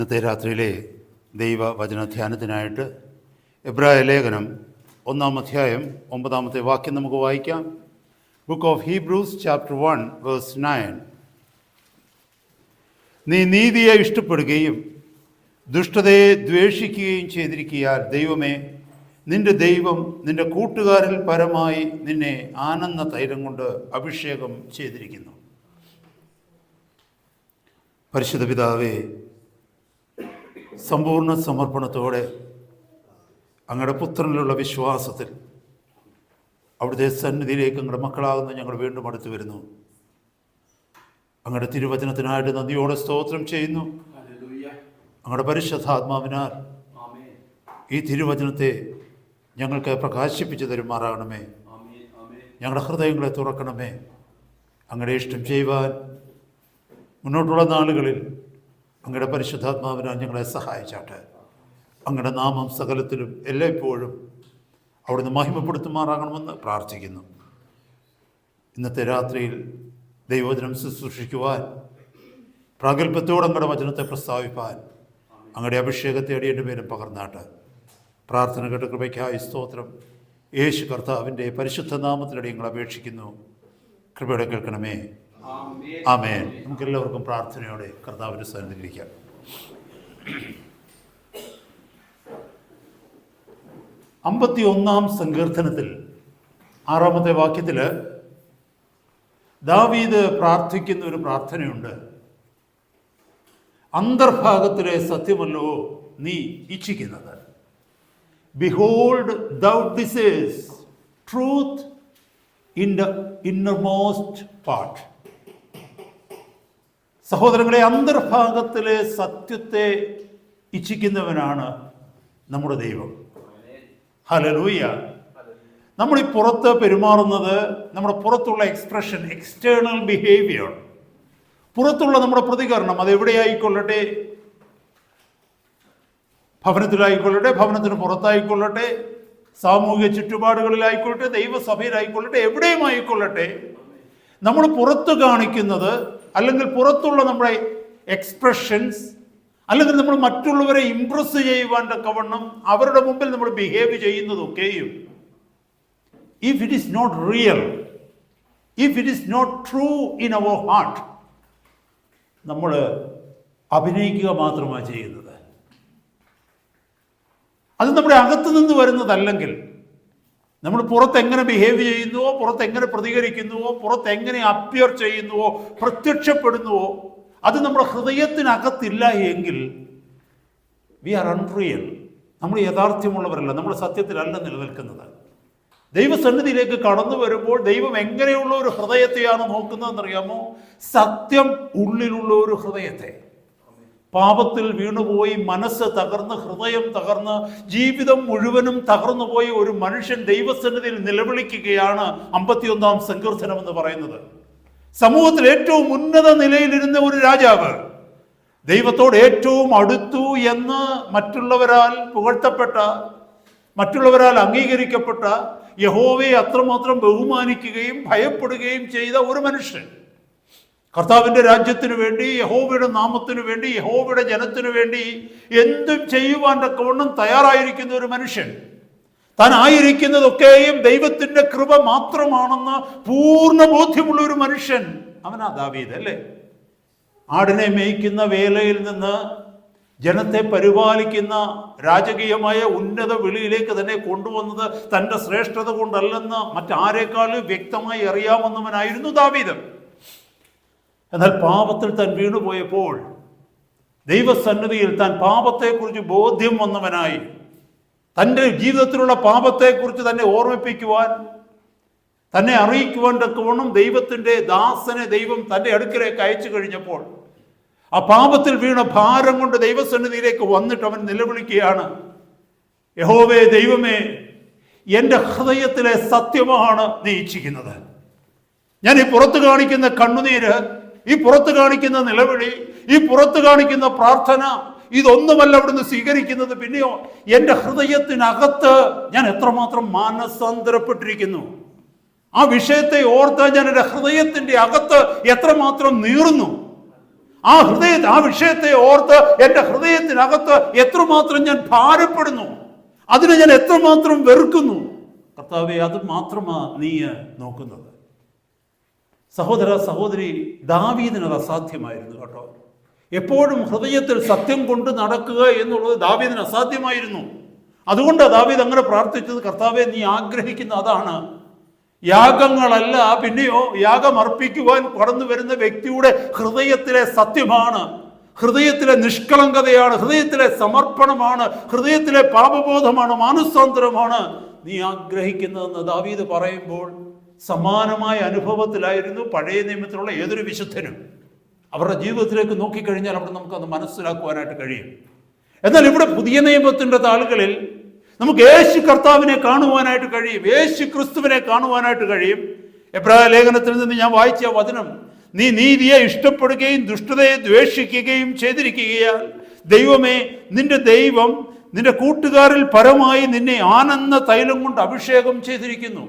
ഇന്നത്തെ രാത്രിയിലെ ദൈവവചനധ്യാനത്തിനായിട്ട് എബ്രായ ലേഖനം 1-ാം അധ്യായം 9-ാമത്തെ വാക്യം നമുക്ക് വായിക്കാം. Book of Hebrews chapter 1 verse 9. നീ നീതിയെ ഇഷ്ടപ്പെടുകയും ദുഷ്ടതയെ ദ്വേഷിക്കുകയും ചെയ്തിരിക്കുകയാൽ ദൈവമേ, നിന്റെ ദൈവം നിന്റെ കൂട്ടുകാരിൽ പരമായി നിന്നെ ആനന്ദ തൈലം കൊണ്ട് അഭിഷേകം ചെയ്തിരിക്കുന്നു. പരിശുദ്ധ പിതാവേ, സമ്പൂർണ്ണ സമർപ്പണത്തോടെ അങ്ങയുടെ പുത്രനിലുള്ള വിശ്വാസത്തിൽ അവിടുത്തെ സന്നിധിയിലേക്ക് അങ്ങയുടെ മക്കളാകുന്ന ഞങ്ങൾ വീണ്ടും അടുത്തു വരുന്നു. അങ്ങയുടെ തിരുവചനത്തിനായിട്ട് നന്ദിയോടെ സ്തോത്രം ചെയ്യുന്നു. അങ്ങയുടെ പരിശുദ്ധാത്മാവിനാൽ ഈ തിരുവചനത്തെ ഞങ്ങൾക്ക് പ്രകാശിപ്പിച്ചു തരുമാറാകണമേ. ഞങ്ങളുടെ ഹൃദയങ്ങളെ തുറക്കണമേ. അങ്ങയുടെ ഇഷ്ടം ചെയ്യുവാൻ മുന്നോട്ടുള്ള നാളുകളിൽ അങ്ങയുടെ പരിശുദ്ധാത്മാവിനാൽ ഞങ്ങളെ സഹായിച്ചാട്ടെ. അങ്ങയുടെ നാമം സകലത്തിലും എല്ലായ്പ്പോഴും അവിടുന്ന് മഹിമപ്പെടുത്തുമാറാകണമെന്ന് പ്രാർത്ഥിക്കുന്നു. ഇന്നത്തെ രാത്രിയിൽ ദൈവവചനം ശുശ്രൂഷിക്കുവാൻ, പ്രാഗൽഭ്യത്തോടെ അങ്ങയുടെ വചനത്തെ പ്രസ്താവിപ്പാൻ അങ്ങയുടെ അഭിഷേകത്തെ അടിയേണ്ട പേരും പകർന്നാട്ട്. പ്രാർത്ഥന കേട്ട കൃപയ്ക്കായി സ്തോത്രം. യേശു കർത്താവിൻ്റെ പരിശുദ്ധ നാമത്തിലടി ഞങ്ങൾ അപേക്ഷിക്കുന്നു. കൃപയോടെ കേൾക്കണമേ. ആമേൻ. നമുക്കെല്ലാവർക്കും പ്രാർത്ഥനയോടെ കർത്താവിൻ്റെ സന്നിധിയിലിരിക്കാം. 51-ാം സങ്കീർത്തനത്തിൽ 6-ാമത്തെ വാക്യത്തിൽ ദാവീദ് പ്രാർത്ഥിക്കുന്ന ഒരു പ്രാർത്ഥനയുണ്ട്. അന്തർഭാഗത്തിലെ സത്യമല്ലോ നീ ഇച്ഛിക്കുന്നത്. Behold thou desires truth in the innermost part. സഹോദരങ്ങളെ, അന്തർഭാഗത്തിലെ സത്യത്തെ ഇച്ഛിക്കുന്നവനാണ് നമ്മുടെ ദൈവം. ഹല്ലേലൂയ. നമ്മൾ ഈ പുറത്ത് പെരുമാറുന്നത്, നമ്മുടെ പുറത്തുള്ള എക്സ്പ്രഷൻ, എക്സ്റ്റേണൽ ബിഹേവിയർ, പുറത്തുള്ള നമ്മുടെ പ്രതികരണം, അതെവിടെയായിക്കൊള്ളട്ടെ, ഭവനത്തിലായിക്കൊള്ളട്ടെ, ഭവനത്തിന് പുറത്തായിക്കൊള്ളട്ടെ, സാമൂഹിക ചുറ്റുപാടുകളിലായിക്കൊള്ളട്ടെ, ദൈവസഭയിലായിക്കൊള്ളട്ടെ, എവിടെയും ആയിക്കൊള്ളട്ടെ, നമ്മൾ പുറത്ത് കാണിക്കുന്നത് അല്ലെങ്കിൽ പുറത്തുള്ള നമ്മുടെ എക്സ്പ്രഷൻസ്, അല്ലെങ്കിൽ നമ്മൾ മറ്റുള്ളവരെ ഇംപ്രസ് ചെയ്യുവാൻ തക്കവണ്ണം അവരുടെ മുമ്പിൽ നമ്മൾ ബിഹേവ് ചെയ്യുന്നതൊക്കെയും, if it is not real, if it is not true in our heart, നമ്മൾ അഭിനയിക്കുക മാത്രമാണ് ചെയ്യുന്നത്. അത് നമ്മുടെ അകത്ത് നിന്ന് വരുന്നതല്ലെങ്കിൽ, നമ്മൾ പുറത്തെങ്ങനെ ബിഹേവ് ചെയ്യുന്നുവോ, പുറത്തെങ്ങനെ പ്രതികരിക്കുന്നുവോ, പുറത്തെങ്ങനെ അപ്പിയർ ചെയ്യുന്നുവോ, പ്രത്യക്ഷപ്പെടുന്നുവോ, അത് നമ്മുടെ ഹൃദയത്തിനകത്തില്ല എങ്കിൽ വി ആർ അൺറിയൽ. നമ്മൾ യഥാർത്ഥ്യമുള്ളവരല്ല, നമ്മൾ സത്യത്തിലല്ല നിലനിൽക്കുന്നത്. ദൈവസന്നിധിയിലേക്ക് കടന്നു വരുമ്പോൾ ദൈവം എങ്ങനെയുള്ള ഒരു ഹൃദയത്തെയാണ് നോക്കുന്നതെന്നറിയാമോ? സത്യം ഉള്ളിലുള്ള ഒരു ഹൃദയത്തെ. പാപത്തിൽ വീണുപോയി മനസ്സ് തകർന്ന്, ഹൃദയം തകർന്ന്, ജീവിതം മുഴുവനും തകർന്നു പോയ ഒരു മനുഷ്യൻ ദൈവസന്നിധിയിൽ നിലവിളിക്കുകയാണ് 51-ാം സങ്കീർത്തനം എന്ന് പറയുന്നത്. സമൂഹത്തിൽ ഏറ്റവും ഉന്നത നിലയിലിരുന്ന ഒരു രാജാവ് ദൈവത്തോട് ഏറ്റവും അടുത്തു എന്ന് മറ്റുള്ളവരാൽ പുകഴ്ത്തപ്പെട്ട, മറ്റുള്ളവരാൽ അംഗീകരിക്കപ്പെട്ട, യഹോവയെ അത്രമാത്രം ബഹുമാനിക്കുകയും ഭയപ്പെടുകയും ചെയ്ത ഒരു മനുഷ്യൻ, കർത്താവിൻ്റെ രാജ്യത്തിനു വേണ്ടി, യഹോവയുടെ നാമത്തിനു വേണ്ടി, യഹോവയുടെ ജനത്തിനു വേണ്ടി എന്തും ചെയ്യുവാൻ തക്കവണ്ണം തയ്യാറായിരിക്കുന്ന ഒരു മനുഷ്യൻ, താൻ ആയിരിക്കുന്നതൊക്കെയും ദൈവത്തിൻ്റെ കൃപ മാത്രമാണെന്ന് പൂർണ്ണ ബോധ്യമുള്ള ഒരു മനുഷ്യൻ, അവനാ ദാവീദ്, അല്ലേ? ആടിനെ മേയ്ക്കുന്ന വേലയിൽ നിന്ന് ജനത്തെ പരിപാലിക്കുന്ന രാജകീയമായ ഉന്നത വിളിയിലേക്ക് തന്നെ കൊണ്ടുവന്നത് തൻ്റെ ശ്രേഷ്ഠത കൊണ്ടല്ലെന്ന് മറ്റാരേക്കാളും വ്യക്തമായി അറിയാമെന്നവനായിരുന്നു ദാവീദ്. എന്നാൽ പാപത്തിൽ താൻ വീണുപോയപ്പോൾ ദൈവസന്നിധിയിൽ താൻ പാപത്തെക്കുറിച്ച് ബോധ്യം വന്നവനായി, തൻ്റെ ജീവിതത്തിലുള്ള പാപത്തെക്കുറിച്ച് തന്നെ ഓർമ്മിപ്പിക്കുവാൻ, തന്നെ അറിയിക്കുവാൻ തക്കവണ്ണം ദൈവത്തിൻ്റെ ദാസനെ ദൈവം തൻ്റെ അടുക്കലേക്ക് അയച്ചു കഴിഞ്ഞപ്പോൾ ആ പാപത്തിൽ വീണ ഭാരം കൊണ്ട് ദൈവസന്നിധിയിലേക്ക് വന്നിട്ട് അവൻ നിലവിളിക്കുകയാണ്, യഹോവേ, ദൈവമേ, എൻ്റെ ഹൃദയത്തിലെ സത്യമാണ് നീ ഇച്ഛിക്കുന്നത്. ഞാൻ ഈ പുറത്ത് കാണിക്കുന്ന കണ്ണുനീര്, ഈ പുറത്ത് കാണിക്കുന്ന നിലവിളി, ഈ പുറത്ത് കാണിക്കുന്ന പ്രാർത്ഥന, ഇതൊന്നുമല്ല അവിടുന്ന് സ്വീകരിക്കുന്നത്. പിന്നെയോ എൻ്റെ ഹൃദയത്തിനകത്ത് ഞാൻ എത്രമാത്രം മാനസാന്തരപ്പെട്ടിരിക്കുന്നു, ആ വിഷയത്തെ ഓർത്ത് ഞാൻ എൻ്റെ ഹൃദയത്തിൻ്റെ അകത്ത് എത്രമാത്രം നീറുന്നു, ആ വിഷയത്തെ ഓർത്ത് എൻ്റെ ഹൃദയത്തിനകത്ത് എത്രമാത്രം ഞാൻ ഭാരപ്പെടുന്നു, അതിനെ ഞാൻ എത്രമാത്രം വെറുക്കുന്നു. കർത്താവേ, അത് മാത്രമാ നീ നോക്കുന്നത്. സഹോദര സഹോദരി, ദാവീദിനത് അസാധ്യമായിരുന്നു കേട്ടോ. എപ്പോഴും ഹൃദയത്തിൽ സത്യം കൊണ്ട് നടക്കുക എന്നുള്ളത് ദാവീദിന് അസാധ്യമായിരുന്നു. അതുകൊണ്ടാണ് ദാവീദ് അങ്ങനെ പ്രാർത്ഥിച്ചത്. കർത്താവെ, നീ ആഗ്രഹിക്കുന്ന അതാണ്, യാഗങ്ങളല്ല. പിന്നെയോ യാഗം അർപ്പിക്കുവാൻ കടന്നു വരുന്ന വ്യക്തിയുടെ ഹൃദയത്തിലെ സത്യമാണ്, ഹൃദയത്തിലെ നിഷ്കളങ്കതയാണ്, ഹൃദയത്തിലെ സമർപ്പണമാണ്, ഹൃദയത്തിലെ പാപബോധമാണ്, മാനസാന്തരമാണ് നീ ആഗ്രഹിക്കുന്നതെന്ന് ദാവീദ് പറയുമ്പോൾ സമാനമായ അനുഭവത്തിലായിരുന്നു പഴയ നിയമത്തിലുള്ള ഏതൊരു വിശുദ്ധനും. അവരുടെ ജീവിതത്തിലേക്ക് നോക്കിക്കഴിഞ്ഞാൽ അവിടെ നമുക്കത് മനസ്സിലാക്കുവാനായിട്ട് കഴിയും. എന്നാൽ ഇവിടെ പുതിയ നിയമത്തിൻ്റെ താളുകളിൽ നമുക്ക് യേശു കർത്താവിനെ കാണുവാനായിട്ട് കഴിയും, യേശു ക്രിസ്തുവിനെ കാണുവാനായിട്ട് കഴിയും. എബ്രായ ലേഖനത്തിൽ നിന്ന് ഞാൻ വായിച്ച വചനം, നീ നീതിയെ ഇഷ്ടപ്പെടുകയും ദുഷ്ടതയെ ദ്വേഷിക്കുകയും ചെയ്തിരിക്കുകയാൽ ദൈവമേ, നിന്റെ ദൈവം നിന്റെ കൂട്ടുകാരിൽ പരമായി നിന്നെ ആനന്ദ തൈലം കൊണ്ട് അഭിഷേകം ചെയ്തിരിക്കുന്നു.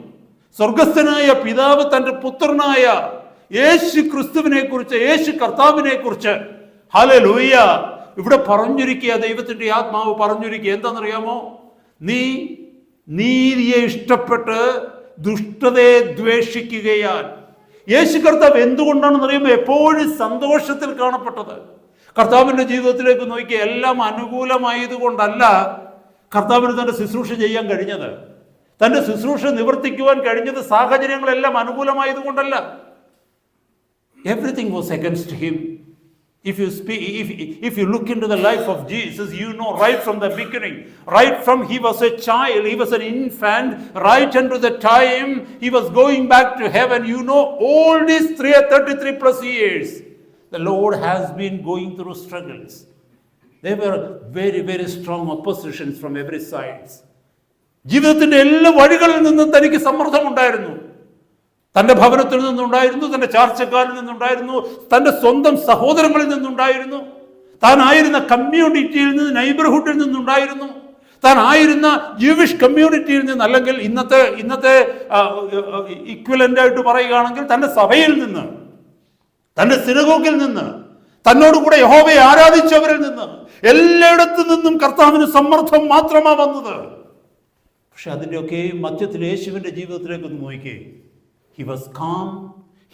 സ്വർഗസ്ഥനായ പിതാവ് തൻ്റെ പുത്രനായ യേശു ക്രിസ്തുവിനെ കുറിച്ച്, യേശു കർത്താവിനെ കുറിച്ച് ഹല്ലേലൂയ ഇവിടെ പറഞ്ഞിരിക്കുക. ദൈവത്തിൻ്റെ ആത്മാവ് പറഞ്ഞിരിക്കുക. എന്താണെന്നറിയാമോ? നീ നീതിയെ ഇഷ്ടപ്പെട്ട് ദുഷ്ടതയെ ദ്വേഷിക്കുകയാൽ. യേശു കർത്താവ് എന്തുകൊണ്ടാണെന്ന് അറിയുമ്പോൾ എപ്പോഴും സന്തോഷത്തിൽ കാണപ്പെട്ടത്. കർത്താവിൻ്റെ ജീവിതത്തിലേക്ക് നോക്കിയ എല്ലാം അനുകൂലമായതുകൊണ്ടല്ല കർത്താവിന് തൻ്റെ ശുശ്രൂഷ ചെയ്യാൻ കഴിഞ്ഞത്. തൻ്റെ ശുശ്രൂഷ നിവർത്തിക്കുവാൻ കഴിഞ്ഞത് സാഹചര്യങ്ങളെല്ലാം അനുകൂലമായതുകൊണ്ടല്ല. Everything was against him. If you look into the life of Jesus, you know right from the beginning, right from he was a child, he was an infant, right into the time he was going back to heaven, you know all these 33 plus years, the Lord has been going through struggles. There were very, very strong oppositions from every side. ജീവിതത്തിൻ്റെ എല്ലാ വഴികളിൽ നിന്നും തനിക്ക് സമ്മർദ്ദമുണ്ടായിരുന്നു. തൻ്റെ ഭവനത്തിൽ നിന്നുണ്ടായിരുന്നു, തൻ്റെ ചാർച്ചക്കാരിൽ നിന്നുണ്ടായിരുന്നു, തൻ്റെ സ്വന്തം സഹോദരങ്ങളിൽ നിന്നുണ്ടായിരുന്നു, താനായിരുന്ന കമ്മ്യൂണിറ്റിയിൽ നിന്ന്, നൈബർഹുഡിൽ നിന്നുണ്ടായിരുന്നു, താനായിരുന്ന ജൂവിഷ് കമ്മ്യൂണിറ്റിയിൽ നിന്ന്, അല്ലെങ്കിൽ ഇന്നത്തെ ഇക്വലൻ്റായിട്ട് പറയുകയാണെങ്കിൽ തൻ്റെ സഭയിൽ നിന്ന്, തൻ്റെ സിനഗോഗിൽ നിന്ന്, തന്നോടുകൂടെ യഹോവയെ ആരാധിച്ചവരിൽ നിന്ന്, എല്ലായിടത്തു നിന്നും കർത്താവിന് സമ്മർദ്ദം മാത്രമാണ് വന്നത്. പക്ഷെ അതിൻ്റെയൊക്കെ മധ്യത്തിൽ യേശുവിൻ്റെ ജീവിതത്തിലേക്ക് ഒന്ന് നോക്കിയേ. He was calm,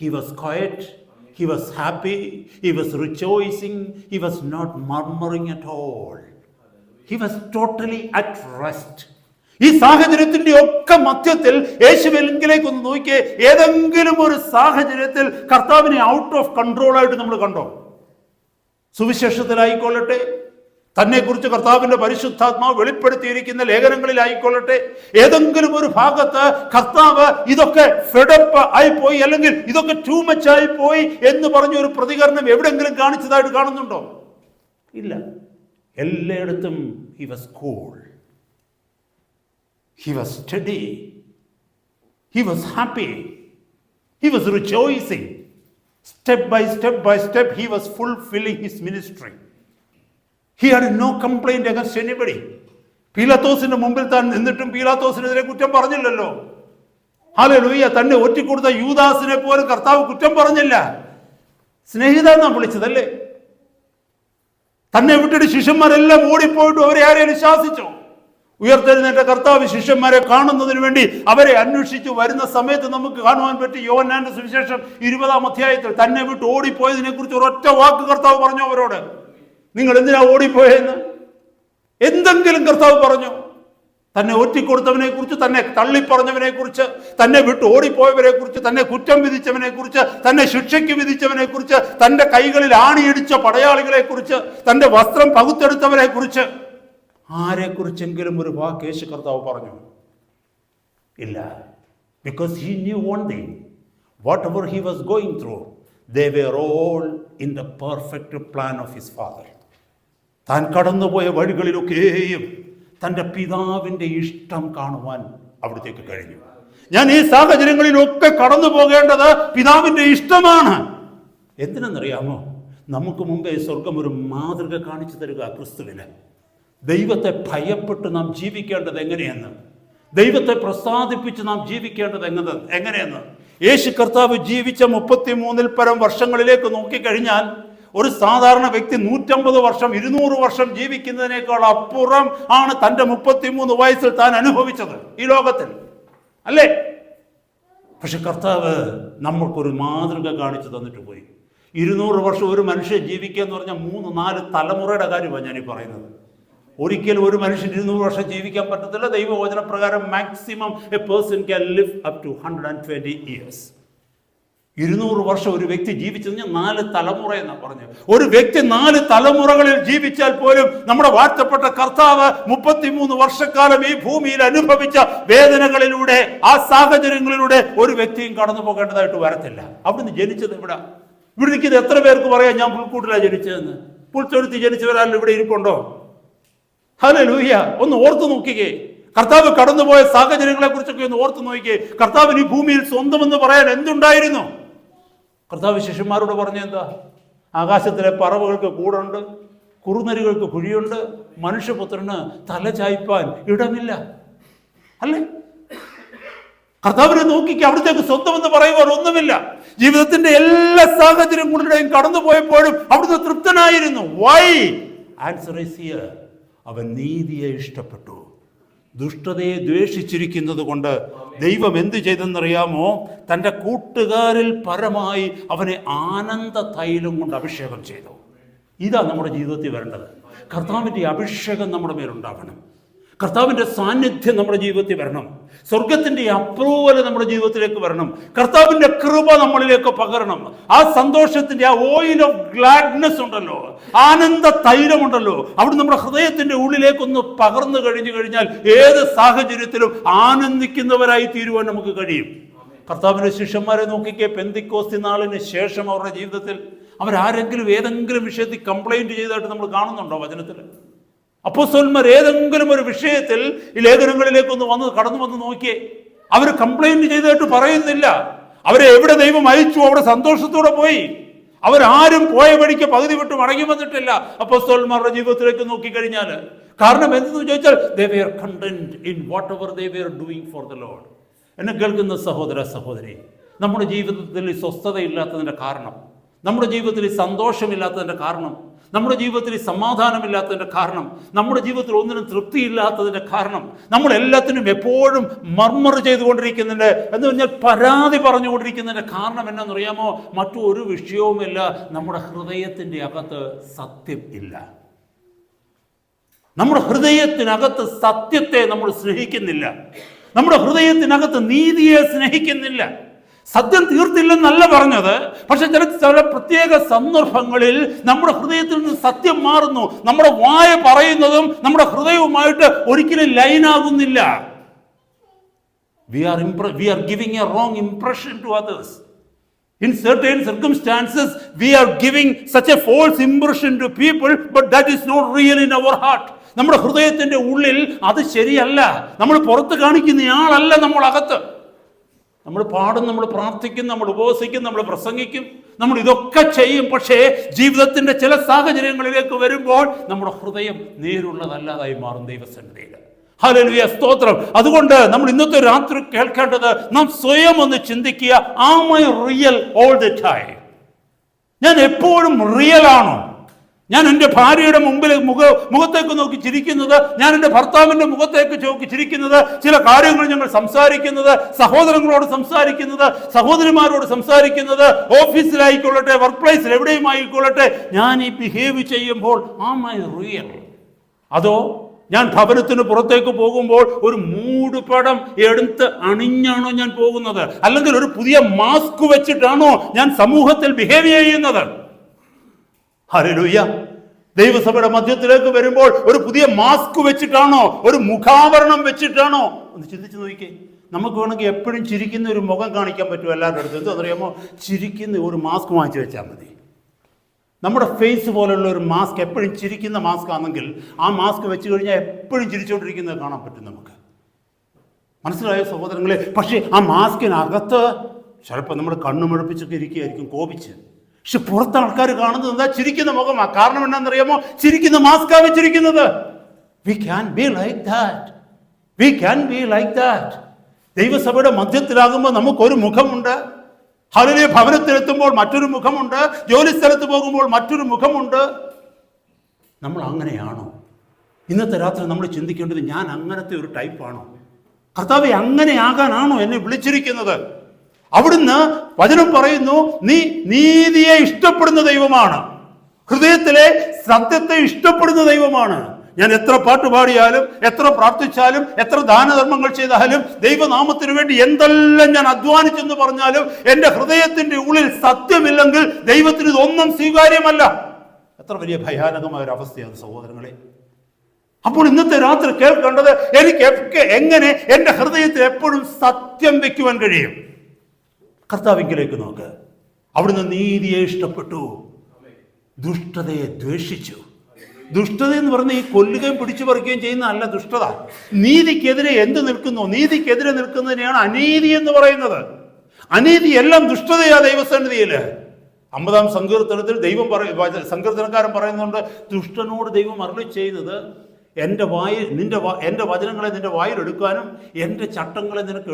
he was quiet, he was happy, he was rejoicing, he was not murmuring at all. He was totally at rest. ഈ സാഹചര്യത്തിൻ്റെ ഒക്കെ മധ്യത്തിൽ യേശുവിലേക്ക് ഒന്ന് നോക്കിയേ. ഏതെങ്കിലും ഒരു സാഹചര്യത്തിൽ കർത്താവിനെ ഔട്ട് ഓഫ് കൺട്രോൾ ആയിട്ട് നമ്മൾ കണ്ടോ? സുവിശേഷത്തിലായിക്കൊള്ളട്ടെ, തന്നെക്കുറിച്ച് കർത്താവിൻ്റെ പരിശുദ്ധാത്മാവ് വെളിപ്പെടുത്തിയിരിക്കുന്ന ലേഖനങ്ങളിലായിക്കൊള്ളട്ടെ, ഏതെങ്കിലും ഒരു ഭാഗത്ത് കർത്താവ് ഇതൊക്കെ ഫെഡപ്പ് ആയിപ്പോയി, അല്ലെങ്കിൽ ഇതൊക്കെ ടൂ മച്ച് ആയിപ്പോയി എന്ന് പറഞ്ഞൊരു പ്രതികരണം എവിടെയെങ്കിലും കാണിച്ചതായിട്ട് കാണുന്നുണ്ടോ? ഇല്ല. എല്ലായിടത്തും he was cool, he was steady, he was happy, he was rejoicing. Step by step he was fulfilling his ministry. He had no complaint against anybody. പീലാത്തോസിന്റെ മുമ്പിൽ താൻ നിന്നിട്ടും പീലാത്തോസിനെതിരെ കുറ്റം പറഞ്ഞില്ലല്ലോ. ഹല്ലേലൂയ. തന്നെ ഒറ്റിക്കൊടുത്ത യൂദാസിനെ പോലും കർത്താവ് കുറ്റം പറഞ്ഞില്ല. സ്നേഹിത എന്നാ വിളിച്ചതല്ലേ. തന്നെ വിട്ടിട്ട് ശിഷ്യന്മാരെല്ലാം ഓടിപ്പോയിട്ടും അവരെ ആരെയും ശാസിച്ചോ? ഉയർത്തെഴുന്നേറ്റ കർത്താവ് ശിഷ്യന്മാരെ കാണുന്നതിന് വേണ്ടി അവരെ അന്വേഷിച്ചു വരുന്ന സമയത്ത് നമുക്ക് കാണുവാൻ പറ്റി. യോഹന്നാന്റെ സുവിശേഷം 20-ാം അധ്യായത്തിൽ തന്നെ വിട്ട് ഓടിപ്പോയതിനെ കുറിച്ച് ഒരൊറ്റ വാക്ക് കർത്താവ് പറഞ്ഞു അവരോട്. നിങ്ങൾ എന്തിനാ ഓടിപ്പോയെന്ന് എന്തെങ്കിലും കർത്താവ് പറഞ്ഞു? തന്നെ ഒറ്റിക്കൊടുത്തവനെ കുറിച്ച്, തന്നെ തള്ളിപ്പറഞ്ഞവനെ കുറിച്ച്, തന്നെ വിട്ട് ഓടിപ്പോയവരെ കുറിച്ച്, തന്നെ കുറ്റം വിധിച്ചവനെ കുറിച്ച്, തന്നെ ശിക്ഷയ്ക്ക് വിധിച്ചവനെ കുറിച്ച്, തൻ്റെ കൈകളിൽ ആണിയിടിച്ച പടയാളികളെ കുറിച്ച്, തൻ്റെ വസ്ത്രം പകുത്തെടുത്തവരെ കുറിച്ച് ആരെക്കുറിച്ചെങ്കിലും ഒരു വാക്ക് യേശു കർത്താവ് പറഞ്ഞു? ഇല്ല. Because he knew one thing, what ever he was going through, they were all in the perfect plan of his father. താൻ കടന്നുപോയ വഴികളിലൊക്കെയും തൻ്റെ പിതാവിൻ്റെ ഇഷ്ടം കാണുവാൻ അവിടത്തേക്ക് കഴിഞ്ഞു. ഞാൻ ഈ സാഹചര്യങ്ങളിലൊക്കെ കടന്നു പോകേണ്ടത് പിതാവിൻ്റെ ഇഷ്ടമാണ്. എന്തിനെന്നറിയാമോ? നമുക്ക് മുമ്പേ സ്വർഗം ഒരു മാതൃക കാണിച്ചു തരിക ക്രിസ്തുവിന്. ദൈവത്തെ ഭയപ്പെട്ട് നാം ജീവിക്കേണ്ടത് എങ്ങനെയെന്ന്, ദൈവത്തെ പ്രസാദിപ്പിച്ച് നാം ജീവിക്കേണ്ടത് എങ്ങനെയെന്ന് യേശു കർത്താവ് ജീവിച്ച 33-ൽ പരം വർഷങ്ങളിലേക്ക് നോക്കിക്കഴിഞ്ഞാൽ ഒരു സാധാരണ വ്യക്തി 150 വർഷം 200 വർഷം ജീവിക്കുന്നതിനേക്കാൾ അപ്പുറം ആണ് തൻ്റെ 33 വയസ്സിൽ താൻ അനുഭവിച്ചത് ഈ ലോകത്തിൽ, അല്ലേ? പക്ഷെ കർത്താവ് നമ്മൾക്കൊരു മാതൃക കാണിച്ചു തന്നിട്ട് പോയി. 200 വർഷം ഒരു മനുഷ്യൻ ജീവിക്കുക എന്ന് പറഞ്ഞാൽ 3-4 തലമുറയുടെ കാര്യമാണ് ഞാനീ പറയുന്നത്. ഒരിക്കലും ഒരു മനുഷ്യൻ 200 വർഷം ജീവിക്കാൻ പറ്റത്തില്ല. ദൈവവചന പ്രകാരം maximum a person can live up to 120 years. 200 വർഷം ഒരു വ്യക്തി ജീവിച്ചു കഴിഞ്ഞാൽ 4 തലമുറ എന്നാണ് പറഞ്ഞത്. ഒരു വ്യക്തി 4 തലമുറകളിൽ ജീവിച്ചാൽ പോലും നമ്മുടെ വാഴ്ത്തപ്പെട്ട കർത്താവ് 33 വർഷക്കാലം ഈ ഭൂമിയിൽ അനുഭവിച്ച വേദനകളിലൂടെ, ആ സാഹചര്യങ്ങളിലൂടെ ഒരു വ്യക്തിയും കടന്നു പോകേണ്ടതായിട്ട് വരത്തില്ല. അവിടുന്ന് ജനിച്ചത് ഇവിടെ നിൽക്കുന്ന എത്ര പേർക്ക് പറയാം ഞാൻ പുൽക്കൂട്ടിലാണ് ജനിച്ചതെന്ന്? പുൽത്തൊഴുത്തി ജനിച്ചവരാലും ഇവിടെ ഇരിപ്പുണ്ടോ? ഹല്ലേലൂയ! ഒന്ന് ഓർത്തു നോക്കിക്കേ. കർത്താവ് കടന്നുപോയ സാഹചര്യങ്ങളെ കുറിച്ചൊക്കെ ഒന്ന് ഓർത്തു നോക്കിക്കേ. കർത്താവിന് ഈ ഭൂമിയിൽ സ്വന്തമെന്ന് പറയാൻ എന്തുണ്ടായിരുന്നു? കർത്താവ് ശിഷ്യന്മാരോട് പറഞ്ഞ എന്താ? ആകാശത്തിലെ പറവകൾക്ക് കൂടുണ്ട്, കുറുനരികൾക്ക് കുഴിയുണ്ട്, മനുഷ്യപുത്രന് തല ചായ്പാൻ ഇടമില്ല. അല്ലേ? കർത്താവിനെ നോക്കിക്ക്, അവിടത്തേക്ക് സ്വന്തമെന്ന് പറയുവാൻ ഒന്നുമില്ല. ജീവിതത്തിന്റെ എല്ലാ സാഹചര്യങ്ങളുടെയും കടന്നുപോയപ്പോഴും അവിടുന്ന് തൃപ്തനായിരുന്നു. വൈ? Answer is here. അവൻ നീതിയെ ഇഷ്ടപ്പെട്ടു, ദുഷ്ടതയെ ദ്വേഷിച്ചിരിക്കുന്നത് കൊണ്ട് ദൈവം എന്ത് ചെയ്തെന്നറിയാമോ? തൻ്റെ കൂട്ടുകാരിൽ പരമായി അവനെ ആനന്ദ തൈലം കൊണ്ട് അഭിഷേകം ചെയ്തു. ഇതാ നമ്മുടെ ജീവിതത്തിൽ വരേണ്ടത്. കർത്താവിൻ്റെ അഭിഷേകം നമ്മുടെ മേലുണ്ടാകണം. കർത്താവിൻ്റെ സാന്നിധ്യം നമ്മുടെ ജീവിതത്തിൽ വരണം. സ്വർഗത്തിൻ്റെ അപ്രൂവൽ നമ്മുടെ ജീവിതത്തിലേക്ക് വരണം. കർത്താവിൻ്റെ കൃപ നമ്മളിലേക്ക് പകരണം. ആ സന്തോഷത്തിൻ്റെ ആ ഓയിൽ ഓഫ് ഗ്ലാഡ്നെസ് ഉണ്ടല്ലോ, ആനന്ദ തൈലമുണ്ടല്ലോ, അവിടെ നമ്മുടെ ഹൃദയത്തിൻ്റെ ഉള്ളിലേക്കൊന്ന് പകർന്നു കഴിഞ്ഞാൽ ഏത് സാഹചര്യത്തിലും ആനന്ദിക്കുന്നവരായി തീരുവാൻ നമുക്ക് കഴിയും. കർത്താവിൻ്റെ ശിഷ്യന്മാരെ നോക്കിക്കേ. പെന്തിക്കോസ്തി നാളിന് ശേഷം അവരുടെ ജീവിതത്തിൽ അവരാരെങ്കിലും ഏതെങ്കിലും വിഷയത്തിൽ കംപ്ലൈൻറ്റ് ചെയ്തതായിട്ട് നമ്മൾ കാണുന്നുണ്ടോ വചനത്തിൽ? അപ്പോസ്തലന്മാർ ഏതെങ്കിലും ഒരു വിഷയത്തിൽ ഈ ലേഖനങ്ങളിലേക്കൊന്ന് കടന്നു വന്ന് നോക്കിയേ. അവർ കംപ്ലൈന്റ് ചെയ്തതായിട്ട് പറയുന്നില്ല. അവരെ എവിടെ ദൈവം അയച്ചു അവിടെ സന്തോഷത്തോടെ പോയി. അവരാരും പോയ വഴിക്ക് പകുതി വിട്ട് മടങ്ങി വന്നിട്ടില്ല അപ്പോസ്തലന്മാരുടെ ജീവിതത്തിലേക്ക് നോക്കിക്കഴിഞ്ഞാൽ. കാരണം എന്തെന്ന് ചോദിച്ചാൽ they were content in whatever they were doing for the Lord. എന്നെ കേൾക്കുന്ന സഹോദര സഹോദരി, നമ്മുടെ ജീവിതത്തിൽ സ്വസ്ഥതയില്ലാത്തതിൻ്റെ കാരണം, നമ്മുടെ ജീവിതത്തിൽ സന്തോഷമില്ലാത്തതിൻ്റെ കാരണം, നമ്മുടെ ജീവിതത്തിൽ സമാധാനമില്ലാത്തതിൻ്റെ കാരണം, നമ്മുടെ ജീവിതത്തിൽ ഒന്നിനും തൃപ്തിയില്ലാത്തതിൻ്റെ കാരണം, നമ്മളെല്ലാത്തിനും എപ്പോഴും മർമർ ചെയ്തുകൊണ്ടിരിക്കുന്നതിൻ്റെ എന്ന് പറഞ്ഞാൽ പരാതി പറഞ്ഞുകൊണ്ടിരിക്കുന്നതിൻ്റെ കാരണം എന്നാണെന്നറിയാമോ? മറ്റൊരു വിഷയവുമില്ല. നമ്മുടെ ഹൃദയത്തിൻ്റെ അകത്ത് സത്യം ഇല്ല. നമ്മുടെ ഹൃദയത്തിനകത്ത് സത്യത്തെ നമ്മൾ സ്നേഹിക്കുന്നില്ല. നമ്മുടെ ഹൃദയത്തിനകത്ത് നീതിയെ സ്നേഹിക്കുന്നില്ല. സത്യം തീർത്തില്ലെന്നല്ല പറഞ്ഞത്, പക്ഷെ ചില പ്രത്യേക സന്ദർഭങ്ങളിൽ നമ്മുടെ ഹൃദയത്തിൽ നിന്ന് സത്യം മാറുന്നു. നമ്മുടെ വായ പറയുന്നതും നമ്മുടെ ഹൃദയവുമായിട്ട് ഒരിക്കലും ലൈനാകുന്നില്ല. We are giving a wrong impression to others. In certain circumstances, we are giving such a false impression to people, but that is not real in our heart. നമ്മുടെ ഹൃദയത്തിന്റെ ഉള്ളിൽ അത് ശരിയല്ല. നമ്മൾ പുറത്ത് കാണിക്കുന്നയാളല്ല നമ്മൾ അകത്ത്. നമ്മൾ പാടും, നമ്മൾ പ്രാർത്ഥിക്കും, നമ്മൾ ഉപവസിക്കും, നമ്മൾ പ്രസംഗിക്കും, നമ്മൾ ഇതൊക്കെ ചെയ്യും. പക്ഷേ ജീവിതത്തിന്റെ ചില സാഹചര്യങ്ങളിലേക്ക് വരുമ്പോൾ നമ്മുടെ ഹൃദയം നേരുള്ളതല്ലാതായി മാറും ദൈവസന്നിധിയിൽ. ഹല്ലേലൂയ, സ്തോത്രം. അതുകൊണ്ട് നമ്മൾ ഇന്നത്തെ രാത്രി കേൾക്കേണ്ടത്, നാം സ്വയം ഒന്ന് ചിന്തിക്കുക. Am I real all the time? ഞാൻ എപ്പോഴും റിയൽ ആണോ? ഞാൻ എൻ്റെ ഭാര്യയുടെ മുമ്പിൽ മുഖത്തേക്ക് നോക്കി ചിരിക്കുന്നത്, ഞാൻ എൻ്റെ ഭർത്താവിൻ്റെ മുഖത്തേക്ക് നോക്കി ചിരിക്കുന്നത്, ചില കാര്യങ്ങൾ ഞങ്ങൾ സംസാരിക്കുന്നത്, സഹോദരങ്ങളോട് സംസാരിക്കുന്നത്, സഹോദരിമാരോട് സംസാരിക്കുന്നത്, ഓഫീസിലായിക്കൊള്ളട്ടെ, വർക്ക് പ്ലേസിൽ എവിടെയും ആയിക്കൊള്ളട്ടെ, ഞാൻ ഈ ബിഹേവ് ചെയ്യുമ്പോൾ ആം ഐ റിയൽ? അതോ ഞാൻ ഭവനത്തിന് പുറത്തേക്ക് പോകുമ്പോൾ ഒരു മൂടുപടം എടുത്ത് അണിഞ്ഞാണോ ഞാൻ പോകുന്നത്? അല്ലെങ്കിൽ ഒരു പുതിയ മാസ്ക് വെച്ചിട്ടാണോ ഞാൻ സമൂഹത്തിൽ ബിഹേവ് ചെയ്യുന്നത്? ഹല്ലേലൂയ. ദൈവസഭയുടെ മധ്യത്തിലേക്ക് വരുമ്പോൾ ഒരു പുതിയ മാസ്ക് വെച്ചിട്ടാണോ, ഒരു മുഖാവരണം വെച്ചിട്ടാണോ? ഒന്ന് ചിന്തിച്ച് നോക്കിക്കേ. നമുക്ക് വേണമെങ്കിൽ എപ്പോഴും ചിരിക്കുന്ന ഒരു മുഖം കാണിക്കാൻ പറ്റും എല്ലാവരുടെ അടുത്ത്. എന്തറിയാമോ? ചിരിക്കുന്ന ഒരു മാസ്ക് വാങ്ങിച്ചു വെച്ചാൽ മതി. നമ്മുടെ ഫേസ് പോലുള്ള ഒരു മാസ്ക്, എപ്പോഴും ചിരിക്കുന്ന മാസ്ക് ആണെങ്കിൽ ആ മാസ്ക് വെച്ച് കഴിഞ്ഞാൽ എപ്പോഴും ചിരിച്ചുകൊണ്ടിരിക്കുന്നത് കാണാൻ പറ്റും നമുക്ക്. മനസ്സിലായോ സഹോദരങ്ങളെ? പക്ഷേ ആ മാസ്കിനകത്ത് ചിലപ്പോൾ നമ്മൾ കണ്ണുമടുപ്പിച്ചൊക്കെ ഇരിക്കുകയായിരിക്കും, കോപിച്ച്. പക്ഷെ പുറത്ത് ആൾക്കാർ കാണുന്നത് എന്താ? ചിരിക്കുന്ന മുഖമാണ്. കാരണം എന്താണെന്നറിയാമോ? ചിരിക്കുന്ന മാസ്കാ വെച്ചിരിക്കുന്നത്. We can be like that. We can be like that. ദൈവസഭയുടെ മധ്യത്തിലാകുമ്പോൾ നമുക്കൊരു മുഖമുണ്ട്. ഹല്ലേലൂയ. ഭവനത്തിലെത്തുമ്പോൾ മറ്റൊരു മുഖമുണ്ട്, ജോലി സ്ഥലത്ത് പോകുമ്പോൾ മറ്റൊരു മുഖമുണ്ട്. നമ്മൾ അങ്ങനെയാണോ? ഇന്നത്തെ രാത്രി നമ്മൾ ചിന്തിക്കേണ്ടത്, ഞാൻ അങ്ങനത്തെ ഒരു ടൈപ്പാണോ? കർത്താവേ, അങ്ങനെയാകാനാണോ എന്നെ വിളിച്ചിരിക്കുന്നത്? അവിടുന്ന് വചനം പറയുന്നു, നീ നീതിയെ ഇഷ്ടപ്പെടുന്ന ദൈവമാണ്, ഹൃദയത്തിലെ സത്യത്തെ ഇഷ്ടപ്പെടുന്ന ദൈവമാണ്. ഞാൻ എത്ര പാട്ട് പാടിയാലും, എത്ര പ്രാർത്ഥിച്ചാലും, എത്ര ദാനധർമ്മങ്ങൾ ചെയ്താലും, ദൈവനാമത്തിന് വേണ്ടി എന്തെല്ലാം ഞാൻ അധ്വാനിച്ചെന്ന് പറഞ്ഞാലും, എൻ്റെ ഹൃദയത്തിന്റെ ഉള്ളിൽ സത്യമില്ലെങ്കിൽ ദൈവത്തിന് ഇതൊന്നും സ്വീകാര്യമല്ല. എത്ര വലിയ ഭയാനകമായ ഒരു അവസ്ഥയാണ് സഹോദരങ്ങളെ. അപ്പോൾ ഇന്നത്തെ രാത്രി കേൾക്കേണ്ടത്, എനിക്ക് എങ്ങനെ എൻ്റെ ഹൃദയത്തിൽ എപ്പോഴും സത്യം വെക്കുവാൻ കഴിയും? കർത്താവിങ്കിലേക്ക് നോക്ക്. അവിടുന്ന് നീതിയെ ഇഷ്ടപ്പെട്ടു, ദുഷ്ടതയെ ദ്വേഷിച്ചു. ദുഷ്ടത എന്ന് പറഞ്ഞ ഈ കൊല്ലുകയും പിടിച്ചു പറിക്കുകയും ചെയ്യുന്ന അല്ല ദുഷ്ടത. നീതിക്കെതിരെ എന്ത് നിൽക്കുന്നു? നീതിക്കെതിരെ നിൽക്കുന്നതിനെയാണ് അനീതി എന്ന് പറയുന്നത്. അനീതി എല്ലാം ദുഷ്ടതയാ ദൈവസന്നിധിയിൽ. 50-ാം സങ്കീർത്തനത്തിൽ സങ്കീർത്തനക്കാരൻ പറയുന്നുണ്ട്, ദുഷ്ടനോട് ദൈവം അരുളി ചെയ്യുന്നത്, എൻ്റെ വചനങ്ങളെ നിന്റെ വായിലെടുക്കാനും എൻ്റെ ചട്ടങ്ങളെ നിനക്ക്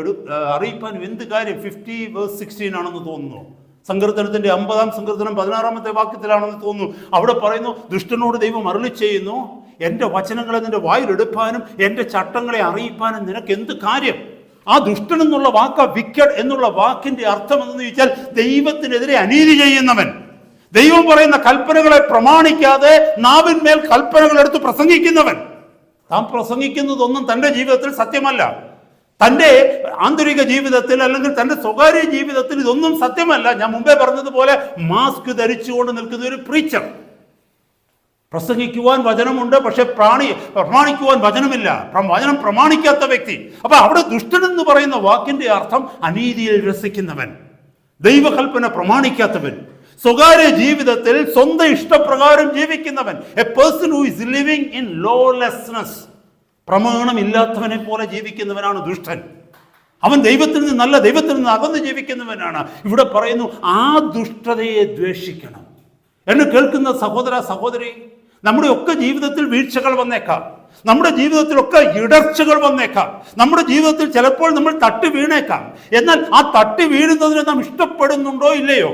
അറിയിക്കാനും എന്ത് കാര്യം? 50:16 ആണെന്ന് തോന്നുന്നു. സങ്കീർത്തനത്തിന്റെ 50-ാം സങ്കീർത്തനം 16-ാമത്തെ വാക്യത്തിലാണെന്ന് തോന്നുന്നു. അവിടെ പറയുന്നു, ദുഷ്ടനോട് ദൈവം അരുളി ചെയ്യുന്നു, എൻ്റെ വചനങ്ങളെ നിന്റെ വായിലെടുക്കാനും എൻ്റെ ചട്ടങ്ങളെ അറിയിക്കാനും നിനക്ക് എന്ത് കാര്യം? ആ ദുഷ്ടൻ എന്നുള്ള വാക്ക്, വിക്കഡ് എന്നുള്ള വാക്കിന്റെ അർത്ഥം എന്ന് ചോദിച്ചാൽ ദൈവത്തിനെതിരെ അനീതി ചെയ്യുന്നവൻ. ദൈവം പറയുന്ന കൽപ്പനകളെ പ്രമാണിക്കാതെ നാവിന്മേൽ കൽപ്പനകൾ എടുത്ത് പ്രസംഗിക്കുന്നവൻ. താൻ പ്രസംഗിക്കുന്നതൊന്നും തൻ്റെ ജീവിതത്തിൽ സത്യമല്ല. തൻ്റെ ആന്തരിക ജീവിതത്തിൽ അല്ലെങ്കിൽ തൻ്റെ സ്വകാര്യ ജീവിതത്തിൽ ഇതൊന്നും സത്യമല്ല. ഞാൻ മുമ്പേ പറഞ്ഞതുപോലെ മാസ്ക് ധരിച്ചുകൊണ്ട് നിൽക്കുന്ന ഒരു പ്രീച്ചർ. പ്രസംഗിക്കുവാൻ വചനമുണ്ട്, പക്ഷെ പ്രമാണിക്കുവാൻ വചനമില്ല. വചനം പ്രമാണിക്കാത്ത വ്യക്തി. അപ്പൊ അവിടെ ദുഷ്ടൻ എന്ന് പറയുന്ന വാക്കിന്റെ അർത്ഥം അനീതിയിൽ രസിക്കുന്നവൻ, ദൈവകൽപ്പന പ്രമാണിക്കാത്തവൻ, സ്വകാര്യ ജീവിതത്തിൽ സ്വന്തം ഇഷ്ടപ്രകാരം ജീവിക്കുന്നവൻ. A person who is living in lawlessness, പ്രമാണമില്ലാത്തവനെ പോലെ ജീവിക്കുന്നവനാണ് ദുഷ്ടൻ. അവൻ ദൈവത്തിൽ നിന്നല്ല, ദൈവത്തിൽ നിന്ന് അകന്ന് ജീവിക്കുന്നവനാണ്. ഇവിടെ പറയുന്നു, ആ ദുഷ്ടതയെ ദ്വേഷിക്കണം. എന്നെ കേൾക്കുന്ന സഹോദര സഹോദരി, നമ്മുടെ ഒക്കെ ജീവിതത്തിൽ വീഴ്ചകൾ വന്നേക്കാം, നമ്മുടെ ജീവിതത്തിലൊക്കെ ഇടർച്ചകൾ വന്നേക്കാം, നമ്മുടെ ജീവിതത്തിൽ ചിലപ്പോൾ നമ്മൾ തട്ടി വീണേക്കാം. എന്നാൽ ആ തട്ടി വീഴുന്നതിനെ നാം ഇഷ്ടപ്പെടുന്നുണ്ടോ ഇല്ലയോ?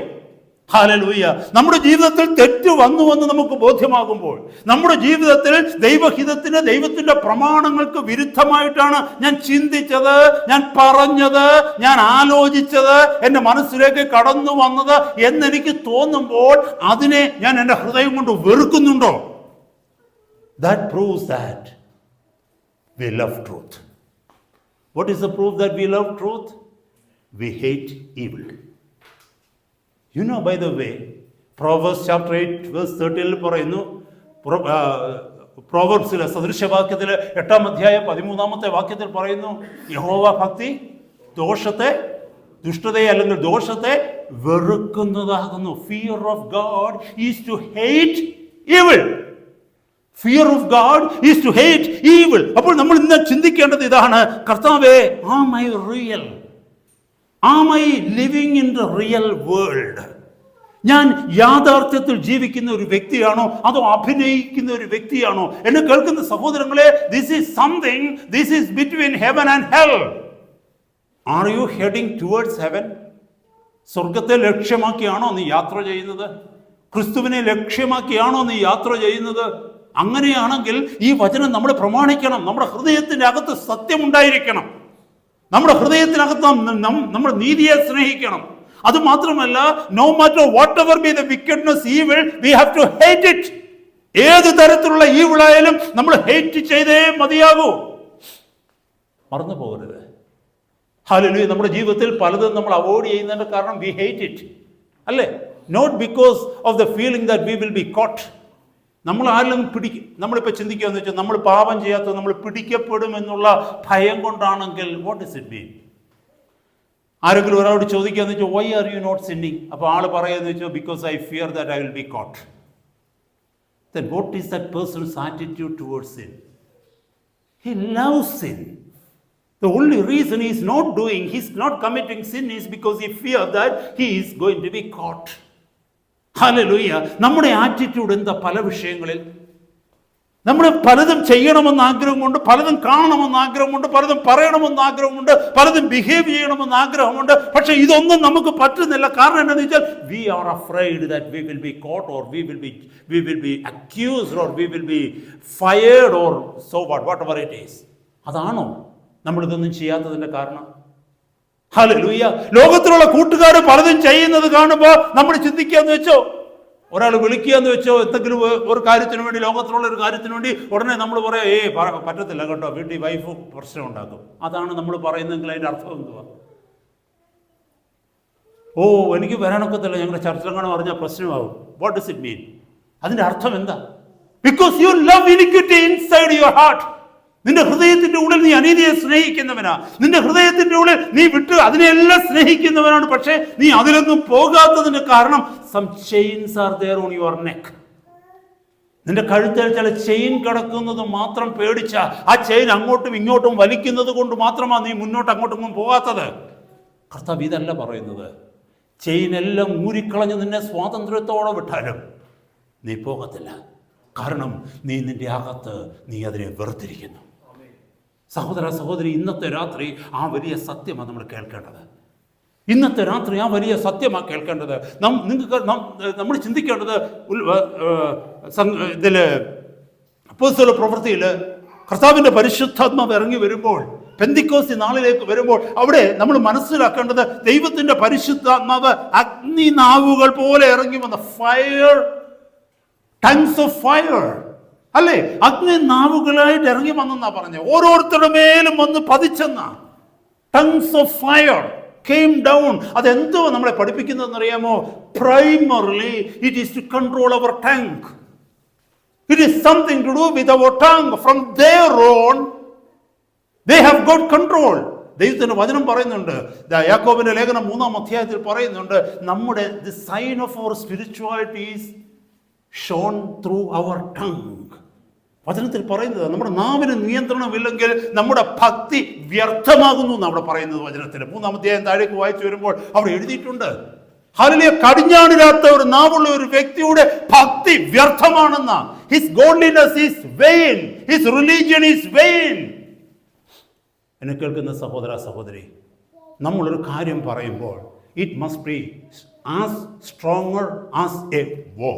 ഹല്ലേലൂയ. നമ്മുടെ ജീവിതത്തിൽ തെറ്റ് വന്നുവെന്ന് നമുക്ക് ബോധ്യമാകുമ്പോൾ, നമ്മുടെ ജീവിതത്തിൽ ദൈവഹിതത്തിന്, ദൈവത്തിന്റെ പ്രമാണങ്ങൾക്ക് വിരുദ്ധമായിട്ടാണ് ഞാൻ ചിന്തിച്ചത്, ഞാൻ പറഞ്ഞത്, ഞാൻ ആലോചിച്ചത്, എൻ്റെ മനസ്സിലേക്ക് കടന്നു വന്നത് എന്നെനിക്ക് തോന്നുമ്പോൾ അതിനെ ഞാൻ എൻ്റെ ഹൃദയം കൊണ്ട് വെറുക്കുന്നുണ്ടോ? That proves that we love truth. What is the proof that we love truth? We hate evil. You know, by the way, Proverbs chapter 8 verse 13 പറയുന്നു, പ്രോവർബ്സിലെ സദൃശവാക്യത്തിലെ 8-ാം അധ്യായം 13-ാമത്തെ വാക്യത്തിൽ പറയുന്നു, യഹോവ ഭക്തി ദുഷ്ടതയെ അല്ലെങ്കിൽ ദോഷത്തെ വെറുക്കുന്നതാകുന്നു. Fear of God is to hate evil. Fear of God is to hate evil. അപ്പോൾ നമ്മൾ ഇന്ന് ചിന്തിക്കേണ്ടത് ഇതാണ്, കർത്താവേ, am I real? Am I living in the real world? ഞാൻ യാഥാർത്ഥ്യത്തിൽ ജീവിക്കുന്ന ഒരു വ്യക്തിയാണോ അതോ അഭിനയിക്കുന്ന ഒരു വ്യക്തിയാണോ? എന്നെ കേൾക്കുന്ന സഹോദരങ്ങളെ, this is between heaven and hell. Are you heading towards heaven? സ്വർഗത്തെ ലക്ഷ്യമാക്കിയാണോ നീ യാത്ര ചെയ്യുന്നത്? ക്രിസ്തുവിനെ ലക്ഷ്യമാക്കിയാണോ നീ യാത്ര ചെയ്യുന്നത്? അങ്ങനെയാണെങ്കിൽ ഈ വചനം നമ്മൾ പ്രമാണിക്കണം. നമ്മുടെ ഹൃദയത്തിന്റെ അകത്ത് സത്യമുണ്ടായിരിക്കണം. നമ്മുടെ ഹൃദയത്തിനകത്ത് നമ്മൾ നീതിയെ സ്നേഹിക്കണം. അത് മാത്രമല്ല, no matter whatever be the wickedness, evil, we have to hate it. ഏത് തരത്തിലുള്ള ഈവിളായാലും നമ്മൾ ഹേറ്റ് ചെയ്തേ മതിയാകൂ. മറന്നു പോകരുത്. ഹല്ലേലൂയ. നമ്മുടെ ജീവിതത്തിൽ പലതും നമ്മൾ അവോയ്ഡ് ചെയ്യുന്നതിന്റെ കാരണം വി ഹേറ്റ് ഇറ്റ്, അല്ലേ? Not because of the feeling that we will be caught. നമ്മൾ ആരെങ്കിലും നമ്മളിപ്പോൾ ചിന്തിക്കുകയെന്ന് വെച്ചാൽ, നമ്മൾ പാപം ചെയ്യാത്ത നമ്മൾ പിടിക്കപ്പെടും എന്നുള്ള ഭയം കൊണ്ടാണെങ്കിൽ, വാട്ട് ഡസ് ഇറ്റ് മീൻ? ആരെങ്കിലും ഒരാളോട് ചോദിക്കുകയെന്ന് വെച്ചാൽ, why are you not sinning? അപ്പോൾ ആൾ പറയുകയെന്ന് വെച്ചാൽ, because I fear that I will be caught. Then what is that person's attitude towards sin? He loves sin. The only reason he is not committing sin is because he fears that he is going to be caught. Hallelujah. നമ്മുടെ attitude എന്താ? പല വിഷയങ്ങളിൽ നമ്മൾ പലതും ചെയ്യണമെന്ന് ആഗ്രഹമുണ്ട്, പലതും കാണണമെന്ന് ആഗ്രഹമുണ്ട്, പലതും പറയണമെന്ന് ആഗ്രഹമുണ്ട്, പലതും ബിഹേവ് ചെയ്യണമെന്ന് ആഗ്രഹമുണ്ട്. പക്ഷെ ഇതൊന്നും നമുക്ക് പറ്റുന്നില്ല. കാരണം എന്താണെന്ന് വെച്ചാൽ we are afraid that we will be caught or we will be accused or we will be fired or so whatever it is. അതാണോ നമ്മളിതൊന്നും ചെയ്യാത്തതിന്റെ കാരണം? ഹല്ലേലൂയ. ലോകത്തിലുള്ള കൂട്ടുകാർ പലതും ചെയ്യുന്നത് കാണുമ്പോൾ നമ്മൾ ചിന്തിക്കാന്ന് വെച്ചോ, ഒരാൾ വിളിക്കുകയെന്ന് വെച്ചോ, എന്തെങ്കിലും ഒരു കാര്യത്തിന് വേണ്ടി, ലോകത്തിലുള്ള ഒരു കാര്യത്തിന് വേണ്ടി ഉടനെ നമ്മൾ പറയാം പറ്റത്തില്ല കേട്ടോ, വീട്ടിൽ വൈഫ് പ്രശ്നം ഉണ്ടാക്കും. അതാണ് നമ്മൾ പറയുന്നതെങ്കിൽ അതിൻ്റെ അർത്ഥം എന്തുവാ? എനിക്ക് വരാനൊക്കത്തില്ല, ഞങ്ങളുടെ ചർച്ചകളാണ് പറഞ്ഞാൽ പ്രശ്നമാകും. വാട്ട് ഡസ് ഇറ്റ് മീൻ? അതിൻ്റെ അർത്ഥം എന്താ? Because you love iniquity inside your heart. നിന്റെ ഹൃദയത്തിന്റെ ഉള്ളിൽ നീ അനീതിയെ സ്നേഹിക്കുന്നവനാ. നിന്റെ ഹൃദയത്തിന്റെ ഉള്ളിൽ നീ വിട്ട് അതിനെല്ലാം സ്നേഹിക്കുന്നവനാണ്. പക്ഷേ നീ അതിലൊന്നും പോകാത്തതിന് കാരണം some chains are there on your neck. നിന്റെ കഴുത്തിൽ ചില ചെയിൻ കിടക്കുന്നത് മാത്രം പേടിച്ച ആ ചെയിൻ അങ്ങോട്ടും ഇങ്ങോട്ടും വലിക്കുന്നത് കൊണ്ട് മാത്രമാണ് നീ മുന്നോട്ട് അങ്ങോട്ടും പോകാത്തത്. കർത്താവ് ഇതല്ല പറയുന്നത്. ചെയിൻ എല്ലാം ഊരിക്കളഞ്ഞ് നിന്നെ സ്വാതന്ത്ര്യത്തോടെ വിട്ടാലും നീ പോകത്തില്ല. കാരണം നീ നിന്റെ അകത്ത് നീ അതിനെ വെറുത്തിരിക്കുന്നു. സഹോദര സഹോദരി, ഇന്നത്തെ രാത്രി ആ വലിയ സത്യമാണ് നമ്മൾ കേൾക്കേണ്ടത്. ഇന്നത്തെ രാത്രി ആ വലിയ സത്യമാണ് കേൾക്കേണ്ടത്. നമ്മൾ ചിന്തിക്കേണ്ടത് ഇതിൽ അപ്പോസ്തല പ്രവൃത്തിയിൽ കർത്താവിൻ്റെ പരിശുദ്ധാത്മാവ് ഇറങ്ങി വരുമ്പോൾ, പെന്തിക്കോസ്തി നാളിലേക്ക് വരുമ്പോൾ അവിടെ നമ്മൾ മനസ്സിലാക്കേണ്ടത് ദൈവത്തിൻ്റെ പരിശുദ്ധാത്മാവ് അഗ്നി നാവുകൾ പോലെ ഇറങ്ങി വന്ന ഫയർ, ടങ്സ് ഓഫ് ഫയർ അല്ലേ, അഗ്നി നാവുകളായിട്ട് ഇറങ്ങി വന്നെന്നാ പറഞ്ഞത്. ഓരോരുത്തരുടെ മേലും വന്ന് പതിച്ചെന്ന tongues of fire came down. അതെന്തോ നമ്മളെ പഠിപ്പിക്കുന്നതെന്ന് അറിയാമോ? Primarily it is to control our tongue. It is something to do with our tongue. From their own they have got control. ദൈവത്തിന്റെ വചനം പറയുന്നുണ്ട്, യാക്കോബിന്റെ ലേഖനം 3-ാം അധ്യായത്തിൽ പറയുന്നുണ്ട്, നമ്മുടെ the sign of our spirituality is shown through our tongue. വചനത്തിൽ പറയുന്നത് നമ്മുടെ നാവിന് നിയന്ത്രണമില്ലെങ്കിൽ നമ്മുടെ ഭക്തി വ്യർത്ഥമാകുന്നു എന്ന് അവിടെ പറയുന്നത് വചനത്തിൽ. 3-ാം അധ്യായം താഴേക്ക് വായിച്ചു വരുമ്പോൾ അവിടെ എഴുതിയിട്ടുണ്ട്, ഹല്ലേലൂയ, കടിഞ്ഞാണില്ലാത്ത ഒരു നാവുള്ള ഒരു വ്യക്തിയുടെ ഭക്തി വ്യർത്ഥമാണെന്ന. His godliness is vain, his religion is vain. എന്നെ കേൾക്കുന്ന സഹോദര സഹോദരി, നമ്മളൊരു കാര്യം പറയുമ്പോൾ it must be as stronger as a vow.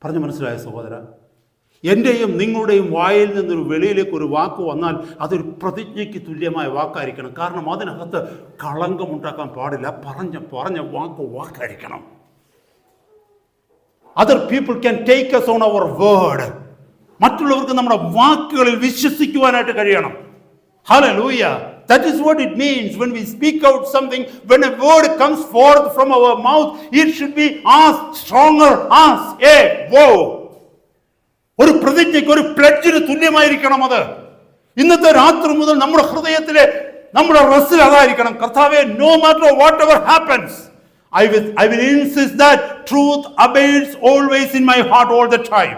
പറഞ്ഞു മനസ്സിലായ സഹോദര? എൻ്റെയും നിങ്ങളുടെയും വായിൽ നിന്നൊരു വെളിയിലേക്ക് ഒരു വാക്ക് വന്നാൽ അതൊരു പ്രതിജ്ഞയ്ക്ക് തുല്യമായ വാക്കായിരിക്കണം. കാരണം അതിനകത്ത് കളങ്കമുണ്ടാക്കാൻ പാടില്ല. പറഞ്ഞ വാക്കായിരിക്കണം. Other people can take us on our word. മറ്റുള്ളവർക്ക് നമ്മുടെ വാക്കുകളിൽ വിശ്വസിക്കുവാനായിട്ട് കഴിയണം. Hallelujah. That is what it means when we speak out something. When a word comes forth from our mouth, it should be as stronger as a vow. ഒരു പ്രതിജ്ഞയ്ക്ക്, ഒരു പ്ലെഡ്ജിന് തുല്യമായിരിക്കണം അത്. ഇന്നത്തെ രാത്രി മുതൽ നമ്മുടെ ഹൃദയത്തിലെ നമ്മുടെ റെസിൽ അതായിരിക്കണം. കർത്താവേ, no matter whatever happens, I will insist that truth abides always in my heart all the time.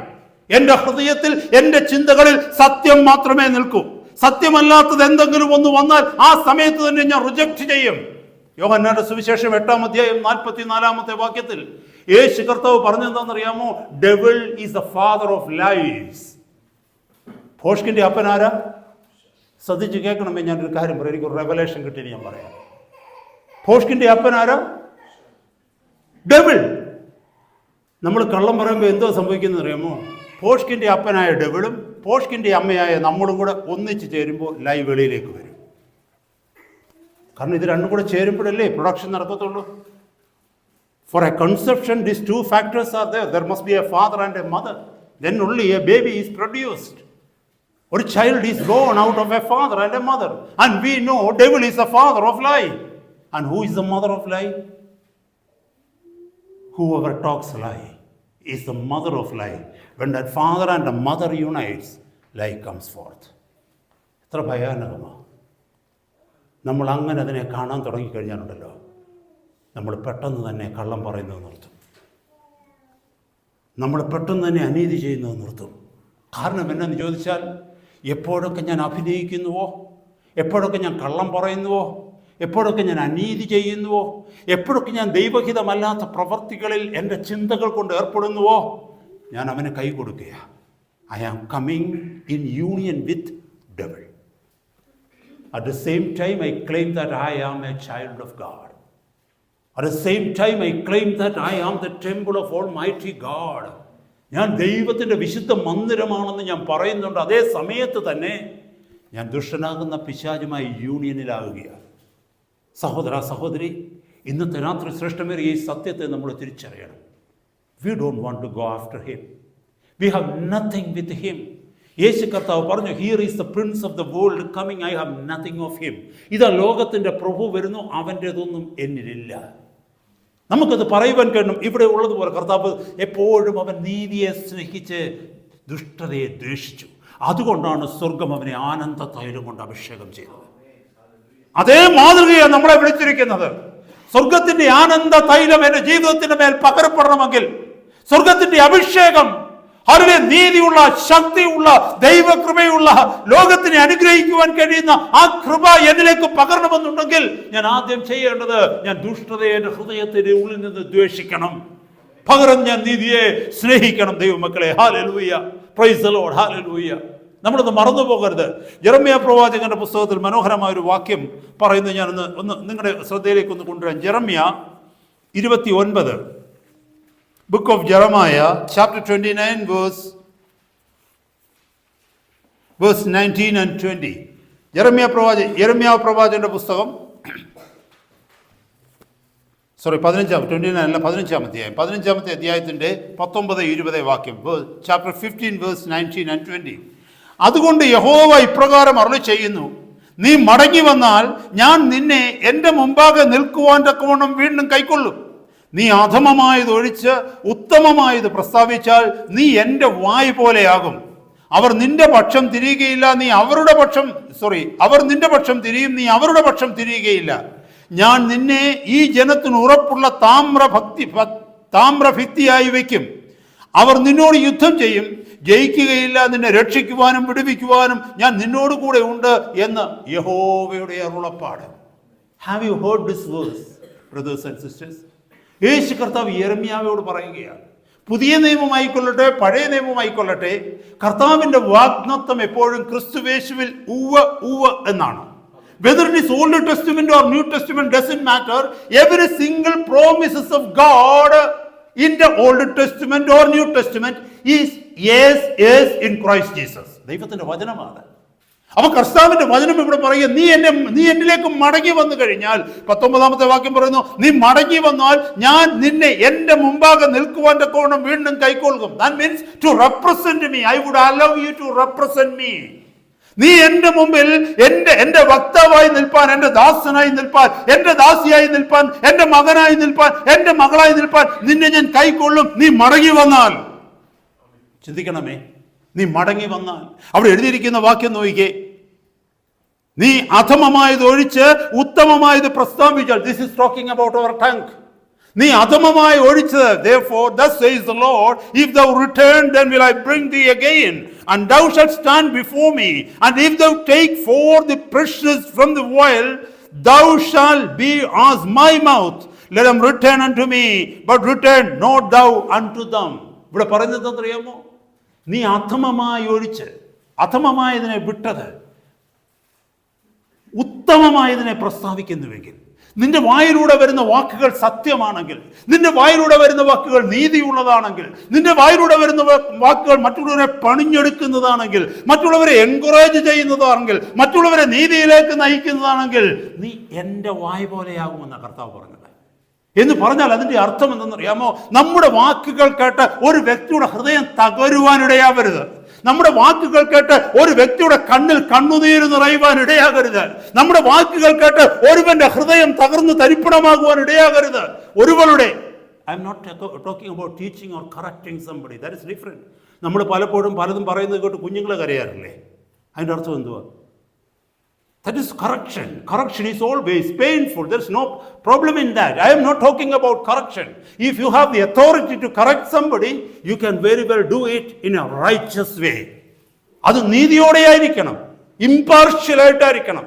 എൻ്റെ ഹൃദയത്തിൽ, എൻ്റെ ചിന്തകളിൽ സത്യം മാത്രമേ നിൽക്കൂ. സത്യമല്ലാത്തത് എന്തെങ്കിലും ഒന്ന് വന്നാൽ ആ സമയത്ത് തന്നെ ഞാൻ റിജക്റ്റ് ചെയ്യും. യോഹന്നാന്റെ സുവിശേഷം 8-ാം അധ്യായം 44-ാമത്തെ വാക്യത്തിൽ യേശു കർത്താവ് പറഞ്ഞെന്താണെന്നറിയാമോ? Devil is the father of lies. ഭോഷ്കിന്റെ അപ്പനാരാ? ശ്രദ്ധിച്ച് കേൾക്കണമേ, ഞാനൊരു കാര്യം പറയാം. എനിക്കൊരു റെവലേഷൻ കിട്ടിയത് ഞാൻ പറയാം. ഭോഷ്കിന്റെ അപ്പനാരാ? ഡെവിൾ. നമ്മൾ കള്ളം പറയുമ്പോൾ എന്തോ സംഭവിക്കുന്നത് അറിയാമോ? ഭോഷ്കിന്റെ അപ്പനായ ഡെവിളും ഭോഷ്കിന്റെ അമ്മയായ നമ്മളും കൂടെ ഒന്നിച്ച് ചേരുമ്പോൾ ലൈ വെളിയിലേക്ക് വരും. കാരണം ഇത് രണ്ടും കൂടെ ചേരുമ്പോഴല്ലേ production നടക്കത്തുള്ളൂ. For a conception, these two factors are there. There must be a father and a mother. Then only a baby is produced. Or a child is born out of a father and a mother. And we know devil is the father of lie. And who is the mother of lie? Whoever talks lie is the mother of lie. When that father and the mother unites, lie comes forth. എത്ര ഭയാനകമാണ്. നമ്മൾ അങ്ങനെ അതിനെ കാണാൻ തുടങ്ങിക്കഴിഞ്ഞാലുണ്ടല്ലോ, നമ്മൾ പെട്ടെന്ന് തന്നെ കള്ളം പറയുന്നത് നിർത്തും. നമ്മൾ പെട്ടെന്ന് തന്നെ അനീതി ചെയ്യുന്നത് നിർത്തും. കാരണം എന്നാന്ന് ചോദിച്ചാൽ, എപ്പോഴൊക്കെ ഞാൻ അഭിനയിക്കുന്നുവോ, എപ്പോഴൊക്കെ ഞാൻ കള്ളം പറയുന്നുവോ, എപ്പോഴൊക്കെ ഞാൻ അനീതി ചെയ്യുന്നുവോ, എപ്പോഴൊക്കെ ഞാൻ ദൈവഹിതമല്ലാത്ത പ്രവർത്തികളിൽ എൻ്റെ ചിന്തകൾ കൊണ്ട് ഏർപ്പെടുന്നുവോ, ഞാൻ അവന് കൈ കൊടുക്കുക. I am coming in union with devil. At the same time, I claim that I am a child of God. At the same time, I claim that I am the temple of Almighty God. ഞാൻ ദൈവത്തിൻ്റെ വിശുദ്ധ മന്ദിരമാണെന്ന് ഞാൻ പറയുന്നുണ്ട്. അതേ സമയത്ത് തന്നെ ഞാൻ ദുഷ്ടനാകുന്ന പിശാചുമായി യൂണിയനിലാവുകയാണ്. സഹോദര സഹോദരി, ഇന്നത്തെ രാത്രി ശ്രേഷ്ഠമേറിയ ഈ സത്യത്തെ നമ്മൾ തിരിച്ചറിയണം. We don't want to go after him. We have nothing with him. യേശു കർത്താവ് പറഞ്ഞു, here is the Prince of the world coming, I have nothing of him. ഇതാ ലോകത്തിൻ്റെ പ്രഭു വരുന്നു, അവൻ്റേതൊന്നും എന്നിലില്ല. നമുക്കത് പറയുവാൻ കഴിയണം. ഇവിടെ ഉള്ളതുപോലെ കർത്താവ് എപ്പോഴും അവൻ നീതിയെ സ്നേഹിച്ച് ദുഷ്ടതയെ ദ്വേഷിച്ചു. അതുകൊണ്ടാണ് സ്വർഗം അവനെ ആനന്ദ തൈലം കൊണ്ട് അഭിഷേകം ചെയ്തത്. അതേ മാതൃകയാണ് നമ്മളെ വിളിച്ചിരിക്കുന്നത്. സ്വർഗത്തിന്റെ ആനന്ദ തൈലം എൻ്റെ ജീവിതത്തിന്റെ മേൽ പകരപ്പെടണമെങ്കിൽ, സ്വർഗത്തിന്റെ അഭിഷേകം, അതിലെ നീതിയുള്ള, ശക്തിയുള്ള, ദൈവകൃപയുള്ള, ലോകത്തിനെ അനുഗ്രഹിക്കുവാൻ കഴിയുന്ന ആ കൃപ എന്നിലേക്ക് പകരണമെന്നുണ്ടെങ്കിൽ ഞാൻ ആദ്യം ചെയ്യേണ്ടത്, ഞാൻ ദുഷ്ടതയെ എൻ്റെ ഹൃദയത്തിന്റെ ഉള്ളിൽ നിന്ന് ദ്വേഷിക്കണം. പകരം ഞാൻ നീതിയെ സ്നേഹിക്കണം. ദൈവമക്കളെ, hallelujah, praise the Lord, hallelujah. നമ്മളൊന്ന് മറന്നു പോകരുത്. ജെറമ്യാ പ്രവാചകന്റെ പുസ്തകത്തിൽ മനോഹരമായ ഒരു വാക്യം പറയുന്നത് ഞാൻ ഒന്ന് നിങ്ങളുടെ ശ്രദ്ധയിലേക്ക് ഒന്ന് കൊണ്ടുവരാം. Jeremiah 29, book of Jeremiah, chapter 29, verse 19 and 20. യെരമ്യാ പ്രവാചകന്റെ പുസ്തകം 15-ാമത്തെ അധ്യായത്തിന്റെ 19-20 വാക്യം, ചാപ്റ്റർ 15, വേഴ്സ് 19 and 20. അതുകൊണ്ട് യഹോവ ഇപ്രകാരം അരുളി ചെയ്യുന്നു, നീ മടങ്ങി വന്നാൽ ഞാൻ നിന്നെ എൻ്റെ മുമ്പാകെ നിൽക്കുവാൻ തക്കവണ്ണം വീണ്ടും കൈക്കൊള്ളും. നീ അധമമായത് ഒഴിച്ച് ഉത്തമമായത് പ്രസ്താവിച്ചാൽ നീ എൻ്റെ വായ് പോലെയാകും. അവർ നിന്റെ പക്ഷം തിരിയുകയില്ല, അവർ നിന്റെ പക്ഷം തിരിയും, നീ അവരുടെ പക്ഷം തിരിയുകയില്ല. ഞാൻ നിന്നെ ഈ ജനത്തിന് ഉറപ്പുള്ള താമ്രഭിത്തിയായി വയ്ക്കും. അവർ നിന്നോട് യുദ്ധം ചെയ്യും, ജയിക്കുകയില്ല. നിന്നെ രക്ഷിക്കുവാനും വിടുവിക്കുവാനും ഞാൻ നിന്നോട് കൂടെ ഉണ്ട് എന്ന് യഹോവയുടെ അരുളപ്പാട്. Have you heard this verse, brothers and sisters? യേശു കർത്താവ് യെരമ്യാവോട് പറയുകയാണ്. പുതിയ നിയമമായിക്കൊള്ളട്ടെ, പഴയ നിയമമായിക്കൊള്ളട്ടെ, കർത്താവിൻ്റെ വാഗ്ദത്തം എപ്പോഴും ക്രിസ്തുവേശുവിൽ ഉവ്വ് ഉവ്വ് എന്നാണ്. Whether it is Old Testament or New Testament doesn't matter. Every single promises of God in the Old Testament or New Testament is yes in Christ Jesus. ദൈവത്തിന്റെ വചനമാണ്. അപ്പൊ കർത്താവിന്റെ വചനം ഇവിടെ പറയുക, നീ എന്നിലേക്ക് മടങ്ങി വന്നു കഴിഞ്ഞാൽ, 19-ാമത്തെ വാക്യം പറയുന്നു, നീ മടങ്ങി വന്നാൽ ഞാൻ നിന്നെ എന്റെ മുമ്പാകെ നിൽക്കുവാൻ തക്കവണ്ണം വീണ്ടും കൈക്കൊള്ളും. That means to represent me. I would allow you to represent me. നീ എൻ്റെ മുമ്പിൽ എൻ്റെ വക്താവായി നിൽപ്പാൻ, എൻ്റെ ദാസനായി നിൽപ്പാൻ, എൻ്റെ ദാസിയായി നിൽപ്പാൻ, എൻ്റെ മകനായി നിൽപ്പാൻ, എൻ്റെ മകളായി നിൽപ്പാൻ നിന്നെ ഞാൻ കൈക്കൊള്ളും. നീ മടങ്ങി വന്നാൽ. ചിന്തിക്കണമേ, നീ മടങ്ങി വന്നാൽ. അവിടെ എഴുതിയിരിക്കുന്ന വാക്യം നോക്കിക്കേ, നീ അധമമായത് ഒഴിച്ച് ഉത്തമമായത് പ്രസ്താവിച്ചാൽ. This is talking about our tongue. നീ അധമമായി ഒഴിച്ചത്. Therefore thus says the Lord, if thou return, then will I bring thee again, and thou shalt stand before me, and if thou take forth the precious from the vial, thou shalt be as my mouth. Let them return unto me, but return not thou unto them. ഇവിടെ പറയുന്നത് അറിയാമോ? നീ അധമമായി ഒഴിച്ച്, അധമമായതിനെ വിട്ടത്, ഉത്തമമായതിനെ പ്രസ്താവിക്കുന്നുവെങ്കിൽ, നിന്റെ വായിലൂടെ വരുന്ന വാക്കുകൾ സത്യമാണെങ്കിൽ, നിന്റെ വായിലൂടെ വരുന്ന വാക്കുകൾ നീതിയുള്ളതാണെങ്കിൽ, നിന്റെ വായിലൂടെ വരുന്ന വാക്കുകൾ മറ്റുള്ളവരെ പണിഞ്ഞെടുക്കുന്നതാണെങ്കിൽ, മറ്റുള്ളവരെ എൻകറേജ് ചെയ്യുന്നതാണെങ്കിൽ, മറ്റുള്ളവരെ നീതിയിലേക്ക് നയിക്കുന്നതാണെങ്കിൽ, നീ എൻ്റെ വായ് പോലെയാകുമെന്ന കർത്താവ് പറഞ്ഞത്. എന്ന് പറഞ്ഞാൽ അതിൻ്റെ അർത്ഥം എന്തെന്നറിയാമോ? നമ്മുടെ വാക്കുകൾ കേട്ട് ഒരു വ്യക്തിയുടെ ഹൃദയം തകരുവാനിടയാവരുത്. നമ്മുടെ വാക്കുകൾ കേട്ട് ഒരു വ്യക്തിയുടെ കണ്ണിൽ കണ്ണുനീര് നിറയുവാൻ ഇടയാകരുത്. നമ്മുടെ വാക്കുകൾ കേട്ട് ഒരുവന്റെ ഹൃദയം തകർന്ന് തരിപ്പണമാകുവാൻ ഇടയാകരുത്. ഒരുവളുടെ I am not talking about teaching or correcting somebody. That is different. നമ്മൾ പലപ്പോഴും പലതും പറയുന്നത് കേട്ട് കുഞ്ഞുങ്ങളെ കരയാറില്ലേ? അതിൻ്റെ അർത്ഥം എന്തുവാ? That is correction. Correction is always painful. There is no problem in that. I am not talking about correction. If you have the authority to correct somebody, you can very well do it in a righteous way. അത് നീതിയോടെ ആയിരിക്കണം, impartial ആയിട്ടായിരിക്കണം.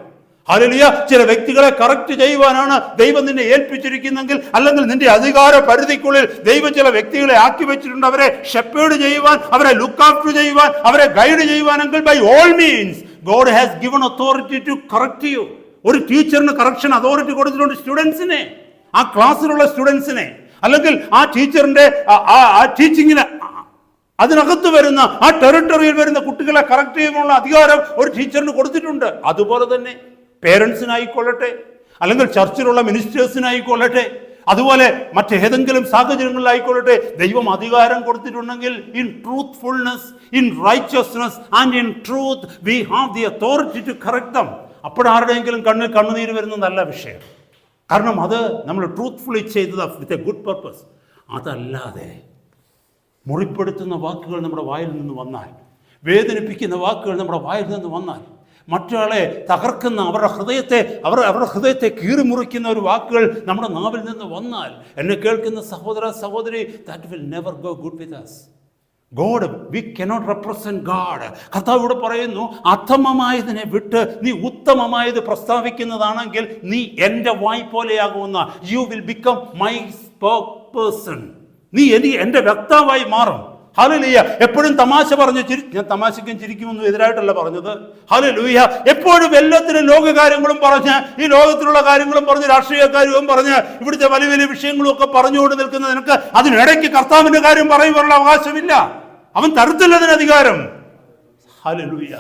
Hallelujah. ചില വ്യക്തികളെ correct ചെയ്യുവാനാണ് ദൈവം നിന്നെ ഏൽപ്പിച്ചിരിക്കുന്നെങ്കിൽ, അല്ലെങ്കിൽ നിന്റെ അധികാര പരിധിക്കുള്ളിൽ ദൈവം ചില വ്യക്തികളെ ആക്കി വെച്ചിട്ടുണ്ട്, അവരെ ഷെപ്പേർഡ് ചെയ്യുവാൻ, അവരെ ലുക്ക് ആഫ്റ്റർ ചെയ്യുവാൻ, അവരെ ഗൈഡ് ചെയ്യുവാനെങ്കിൽ by all means God has given authority to correct you. ഒരു ടീച്ചറിന് കറക്ഷൻ അതോറിറ്റി കൊടുത്തിട്ടുണ്ട് സ്റ്റുഡൻസിനെ, ആ ക്ലാസ്സിലുള്ള സ്റ്റുഡൻസിനെ, അല്ലെങ്കിൽ ആ ടീച്ചറിന്റെ ആ ടീച്ചിങ്ങിന് അതിനകത്ത് വരുന്ന ആ ടെറിട്ടറിയിൽ വരുന്ന കുട്ടികളെ കറക്റ്റ് ചെയ്യുവാനുള്ള അധികാരം ഒരു ടീച്ചറിന് കൊടുത്തിട്ടുണ്ട്. അതുപോലെ തന്നെ പേരൻസിനായിക്കൊള്ളട്ടെ, അല്ലെങ്കിൽ ചർച്ചിലുള്ള മിനിസ്റ്റേഴ്സിനായിക്കൊള്ളട്ടെ, അതുപോലെ മറ്റേതെങ്കിലും സാഹചര്യങ്ങളിലായിക്കൊള്ളട്ടെ, ദൈവം അധികാരം കൊടുത്തിട്ടുണ്ടെങ്കിൽ in truthfulness, in righteousness and in truth we have the authority to correct them. അപ്പോഴാരുടെയെങ്കിലും കണ്ണിൽ കണ്ണുനീര് വരുന്ന നല്ല വിഷയം. കാരണം അത് നമ്മൾ ട്രൂത്ത്ഫുള്ളി ചെയ്തത് വിത്ത് എ ഗുഡ് പർപ്പസ്. അതല്ലാതെ മുറിപ്പെടുത്തുന്ന വാക്കുകൾ നമ്മുടെ വായിൽ നിന്ന് വന്നാൽ, വേദനിപ്പിക്കുന്ന വാക്കുകൾ നമ്മുടെ വായിൽ നിന്ന് വന്നാൽ, മറ്റൊരാളെ തകർക്കുന്ന, അവരുടെ ഹൃദയത്തെ കീറിമുറിക്കുന്ന ഒരു വാക്കുകൾ നമ്മുടെ നാവിൽ നിന്ന് വന്നാൽ, എന്നെ കേൾക്കുന്ന സഹോദര സഹോദരി, that will never go good with us. God, we cannot represent God. കർത്താവ് ഇവിടെ പറയുന്നു, അധമമായതിനെ വിട്ട് നീ ഉത്തമമായത് പ്രസ്താവിക്കുന്നതാണെങ്കിൽ നീ എൻ്റെ വായ് പോലെയാകുന്ന, യു വിൽ ബിക്കം മൈ സ്പോക്സ്പേഴ്സൺ. നീ എൻ്റെ വക്താവായി മാറും. ഹല്ലേലൂയ. എപ്പോഴും തമാശ പറഞ്ഞ് ഞാൻ തമാശയ്ക്കും ചിരിക്കുമെന്നും എതിരായിട്ടല്ല പറഞ്ഞത്. ഹല്ലേലൂയ. എപ്പോഴും എല്ലാത്തിനും ലോകകാര്യങ്ങളും പറഞ്ഞ്, ഈ ലോകത്തിലുള്ള കാര്യങ്ങളും പറഞ്ഞ്, രാഷ്ട്രീയ കാര്യവും പറഞ്ഞ്, ഇവിടുത്തെ വലിയ വലിയ വിഷയങ്ങളും ഒക്കെ പറഞ്ഞുകൊണ്ട് നിൽക്കുന്ന നിനക്ക് അതിനിടയ്ക്ക് കർത്താവിന്റെ കാര്യം പറയുവാനുള്ള അവകാശമില്ല. അവൻ തരത്തില്ല അതിന് അധികാരം. ഹല്ലേലൂയ.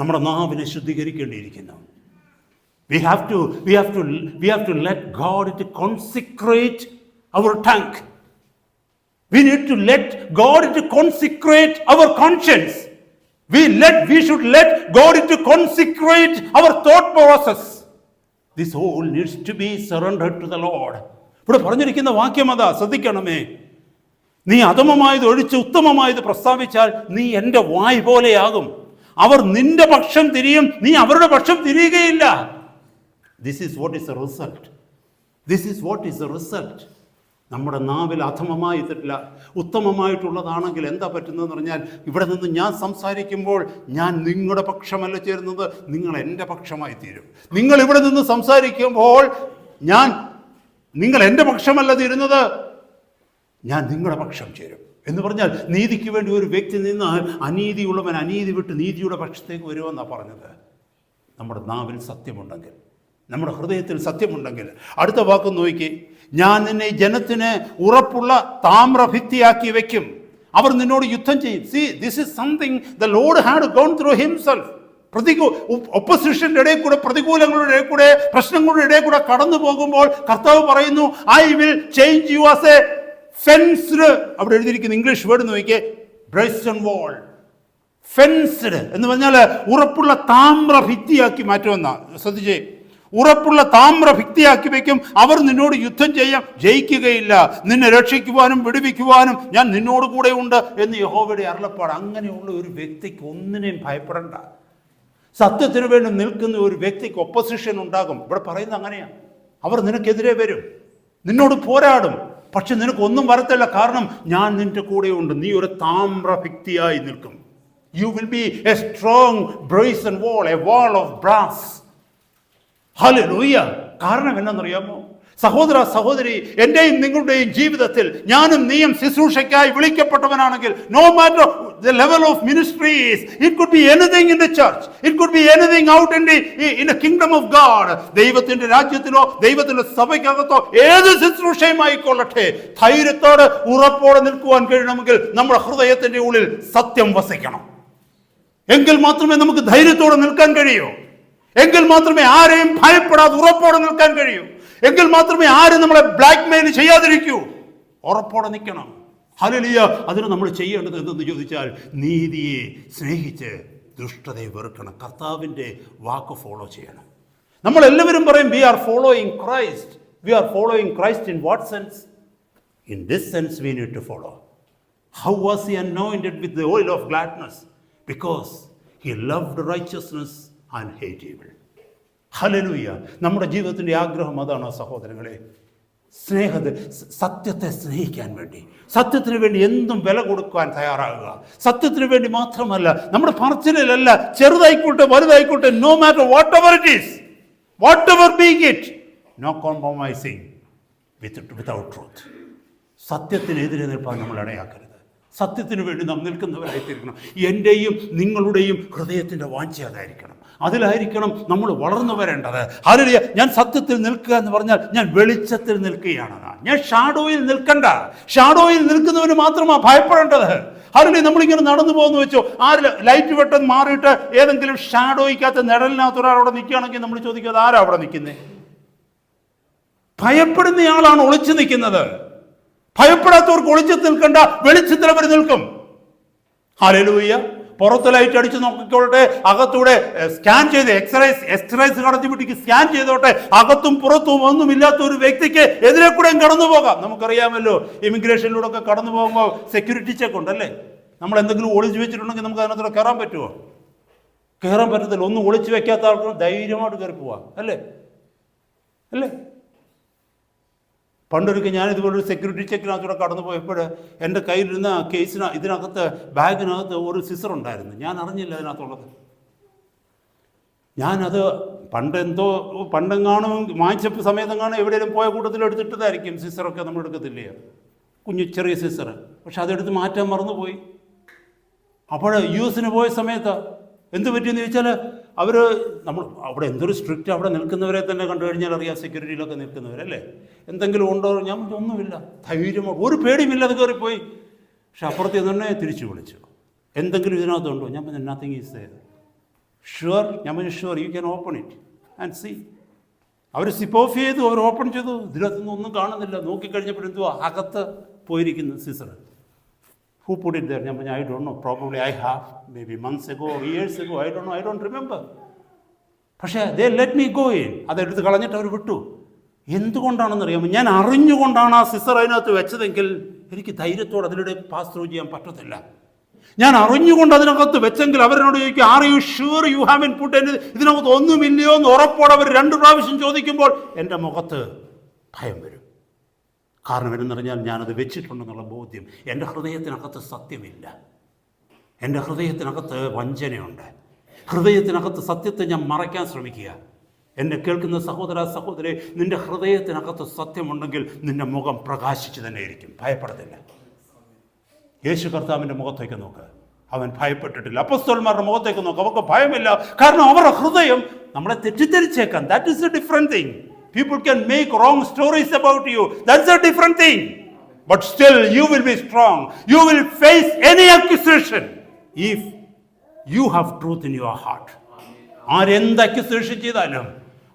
നമ്മുടെ നാവിനെ ശുദ്ധീകരിക്കേണ്ടിയിരിക്കുന്നു. We have to let God to consecrate our tongue. We need to let God to consecrate our conscience. We should let God to consecrate our thought process. This all needs to be surrendered to the Lord. ഇവിടെ പറഞ്ഞിരിക്കുന്ന വാക്യം അതാ, ശ്രദ്ധിക്കണമേ. നീ അധമമായത് ഒഴിച്ച് ഉത്തമമായത് പ്രസ്താവിച്ചാൽ നീ എൻ്റെ വായ് പോലെയാകും. അവർ നിന്റെ പക്ഷം തിരിയും, നീ അവരുടെ പക്ഷം തിരിയുകയില്ല. This is what is the result. This is what is the result. നമ്മുടെ നാവിൽ അധമമായിട്ടില്ല, ഉത്തമമായിട്ടുള്ളതാണെങ്കിൽ എന്താ പറ്റുന്നതെന്ന് പറഞ്ഞാൽ, ഇവിടെ നിന്ന് ഞാൻ സംസാരിക്കുമ്പോൾ ഞാൻ നിങ്ങളുടെ പക്ഷമല്ല ചേരുന്നത്, നിങ്ങൾ എൻ്റെ പക്ഷമായി തീരും. നിങ്ങൾ ഇവിടെ നിന്ന് സംസാരിക്കുമ്പോൾ നിങ്ങൾ എൻ്റെ പക്ഷമല്ല തീരുന്നത്, ഞാൻ നിങ്ങളുടെ പക്ഷം ചേരും. എന്ന് പറഞ്ഞാൽ നീതിക്ക് വേണ്ടി ഒരു വ്യക്തി നിന്നാൽ അനീതിയുള്ളവൻ അനീതി വിട്ട് നീതിയുടെ പക്ഷത്തേക്ക് വരുമെന്നാണ് പറഞ്ഞത്. നമ്മുടെ നാവിൽ സത്യമുണ്ടെങ്കിൽ, നമ്മുടെ ഹൃദയത്തിൽ സത്യമുണ്ടെങ്കിൽ. അടുത്ത വാക്ക് നോക്കി, ഞാൻ നിന്നെ ജനത്തിന് ഉറപ്പുള്ള താമ്രഭിത്തിയാക്കി വെക്കും, അവർ നിന്നോട് യുദ്ധം ചെയ്യും. See, this is something the Lord had gone through himself. ഒപ്പോസിഷന്റെ ഇടയിൽ കൂടെ, പ്രതികൂലങ്ങളുടെ ഇടയിൽ കൂടെ, പ്രശ്നങ്ങളുടെ ഇടയിൽ കൂടെ കടന്നു പോകുമ്പോൾ കർത്താവ് പറയുന്നു, I will change you as A fenced. അവിടെ എഴുതിയിരിക്കുന്ന ഇംഗ്ലീഷ് വേർഡ് നോക്കിയേ, ബ്രേസ്റ്റൺ വാൾ. ഫെൻസ്ഡ് എന്ന് പറഞ്ഞാൽ ഉറപ്പുള്ള താമ്രഭിത്തിയാക്കി മാറ്റുമെന്നാ. ശ്രദ്ധിച്ചേ, ഉറപ്പുള്ള താമ്രഭിത്തിയാക്കി വയ്ക്കും, അവർ നിന്നോട് യുദ്ധം ചെയ്യാം, ജയിക്കുകയില്ല. നിന്നെ രക്ഷിക്കുവാനും വിടുവിക്കുവാനും ഞാൻ നിന്നോട് കൂടെ ഉണ്ട് എന്ന് യഹോവയുടെ അരുളപ്പാട്. അങ്ങനെയുള്ള ഒരു വ്യക്തിക്ക് ഒന്നിനെയും ഭയപ്പെടണ്ട. സത്യത്തിന് വേണ്ടി നിൽക്കുന്ന ഒരു വ്യക്തിക്ക് ഒപ്പോസിഷൻ ഉണ്ടാകും. ഇവിടെ പറയുന്നത് അങ്ങനെയാണ്. അവർ നിനക്കെതിരെ വരും, നിന്നോട് പോരാടും, പക്ഷെ നിനക്കൊന്നും വരത്തില്ല. കാരണം ഞാൻ നിന്റെ കൂടെയുണ്ട്. നീ ഒരു താമ്രഭിത്തിയായി നിൽക്കും. You will be a strong brazen wall, a wall of brass. Hallelujah. കാരണം എന്നറിയാമോ സഹോദര സഹോദരി, എൻ്റെയും നിങ്ങളുടെയും ജീവിതത്തിൽ ഞാനും നീയും ശുശ്രൂഷയ്ക്കായി വിളിക്കപ്പെട്ടവനാണെങ്കിൽ, no matter the level of ministries, it could be anything in the church, it could be anything out in the kingdom of God. ദൈവത്തിന്റെ രാജ്യത്തിലോ ദൈവത്തിന്റെ സഭയ്ക്കകത്തോ ഏത് ശുശ്രൂഷയുമായിക്കൊള്ളട്ടെ, ധൈര്യത്തോടെ ഉറപ്പോടെ നിൽക്കുവാൻ കഴിയണമെങ്കിൽ നമ്മുടെ ഹൃദയത്തിന്റെ ഉള്ളിൽ സത്യം വസിക്കണം. എങ്കിൽ മാത്രമേ നമുക്ക് ധൈര്യത്തോടെ നിൽക്കാൻ കഴിയൂ. എങ്കിൽ മാത്രമേ ആരെയും ഭയപ്പെടാതെ ഉറപ്പോടെ നിൽക്കാൻ കഴിയൂ. എങ്കിൽ മാത്രമേ ആരും നമ്മളെ ബ്ലാക്ക് മെയിൽ ചെയ്യാതിരിക്കൂ. ഉറപ്പോടെ നിൽക്കണം. ഹല്ലേലൂയ. അതിന് നമ്മൾ ചെയ്യേണ്ടത് എന്തെന്ന് ചോദിച്ചാൽ, നീതിയെ സ്നേഹിച്ച് ദുഷ്ടതയെ വെറുക്കണം. കർത്താവിൻ്റെ വാക്ക് ഫോളോ ചെയ്യണം. നമ്മളെല്ലാവരും പറയും, we are following Christ. We are following Christ in what sense? In this sense we need to follow. How was he anointed with the oil of gladness? Because he loved righteousness and hate evil. Hallelujah. നമ്മുടെ ജീവിതത്തിൻ്റെ ആഗ്രഹം അതാണ് സഹോദരങ്ങളെ. സത്യത്തെ സ്നേഹിക്കാൻ വേണ്ടി, സത്യത്തിന് വേണ്ടി എന്തും വില കൊടുക്കാൻ തയ്യാറാകുക. സത്യത്തിന് വേണ്ടി മാത്രമല്ല, നമ്മുടെ പറച്ചിലല്ല, ചെറുതായിക്കോട്ടെ വലുതായിക്കോട്ടെ, no matter whatever it is, whatever be it, no compromising without truth. സത്യത്തിനെതിരെ നിൽപ്പാൻ നമ്മൾ ഇടയാക്കരുത്. സത്യത്തിന് വേണ്ടി നാം നിൽക്കുന്നവരായിത്തീർക്കണം. എൻ്റെയും നിങ്ങളുടെയും ഹൃദയത്തിൻ്റെ വാഞ്ച അതായിരിക്കണം. അതിലായിരിക്കണം നമ്മൾ വളർന്നു വരേണ്ടത്. ഹല്ലേലൂയ. ഞാൻ സത്യത്തിൽ നിൽക്കുക എന്ന് പറഞ്ഞാൽ ഞാൻ വെളിച്ചത്തിൽ നിൽക്കുകയാണെന്നാണ്. ഞാൻ ഷാഡോയിൽ നിൽക്കണ്ട. ഷാഡോയിൽ നിൽക്കുന്നവന് മാത്രമാണ് ഭയപ്പെടേണ്ടത്. ഹല്ലേലൂയ. നമ്മളിങ്ങനെ നടന്നു പോകുന്നു വെച്ചോ, ലൈറ്റ് വെട്ടം മാറിയിട്ട് ഏതെങ്കിലും ഷാഡോയ്ക്കകത്ത് നിഴലിനകത്ത് ഒരാളവിടെ നിൽക്കുകയാണെങ്കിൽ നമ്മൾ ചോദിക്കുന്നത് ആരാ അവിടെ നിൽക്കുന്നത്? ഭയപ്പെടുന്നയാളാണ് ഒളിച്ചു നിൽക്കുന്നത്. ഭയപ്പെടാത്തവർക്ക് ഒളിച്ചു നിൽക്കണ്ട, വെളിച്ചത്തിൽ അവർ നിൽക്കും. ഹല്ലേലൂയ. പുറത്ത് ലൈറ്റ് അടിച്ച് നോക്കിക്കോട്ടെ, അകത്തൂടെ സ്കാൻ ചെയ്ത് എക്സ്റേസ് കടത്തി വിട്ടിക്ക് സ്കാൻ ചെയ്തോട്ടെ, അകത്തും പുറത്തും ഒന്നുമില്ലാത്ത ഒരു വ്യക്തിക്ക് എതിരെ കൂടെയും കടന്നു പോകാം. നമുക്കറിയാമല്ലോ, ഇമിഗ്രേഷനിലൂടെ ഒക്കെ കടന്നു പോകുമ്പോൾ സെക്യൂരിറ്റി ചെക്ക് ഉണ്ടല്ലേ. നമ്മൾ എന്തെങ്കിലും ഒളിച്ചു വെച്ചിട്ടുണ്ടെങ്കിൽ നമുക്ക് അതിനകത്തൂടെ കയറാൻ പറ്റുമോ? കയറാൻ പറ്റത്തില്ല. ഒന്നും ഒളിച്ചു വെക്കാത്ത ആൾക്കും ധൈര്യമായിട്ട് കയറി പോവാം, അല്ലേ? പണ്ടൊരിക്കൽ ഞാൻ ഇതുപോലൊരു സെക്യൂരിറ്റി ചെക്കിനകത്തൂടെ കടന്നു പോയപ്പോൾ എൻ്റെ കയ്യിലിരുന്ന ഇതിനകത്ത് ബാഗിനകത്ത് ഒരു സിസർ ഉണ്ടായിരുന്നു. ഞാൻ അറിഞ്ഞില്ല അതിനകത്തുള്ളത്. ഞാനത് പണ്ടെങ്ങാനും വാങ്ങിച്ച സമയത്തെങ്ങാനും എവിടെയെങ്കിലും പോയ കൂട്ടത്തിൽ എടുത്തിട്ടതായിരിക്കും. സിസറൊക്കെ നമ്മൾ എടുക്കത്തില്ലേ, കുഞ്ഞു ചെറിയ സിസർ. പക്ഷെ അതെടുത്ത് മാറ്റാൻ മറന്നുപോയി. അപ്പോൾ US പോയ സമയത്ത് എന്ത് പറ്റിയെന്ന് ചോദിച്ചാൽ നമ്മൾ അവിടെ എന്തൊരു സ്ട്രിക്റ്റ്, അവിടെ നിൽക്കുന്നവരെ തന്നെ കണ്ടു കഴിഞ്ഞാൽ അറിയാം, സെക്യൂരിറ്റിയിലൊക്കെ നിൽക്കുന്നവരല്ലേ. എന്തെങ്കിലും ഉണ്ടോ? ഞാൻ ഒന്നുമില്ല, ധൈര്യമാണ്, ഒരു പേടിയുമില്ല, അത് കയറിപ്പോയി. പക്ഷെ അപ്പുറത്ത് തന്നെ തിരിച്ചു വിളിച്ചു, എന്തെങ്കിലും ഇതിനകത്തുണ്ടോ? ഞാൻ പറഞ്ഞു നത്തിങ് ഈസ് ദെയർ. ഷുവർ? ഞാൻ പറഞ്ഞു sure, you can open it and see. അവർ സിപ്പ് ഓഫ് ചെയ്തു, അവർ ഓപ്പൺ ചെയ്തു. ഇതിനകത്തൊന്നും ഒന്നും കാണുന്നില്ല. നോക്കിക്കഴിഞ്ഞപ്പോഴെന്തുവാ അകത്ത് പോയിരിക്കുന്നു scissor. Who put it there? I don't know. Probably I have. Maybe months ago or years ago. I don't know. I don't remember. പക്ഷേ they let me go in. അതെടുത്ത് കളഞ്ഞിട്ട് അവർ വിട്ടു. എന്തുകൊണ്ടാണെന്നറിയാമോ? ഞാൻ അറിഞ്ഞുകൊണ്ടാണ് ആ സിസർ അതിനകത്ത് വെച്ചതെങ്കിൽ എനിക്ക് ധൈര്യത്തോടെ അതിലൂടെ പാസ് ത്രൂ ചെയ്യാൻ പറ്റത്തില്ല. ഞാൻ അറിഞ്ഞുകൊണ്ട് അതിനകത്ത് വെച്ചെങ്കിൽ അവരോട് ചോദിക്കും, are you sure you have put എൻ്റെ ഇതിനകത്ത് ഒന്നുമില്ലയോ എന്ന് ഉറപ്പോടെ അവർ 2 പ്രാവശ്യം ചോദിക്കുമ്പോൾ എൻ്റെ മുഖത്ത് ഭയം വരും. കാരണം എന്ന് പറഞ്ഞാൽ ഞാനത് വെച്ചിട്ടുണ്ടെന്നുള്ള ബോധ്യം. എൻ്റെ ഹൃദയത്തിനകത്ത് സത്യമില്ല, എൻ്റെ ഹൃദയത്തിനകത്ത് വഞ്ചനയുണ്ട്, ഹൃദയത്തിനകത്ത് സത്യത്തെ ഞാൻ മറയ്ക്കാൻ ശ്രമിക്കുക. എന്നെ കേൾക്കുന്ന സഹോദര സഹോദരി, നിൻ്റെ ഹൃദയത്തിനകത്ത് സത്യമുണ്ടെങ്കിൽ നിൻ്റെ മുഖം പ്രകാശിച്ചു തന്നെ ഇരിക്കും, ഭയപ്പെടത്തില്ല. യേശു കർത്താവിൻ്റെ മുഖത്തേക്ക് നോക്ക്, അവൻ ഭയപ്പെട്ടിട്ടില്ല. അപ്പോസ്തലന്മാരുടെ മുഖത്തേക്ക് നോക്ക്, അവർക്ക് ഭയമില്ല. കാരണം അവരുടെ ഹൃദയം നമ്മളെ തെറ്റിദ്ധരിച്ചേക്കാം. That is a different thing. People can make wrong stories about you. That's a different thing. But still, you will be strong. You will face any accusation if you have truth in your heart. ആരെന്ത് accusation ചെയ്താലും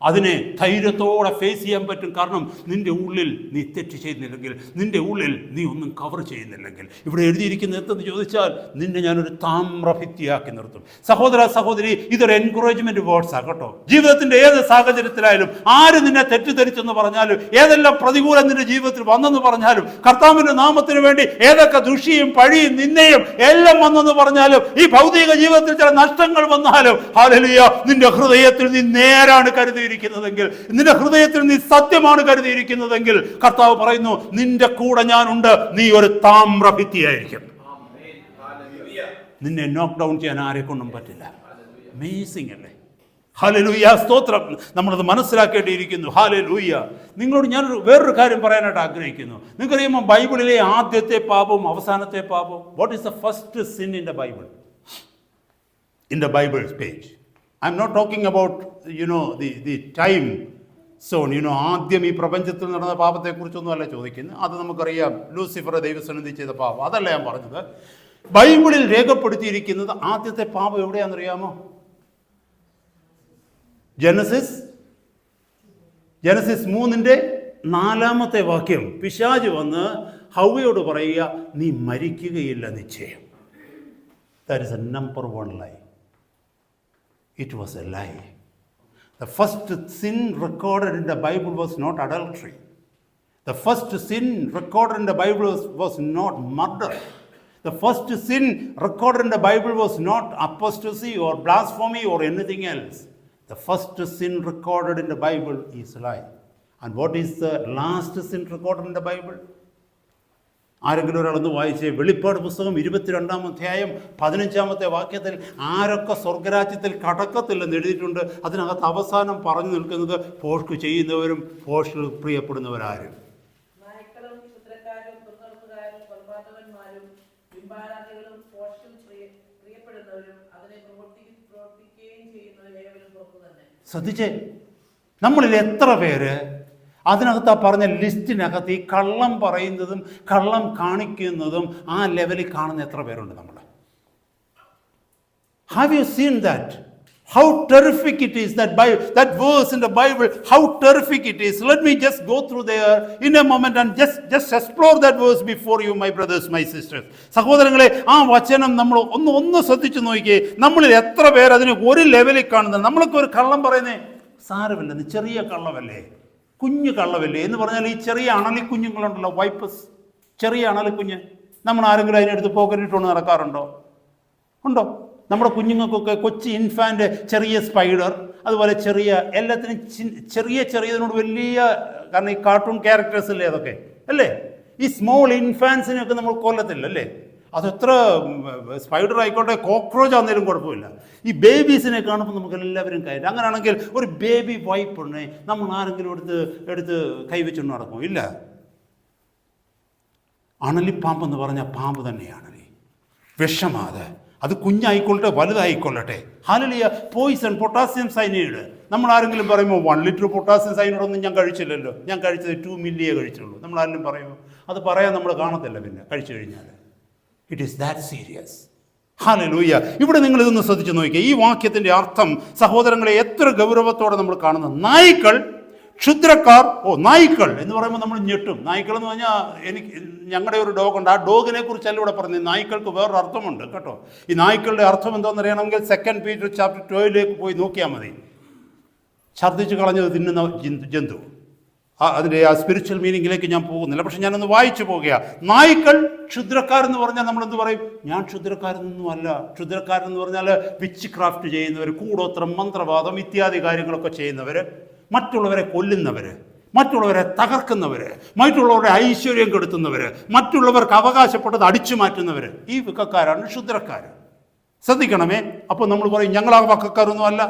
അതിനെ ധൈര്യത്തോടെ face ചെയ്യാൻ പറ്റും. കാരണം നിൻ്റെ ഉള്ളിൽ നീ തെറ്റ് ചെയ്യുന്നില്ലെങ്കിൽ, നിൻ്റെ ഉള്ളിൽ നീ ഒന്നും കവർ ചെയ്യുന്നില്ലെങ്കിൽ. ഇവിടെ എഴുതിയിരിക്കുന്ന എന്തെന്ന് ചോദിച്ചാൽ നിന്നെ ഞാനൊരു താമ്രഭിത്തിയാക്കി നിർത്തും. സഹോദര സഹോദരി, ഇതൊരു എൻകറേജ്മെൻറ്റ് വേർഡ്സാണ് കേട്ടോ. ജീവിതത്തിൻ്റെ ഏത് സാഹചര്യത്തിലായാലും ആര് നിന്നെ തെറ്റിദ്ധരിച്ചെന്ന് പറഞ്ഞാലും, ഏതെല്ലാം പ്രതികൂലം നിൻ്റെ ജീവിതത്തിൽ വന്നെന്ന് പറഞ്ഞാലും, കർത്താവിൻ്റെ നാമത്തിന് വേണ്ടി ഏതൊക്കെ ദുഷിയും പഴിയും നിന്നെയും എല്ലാം വന്നെന്ന് പറഞ്ഞാലും, ഈ ഭൗതിക ജീവിതത്തിൽ ചില നഷ്ടങ്ങൾ വന്നാലും, ഹല്ലേലൂയ, നിൻ്റെ ഹൃദയത്തിൽ നീ നേരാണ് കരുതിയിരിക്കുന്നതെങ്കിൽ, നിന്റെ ഹൃദയത്തിൽ നീ സത്യമാണ് കരുതിയിരിക്കുന്നതെങ്കിൽ, കർത്താവ് പറയുന്നു നിന്റെ കൂടെ ഞാനുണ്ട്, നീ ഒരു താമ്രഭിത്തിയായിരിക്കും. നിന്നെ നോക്ക് ഡൗൺ ചെയ്യാൻ ആരെക്കൊണ്ടും പറ്റില്ല. അമേസിംഗ് അല്ലേ? ഹല്ലേലൂയ, സ്തോത്രം. നമ്മളത് മനസ്സിലാക്കേണ്ടിയിരിക്കുന്നു. ഹല്ലേലൂയ. നിങ്ങളോട് ഞാൻ വേറൊരു കാര്യം പറയാനായിട്ട് ആഗ്രഹിക്കുന്നു. നിങ്ങൾക്കറിയാമോ ബൈബിളിലെ ആദ്യത്തെ പാപവും അവസാനത്തെ പാപവും? What is the first sin in the Bible? In the Bible page. I'm not talking about, the time zone. ആദ്യം ഈ പ്രപഞ്ചത്തിൽ നടന്ന പാപത്തെക്കുറിച്ചൊന്നും അല്ല ചോദിക്കുന്നത്. അത് നമുക്കറിയാം, ലൂസിഫർ ദൈവസന്നിധി ചെയ്ത പാപം. അതല്ല ഞാൻ പറഞ്ഞത്. ബൈബിളിൽ രേഖപ്പെടുത്തിയിരിക്കുന്നത് ആദ്യത്തെ പാപം എവിടെയാണെന്നറിയാമോ? ജനസിസ് 3:4 വാക്യം. പിശാച് വന്ന് ഹവ്വയോട് പറയുക, നീ മരിക്കുകയില്ല നിശ്ചയം. That is A number 1 lie. It was a lie. The first sin recorded in the Bible was not adultery. The first sin recorded in the Bible was not murder. The first sin recorded in the Bible was not apostasy or blasphemy or anything else. The first sin recorded in the Bible is lie. And what is the last sin recorded in the Bible? ആരെങ്കിലും ഒരാളൊന്ന് വായിച്ചേ, വെളിപ്പാട് പുസ്തകം 22-ാം അധ്യായം 15-ാമത്തെ വാക്യത്തിൽ ആരൊക്കെ സ്വർഗരാജ്യത്തിൽ കടക്കത്തില്ലെന്ന് എഴുതിയിട്ടുണ്ട്. അതിനകത്ത് അവസാനം പറഞ്ഞു നിൽക്കുന്നത് ഭോഷ്ക് ചെയ്യുന്നവരും ഭോഷ്ക് പ്രിയപ്പെടുന്നവരാരും. ശ്രദ്ധിച്ചേ, നമ്മളിൽ എത്ര പേര് അതിനകത്ത് ആ പറഞ്ഞ ലിസ്റ്റിനകത്ത് ഈ കള്ളം പറയുന്നതും കള്ളം കാണിക്കുന്നതും ആ ലെവലിൽ കാണുന്ന എത്ര പേരുണ്ട് നമ്മൾ? Have you seen that? How terrific it is, that verse in the Bible, how terrific it is. Let me just go through there in a moment and just explore that verse before you, my brothers, my sisters. സഹോദരങ്ങളെ, ആ വചനം നമ്മൾ ഒന്ന് ശ്രദ്ധിച്ചു നോക്കിയേ. നമ്മളിൽ എത്ര പേർ അതിന് ഒരു ലെവലിൽ കാണുന്നത്? നമ്മളൊക്കെ ഒരു കള്ളം പറയുന്നേ സാരമില്ലെന്ന്, ചെറിയ കള്ളമല്ലേ, കുഞ്ഞു കള്ളമല്ലേ എന്ന് പറഞ്ഞാൽ ഈ ചെറിയ അണലിക്കുഞ്ഞുങ്ങളുണ്ടല്ലോ, വൈപ്പസ്, ചെറിയ അണലിക്കുഞ്ഞ്, നമ്മൾ ആരെങ്കിലും അതിനെടുത്ത് പോക്കറ്റിട്ടുകൊണ്ട് നടക്കാറുണ്ടോ? ഉണ്ടോ? നമ്മുടെ കുഞ്ഞുങ്ങൾക്കൊക്കെ കൊച്ചു ഇൻഫാൻ്റ് ചെറിയ സ്പൈഡർ, അതുപോലെ ചെറിയ എല്ലാത്തിനും ചെറിയതിനോട് വലിയ, കാരണം ഈ കാർട്ടൂൺ ക്യാരക്ടേഴ്സ് അല്ലേ അതൊക്കെ, അല്ലേ? ഈ സ്മോൾ ഇൻഫാൻസിനെയൊക്കെ നമ്മൾ കൊല്ലത്തില്ല, അല്ലേ? അതെത്ര സ്പൈഡർ ആയിക്കോട്ടെ, കോക്രോച്ച് ആണെങ്കിലും കുഴപ്പമില്ല. ഈ ബേബീസിനെ കാണുമ്പോൾ നമുക്ക് എല്ലാവരും കയറ്റും. അങ്ങനെയാണെങ്കിൽ ഒരു ബേബി വൈപ്പ് ഉണ്ടേ നമ്മൾ ആരെങ്കിലും എടുത്ത് കൈവച്ചുകൊണ്ട് നടക്കും? ഇല്ല. അണലിപ്പാമ്പെന്ന് പറഞ്ഞാൽ പാമ്പ് തന്നെയാണല്ലേ, വിഷമാത്. അത് കുഞ്ഞായിക്കൊള്ളട്ടെ വലുതായിക്കൊള്ളട്ടെ. ഹല്ലേലൂയ. Poison, potassium cyanide. നമ്മൾ ആരെങ്കിലും പറയുമ്പോൾ 1 ലിറ്റർ പൊട്ടാസ്യം സയനൈഡ് ഒന്നും ഞാൻ കഴിച്ചില്ലല്ലോ, ഞാൻ കഴിച്ചത് 2 മില്ലിയേ കഴിച്ചുള്ളൂ, നമ്മൾ ആരെങ്കിലും പറയുമോ? അത് പറയാൻ നമ്മൾ കാണത്തില്ല പിന്നെ കഴിച്ചു കഴിഞ്ഞാൽ. It is that serious. Hallelujah. ഇവിടെ നിങ്ങൾ ഇതൊന്ന് ശ്രദ്ധിച്ച് നോക്കിയാൽ ഈ വാക്യത്തിൻ്റെ അർത്ഥം സഹോദരങ്ങളെ എത്ര ഗൗരവത്തോടെ നമ്മൾ കാണുന്നത്. നായ്ക്കൾ, ക്ഷുദ്രക്കാർ. നായ്ക്കൾ എന്ന് പറയുമ്പോൾ നമ്മൾ ഞെട്ടും. നായ്ക്കൾ എന്ന് പറഞ്ഞാൽ ഞങ്ങളുടെ ഒരു ഡോഗുണ്ട്, ആ ഡോഗിനെ കുറിച്ചല്ല ഇവിടെ പറഞ്ഞത്. നായ്ക്കൾക്ക് വേറൊരു അർത്ഥമുണ്ട് കേട്ടോ. ഈ നായ്ക്കളുടെ അർത്ഥം എന്താണെന്ന് അറിയണമെങ്കിൽ 2 Peter chapter 12 പോയി നോക്കിയാൽ മതി. ഛർദ്ദിച്ച് കളഞ്ഞത് തിന്നുന്ന ജന്തു. അതിൻ്റെ ആ സ്പിരിച്വൽ മീനിങ്ങിലേക്ക് ഞാൻ പോകുന്നില്ല, പക്ഷെ ഞാനൊന്ന് വായിച്ചു പോകുക. നായ്ക്കൾ, ക്ഷുദ്രക്കാരെന്ന് പറഞ്ഞാൽ നമ്മൾ എന്ത് പറയും? ഞാൻ ക്ഷുദ്രക്കാരനൊന്നും അല്ല. ക്ഷുദ്രക്കാരെന്ന് പറഞ്ഞാൽ വിച്ച് ക്രാഫ്റ്റ് ചെയ്യുന്നവർ, കൂടോത്രം, മന്ത്രവാദം ഇത്യാദി കാര്യങ്ങളൊക്കെ ചെയ്യുന്നവർ, മറ്റുള്ളവരെ കൊല്ലുന്നവർ, മറ്റുള്ളവരെ തകർക്കുന്നവർ, മറ്റുള്ളവരുടെ ഐശ്വര്യം കെടുത്തുന്നവർ, മറ്റുള്ളവർക്ക് അവകാശപ്പെട്ടത് അടിച്ചു മാറ്റുന്നവർ, ഈ വക്കക്കാരാണ് ക്ഷുദ്രക്കാർ. ശ്രദ്ധിക്കണമേ. അപ്പോൾ നമ്മൾ പറയും ഞങ്ങൾ ആ വക്കക്കാരൊന്നും അല്ല,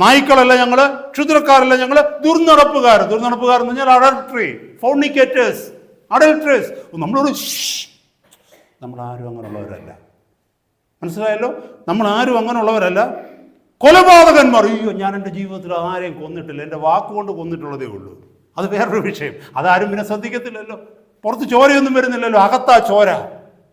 നായ്ക്കളല്ല ഞങ്ങൾ, ക്ഷുദ്രക്കാരല്ല ഞങ്ങൾ, ദുർനടപ്പുകാർ. ദുർനടപ്പുകാരെന്ന് പറഞ്ഞാൽ അഡൾട്ടറി, ഫോർണിക്കേറ്റേഴ്സ്, അഡൾട്ടറേഴ്സ്. നമ്മളാരും അങ്ങനെയുള്ളവരല്ല. മനസ്സിലായല്ലോ? നമ്മളാരും അങ്ങനെയുള്ളവരല്ല. കൊലപാതകന്മാർ. അയ്യോ, ഞാൻ എൻ്റെ ജീവിതത്തിൽ ആരെയും കൊന്നിട്ടില്ല, എൻ്റെ വാക്കുകൊണ്ട് കൊന്നിട്ടുള്ളതേ ഉള്ളൂ. അത് വേറൊരു വിഷയം. അതാരും പിന്നെ ശ്രദ്ധിക്കത്തില്ലല്ലോ. പുറത്ത് ചോരയൊന്നും വരുന്നില്ലല്ലോ, അകത്താ ചോര,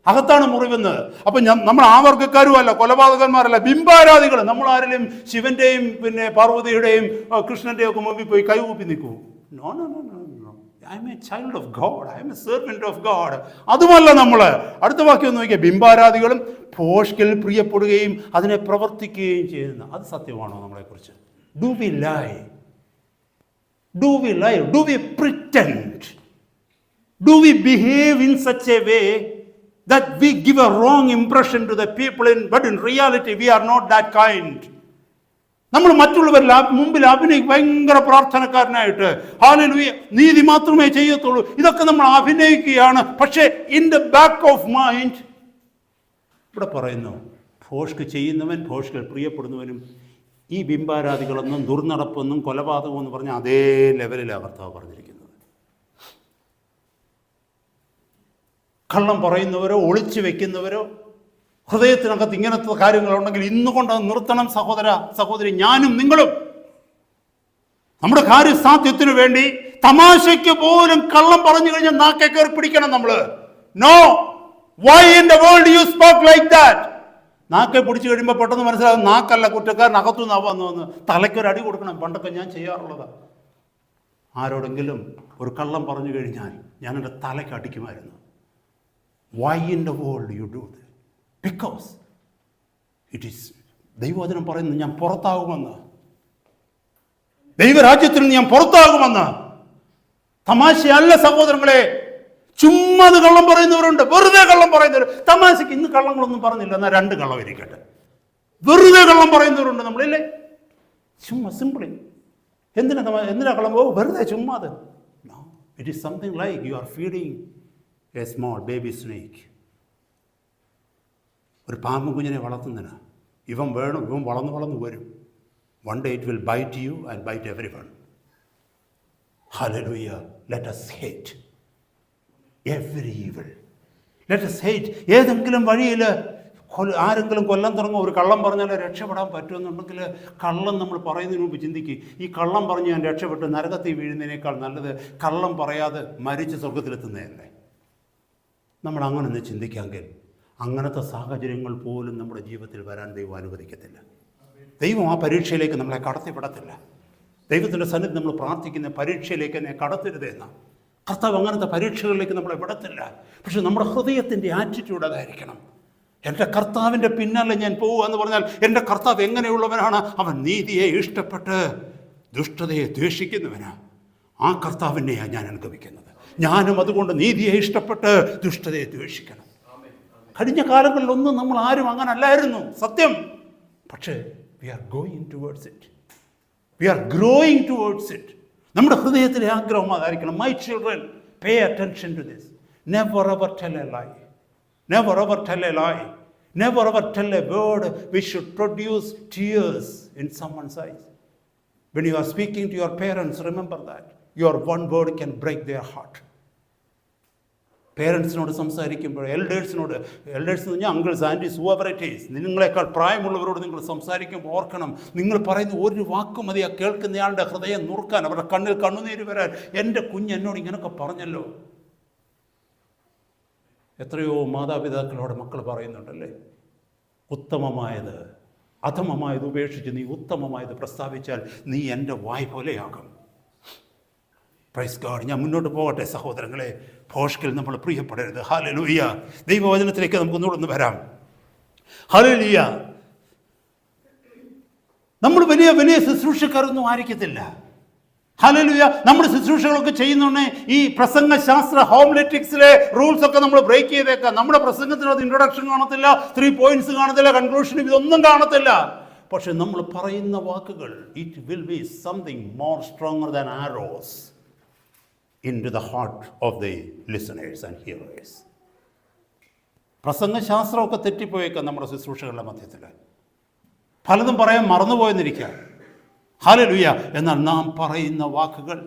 അകത്താണ് മുറിവുന്നത്. അപ്പം നമ്മൾ ആ വർഗ്ഗക്കാരും അല്ല, കൊലപാതകന്മാരല്ല, ബിംബാരാധികൾ. നമ്മൾ ആരെങ്കിലും ശിവന്റെയും പിന്നെ പാർവതിയുടെയും കൃഷ്ണന്റെയും ഒക്കെ മുമ്പിൽ പോയി കൈകൂപ്പി നിൽക്കൂ? No no no no no. I am a child of God, I am a servant of God. അതുമല്ല നമ്മൾ. അടുത്ത വാക്യം ഒന്ന് നോക്കിയാൽ, ബിംബാരാധികളും ഭോഷ്കിൽ പ്രിയപ്പെടുകയും അതിനെ പ്രവർത്തിക്കുകയും ചെയ്യുന്ന. അത് സത്യമാണോ നമ്മളെക്കുറിച്ച്? Do we lie? Do we lie? Do we pretend? Do we behave in such a way that we give a wrong impression to the people, but in reality we are not that kind? നമ്മൾ മറ്റുള്ളവരുടെ മുമ്പിൽ ഭയങ്കര പ്രാർത്ഥനക്കാരനായിട്ട് hallelujah നീതി മാത്രമേ ചെയ്യത്തുള്ളൂ, ഇതൊക്കെ നമ്മൾ അഭിനയിക്കുകയാണ്. പക്ഷേ in the back of mind ഇവിടെ പറയുന്നു, ഭോഷ്ക് ചെയ്യുന്നവൻ ഭോഷ്കിൽ പ്രിയപ്പെടുന്നവനും ഈ ബിംബാരാധികളെന്നും ദുർനടപ്പെന്നും കൊലപാതകം എന്ന് പറഞ്ഞാൽ അതേ ലെവലിലാണ് കർത്താവ് പറഞ്ഞിരിക്കുന്നത്. കള്ളം പറയുന്നവരോ ഒളിച്ചു വെക്കുന്നവരോ ഹൃദയത്തിനകത്ത് ഇങ്ങനത്തെ കാര്യങ്ങളുണ്ടെങ്കിൽ ഇന്നുകൊണ്ട് അത് നിർത്തണം സഹോദര സഹോദരി. ഞാനും നിങ്ങളും നമ്മുടെ കാര്യസാധ്യത്തിനു വേണ്ടി തമാശയ്ക്ക് പോലും കള്ളം പറഞ്ഞു കഴിഞ്ഞാൽ നാക്കെ കയറി പിടിക്കണം നമ്മൾ. No, why in the world you spoke like that? നാക്കെ പിടിച്ചു കഴിയുമ്പോൾ പെട്ടെന്ന് മനസ്സിലാകും നാക്കല്ല കുറ്റക്കാരൻ, അകത്തു നിന്നാവാന്ന് തലയ്ക്കൊരു അടി കൊടുക്കണം. പണ്ടൊക്കെ ഞാൻ ചെയ്യാറുള്ളതാണ്. ആരോടെങ്കിലും ഒരു കള്ളം പറഞ്ഞു കഴിഞ്ഞാൽ ഞാൻ എൻ്റെ തലയ്ക്ക് അടിക്കുമായിരുന്നു. Why in the world you do that? Because it is, ദൈവവചനം പറയുന്നു ഞാൻ പുറത്താകുമെന്ന്, ദൈവരാജ്യത്തിൽ നിന്ന് ഞാൻ പുറത്താകുമെന്ന്. തമാശയല്ല സഹോദരങ്ങളെ. ചുമ്മാ കള്ളം പറയുന്നവരുണ്ട്, വെറുതെ കള്ളം പറയുന്നവർ. തമാശയ്ക്ക് ഇന്ന് കള്ളങ്ങളൊന്നും പറഞ്ഞില്ല, എന്നാൽ 2 കള്ളം ഇരിക്കട്ടെ. വെറുതെ കള്ളം പറയുന്നവരുണ്ട് നമ്മളില്ലേ, ചുമ്മാ സിമ്പിളി. എന്തിനാ കള്ളം? വെറുതെ ചുമ്മാ. It is something like you are feeding A small baby snake. ഒരു പാമ്പ് കുഞ്ഞിനെ വളർത്തുന്നതിന് ഇവൻ വളർന്നു വരും. One day it will bite you and bite everyone. Hallelujah. Let us hate every evil. Let us hate. ഏതെങ്കിലും വഴിയിൽ ആരെങ്കിലും കൊല്ലം തുടങ്ങും, ഒരു കള്ളം പറഞ്ഞാൽ രക്ഷപ്പെടാൻ പറ്റുമെന്നുണ്ടെങ്കിൽ കള്ളം നമ്മൾ പറയുന്നതിന് മുമ്പ് ചിന്തിക്കുക, ഈ കള്ളം പറഞ്ഞ് ഞാൻ രക്ഷപ്പെട്ട് നരകത്തിൽ വീഴുന്നതിനേക്കാൾ നല്ലത് കള്ളം പറയാതെ മരിച്ച് സ്വർഗത്തിലെത്തുന്നതല്ലേ. നമ്മൾ അങ്ങനെ ഒന്ന് ചിന്തിക്കാമെങ്കിൽ അങ്ങനത്തെ സാഹചര്യങ്ങൾ പോലും നമ്മുടെ ജീവിതത്തിൽ വരാൻ ദൈവം അനുവദിക്കത്തില്ല. ദൈവം ആ പരീക്ഷയിലേക്ക് നമ്മളെ കടത്തിവിടത്തില്ല. ദൈവത്തിൻ്റെ സന്നിധി നമ്മൾ പ്രാർത്ഥിക്കുന്ന പരീക്ഷയിലേക്ക് എന്നെ കടത്തരുതെന്നാണ്. കർത്താവ് അങ്ങനത്തെ പരീക്ഷകളിലേക്ക് നമ്മളെ വിടത്തില്ല. പക്ഷെ നമ്മുടെ ഹൃദയത്തിൻ്റെ ആറ്റിറ്റ്യൂഡ് അതായിരിക്കണം. എൻ്റെ കർത്താവിൻ്റെ പിന്നാലെ ഞാൻ പോവുക എന്ന് പറഞ്ഞാൽ എൻ്റെ കർത്താവ് എങ്ങനെയുള്ളവനാണ്? അവൻ നീതിയെ ഇഷ്ടപ്പെട്ട് ദുഷ്ടതയെ ദ്വേഷിക്കുന്നവനാണ്. ആ കർത്താവിനെയാണ് ഞാൻ അനുഗമിക്കുന്നത്. ഞാനും അതുകൊണ്ട് നീതിയെ ഇഷ്ടപ്പെട്ട് ദുഷ്ടതയെ ദ്വേഷിക്കണം. കഴിഞ്ഞ കാലങ്ങളിലൊന്നും നമ്മൾ ആരും അങ്ങനെ അല്ലായിരുന്നു, സത്യം. പക്ഷേ we are going towards it. We are growing towards it. നമ്മുടെ ഹൃദയത്തിലെ ആഗ്രഹം അതായിരിക്കണം. My children, pay attention to this. Never ever tell a lie. Never ever tell a lie. Never ever tell a word which should produce tears in someone's eyes. When you are speaking to your parents, remember that. Your one word can break their heart. പേരൻസിനോട് സംസാരിക്കുമ്പോൾ elders എന്ന് പറഞ്ഞാൽ uncles, aunties, Hoover it is, നിങ്ങളെക്കാൾ പ്രായമുള്ളവരോട് നിങ്ങൾ സംസാരിക്കുമ്പോൾ ഓർക്കണം, നിങ്ങൾ പറയുന്ന ഒരു വാക്കും മതി ആ കേൾക്കുന്നയാളുടെ ഹൃദയം നുറുക്കാൻ, അവരുടെ കണ്ണിൽ കണ്ണുനീര് വരാൻ. എൻ്റെ കുഞ്ഞ് എന്നോട് ഇങ്ങനെയൊക്കെ പറഞ്ഞല്ലോ. എത്രയോ മാതാപിതാക്കളോട് മക്കൾ പറയുന്നുണ്ടല്ലേ, ഉത്തമമായത് അധമമായത് ഉപേക്ഷിച്ച് നീ ഉത്തമമായത് പ്രസ്താവിച്ചാൽ നീ എൻ്റെ വായ് പോലെയാകും. Praise God. ഞാൻ മുന്നോട്ട് പോകട്ടെ സഹോദരങ്ങളെ. ഭോഷ്കിൽ നമ്മൾ പ്രിയപ്പെടരുത്. ഹല്ലേലൂയ. ദൈവവചനത്തിലേക്ക് നമുക്കൊന്നുകൂടെ വരാം. ഹല്ലേലൂയ. നമ്മൾ വലിയ വലിയ ശുശ്രൂഷക്കാരൊന്നും ആയിരിക്കത്തില്ല. ഹല്ലേലൂയ. നമ്മൾ ശുശ്രൂഷകളൊക്കെ ചെയ്യുന്നുണ്ട്. ഈ പ്രസംഗശാസ്ത്ര ഹോംലെറ്റിക്സിലെ റൂൾസ് ഒക്കെ നമ്മൾ ബ്രേക്ക് ചെയ്തേക്കാം. നമ്മുടെ പ്രസംഗത്തിനകത്ത് ഇൻട്രൊഡക്ഷൻ കാണത്തില്ല, 3 പോയിന്റ്സ് കാണത്തില്ല, കൺക്ലൂഷൻ ഇതൊന്നും കാണത്തില്ല. പക്ഷെ നമ്മൾ പറയുന്ന വാക്കുകൾ, it will be something more stronger than arrows into the heart of the listeners and hearers. പ്രസംഗശാസ്ത്രമൊക്കെ തെറ്റിപ്പോയേക്കാം നമ്മുടെ ശുശ്രൂഷകളുടെ മധ്യത്തിൽ. പലതും പറയാൻ മറന്നുപോയെന്നിരിക്കുക. ഹല്ലേലൂയ. എന്നാൽ നാം പറയുന്ന വാക്കുകൾ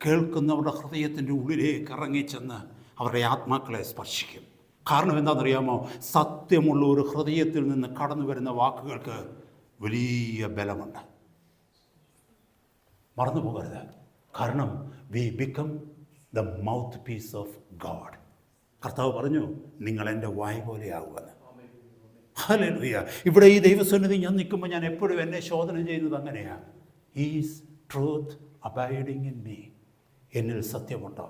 കേൾക്കുന്നവരുടെ ഹൃദയത്തിൻ്റെ ഉള്ളിലേക്ക് ഇറങ്ങിച്ചെന്ന് അവരുടെ ആത്മാക്കളെ സ്പർശിക്കും. കാരണം എന്താണെന്നറിയാമോ? സത്യമുള്ള ഒരു ഹൃദയത്തിൽ നിന്ന് കടന്നു വരുന്ന വാക്കുകൾക്ക് വലിയ ബലമുണ്ട്. മറന്നു പോകരുത്. കാരണം we become the mouthpiece of God. കർത്താവ് പറഞ്ഞു, നിങ്ങൾ എൻ്റെ വായ് പോലെയാകുമെന്ന്. ഹല്ലേലൂയ. ഇവിടെ ഈ ദൈവസന്നിധി ഞാൻ നിൽക്കുമ്പോൾ ഞാൻ എപ്പോഴും എന്നെ ശോധന ചെയ്യുന്നത് അങ്ങനെയാണ്. Is truth abiding in me? എന്നിൽ സത്യമുണ്ടോ?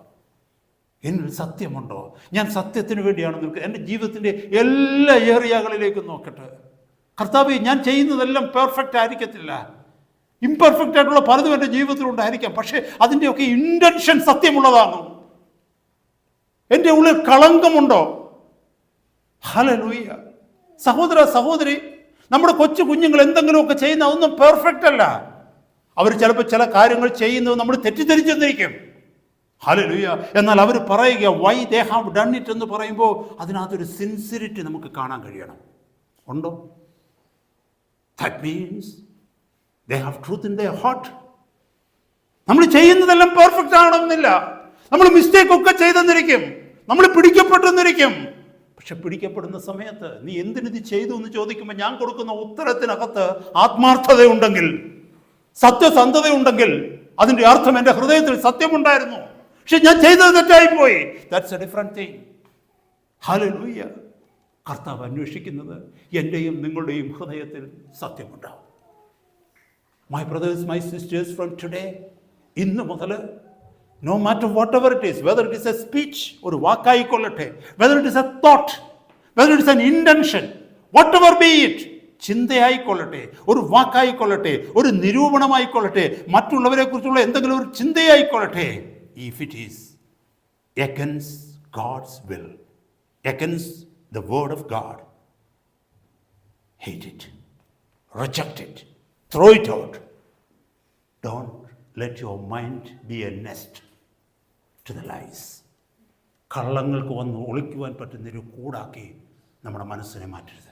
എന്നിൽ സത്യമുണ്ടോ? ഞാൻ സത്യത്തിന് വേണ്ടിയാണ് നിൽക്കുന്നത്. എൻ്റെ ജീവിതത്തിൻ്റെ എല്ലാ ഏറിയകളിലേക്കും നോക്കട്ടെ. കർത്താവ്, ഞാൻ ചെയ്യുന്നതെല്ലാം പെർഫെക്റ്റ് ആയിരിക്കത്തില്ല, ഇംപെർഫെക്റ്റ് ആയിട്ടുള്ള പലതും എൻ്റെ ജീവിതത്തിലുണ്ടായിരിക്കാം. പക്ഷേ അതിൻ്റെയൊക്കെ ഇൻറ്റൻഷൻ സത്യമുള്ളതാണോ? എൻ്റെ ഉള്ളിൽ കളങ്കമുണ്ടോ? ഹല്ലേലൂയ. സഹോദര സഹോദരി, നമ്മുടെ കൊച്ചു കുഞ്ഞുങ്ങൾ എന്തെങ്കിലുമൊക്കെ ചെയ്യുന്ന അതൊന്നും പെർഫെക്റ്റ് അല്ല. അവർ ചിലപ്പോൾ ചില കാര്യങ്ങൾ ചെയ്യുന്നത് നമ്മൾ തെറ്റിദ്ധരിച്ചെന്നിരിക്കും. ഹല്ലേലൂയ. എന്നാൽ അവർ പറയുക why they have done it എന്ന് പറയുമ്പോൾ അതിനകത്തൊരു സിൻസിയറിറ്റി നമുക്ക് കാണാൻ കഴിയണം. ഉണ്ടോ? That means they have truth in their heart. നമ്മൾ ചെയ്യുന്നതെല്ലാം പെർഫെക്റ്റ് ആവണമെന്നില്ല. നമ്മൾ മിസ്റ്റേക്ക് ഒക്കെ ചെയ്തെന്നിരിക്കും, നമ്മൾ പിടിക്കപ്പെട്ടെന്നിരിക്കും. പക്ഷെ പിടിക്കപ്പെടുന്ന സമയത്ത് നീ എന്തിനിത് ചെയ്തു എന്ന് ചോദിക്കുമ്പോൾ ഞാൻ കൊടുക്കുന്ന ഉത്തരത്തിനകത്ത് ആത്മാർത്ഥതയുണ്ടെങ്കിൽ, സത്യസന്ധതയുണ്ടെങ്കിൽ, അതിൻ്റെ അർത്ഥം എൻ്റെ ഹൃദയത്തിൽ സത്യമുണ്ടായിരുന്നു, പക്ഷെ ഞാൻ ചെയ്തത് തെറ്റായിപ്പോയി. That's a different thing. Hallelujah. കർത്താവ് അന്വേഷിക്കുന്നത് എൻ്റെയും നിങ്ങളുടെയും ഹൃദയത്തിൽ സത്യമുണ്ടാവും. My brothers, my sisters, from today, ഇന്ന് മുതൽ, no matter whatever it is, whether it is a speech, ഒരു വാക്കായിക്കൊള്ളട്ടെ, whether it is a thought, whether it is an intention, whatever be it, ചിന്തയായിക്കൊള്ളട്ടെ, ഒരു വാക്കായിക്കൊള്ളട്ടെ, ഒരു നിരൂപണമായിക്കൊള്ളട്ടെ, മറ്റുള്ളവരെ കുറിച്ചുള്ള എന്തെങ്കിലും ഒരു ചിന്തയായിക്കൊള്ളട്ടെ, if it is against God's will, against the word of God, hate it, reject it, throw it out. Don't let your mind be a nest to the lies. കള്ളങ്ങൾക്ക് വന്ന് ഒളിക്കുവാൻ പറ്റുന്നൊരു കൂടാക്കി നമ്മുടെ മനസ്സിനെ മാറ്റരുത്.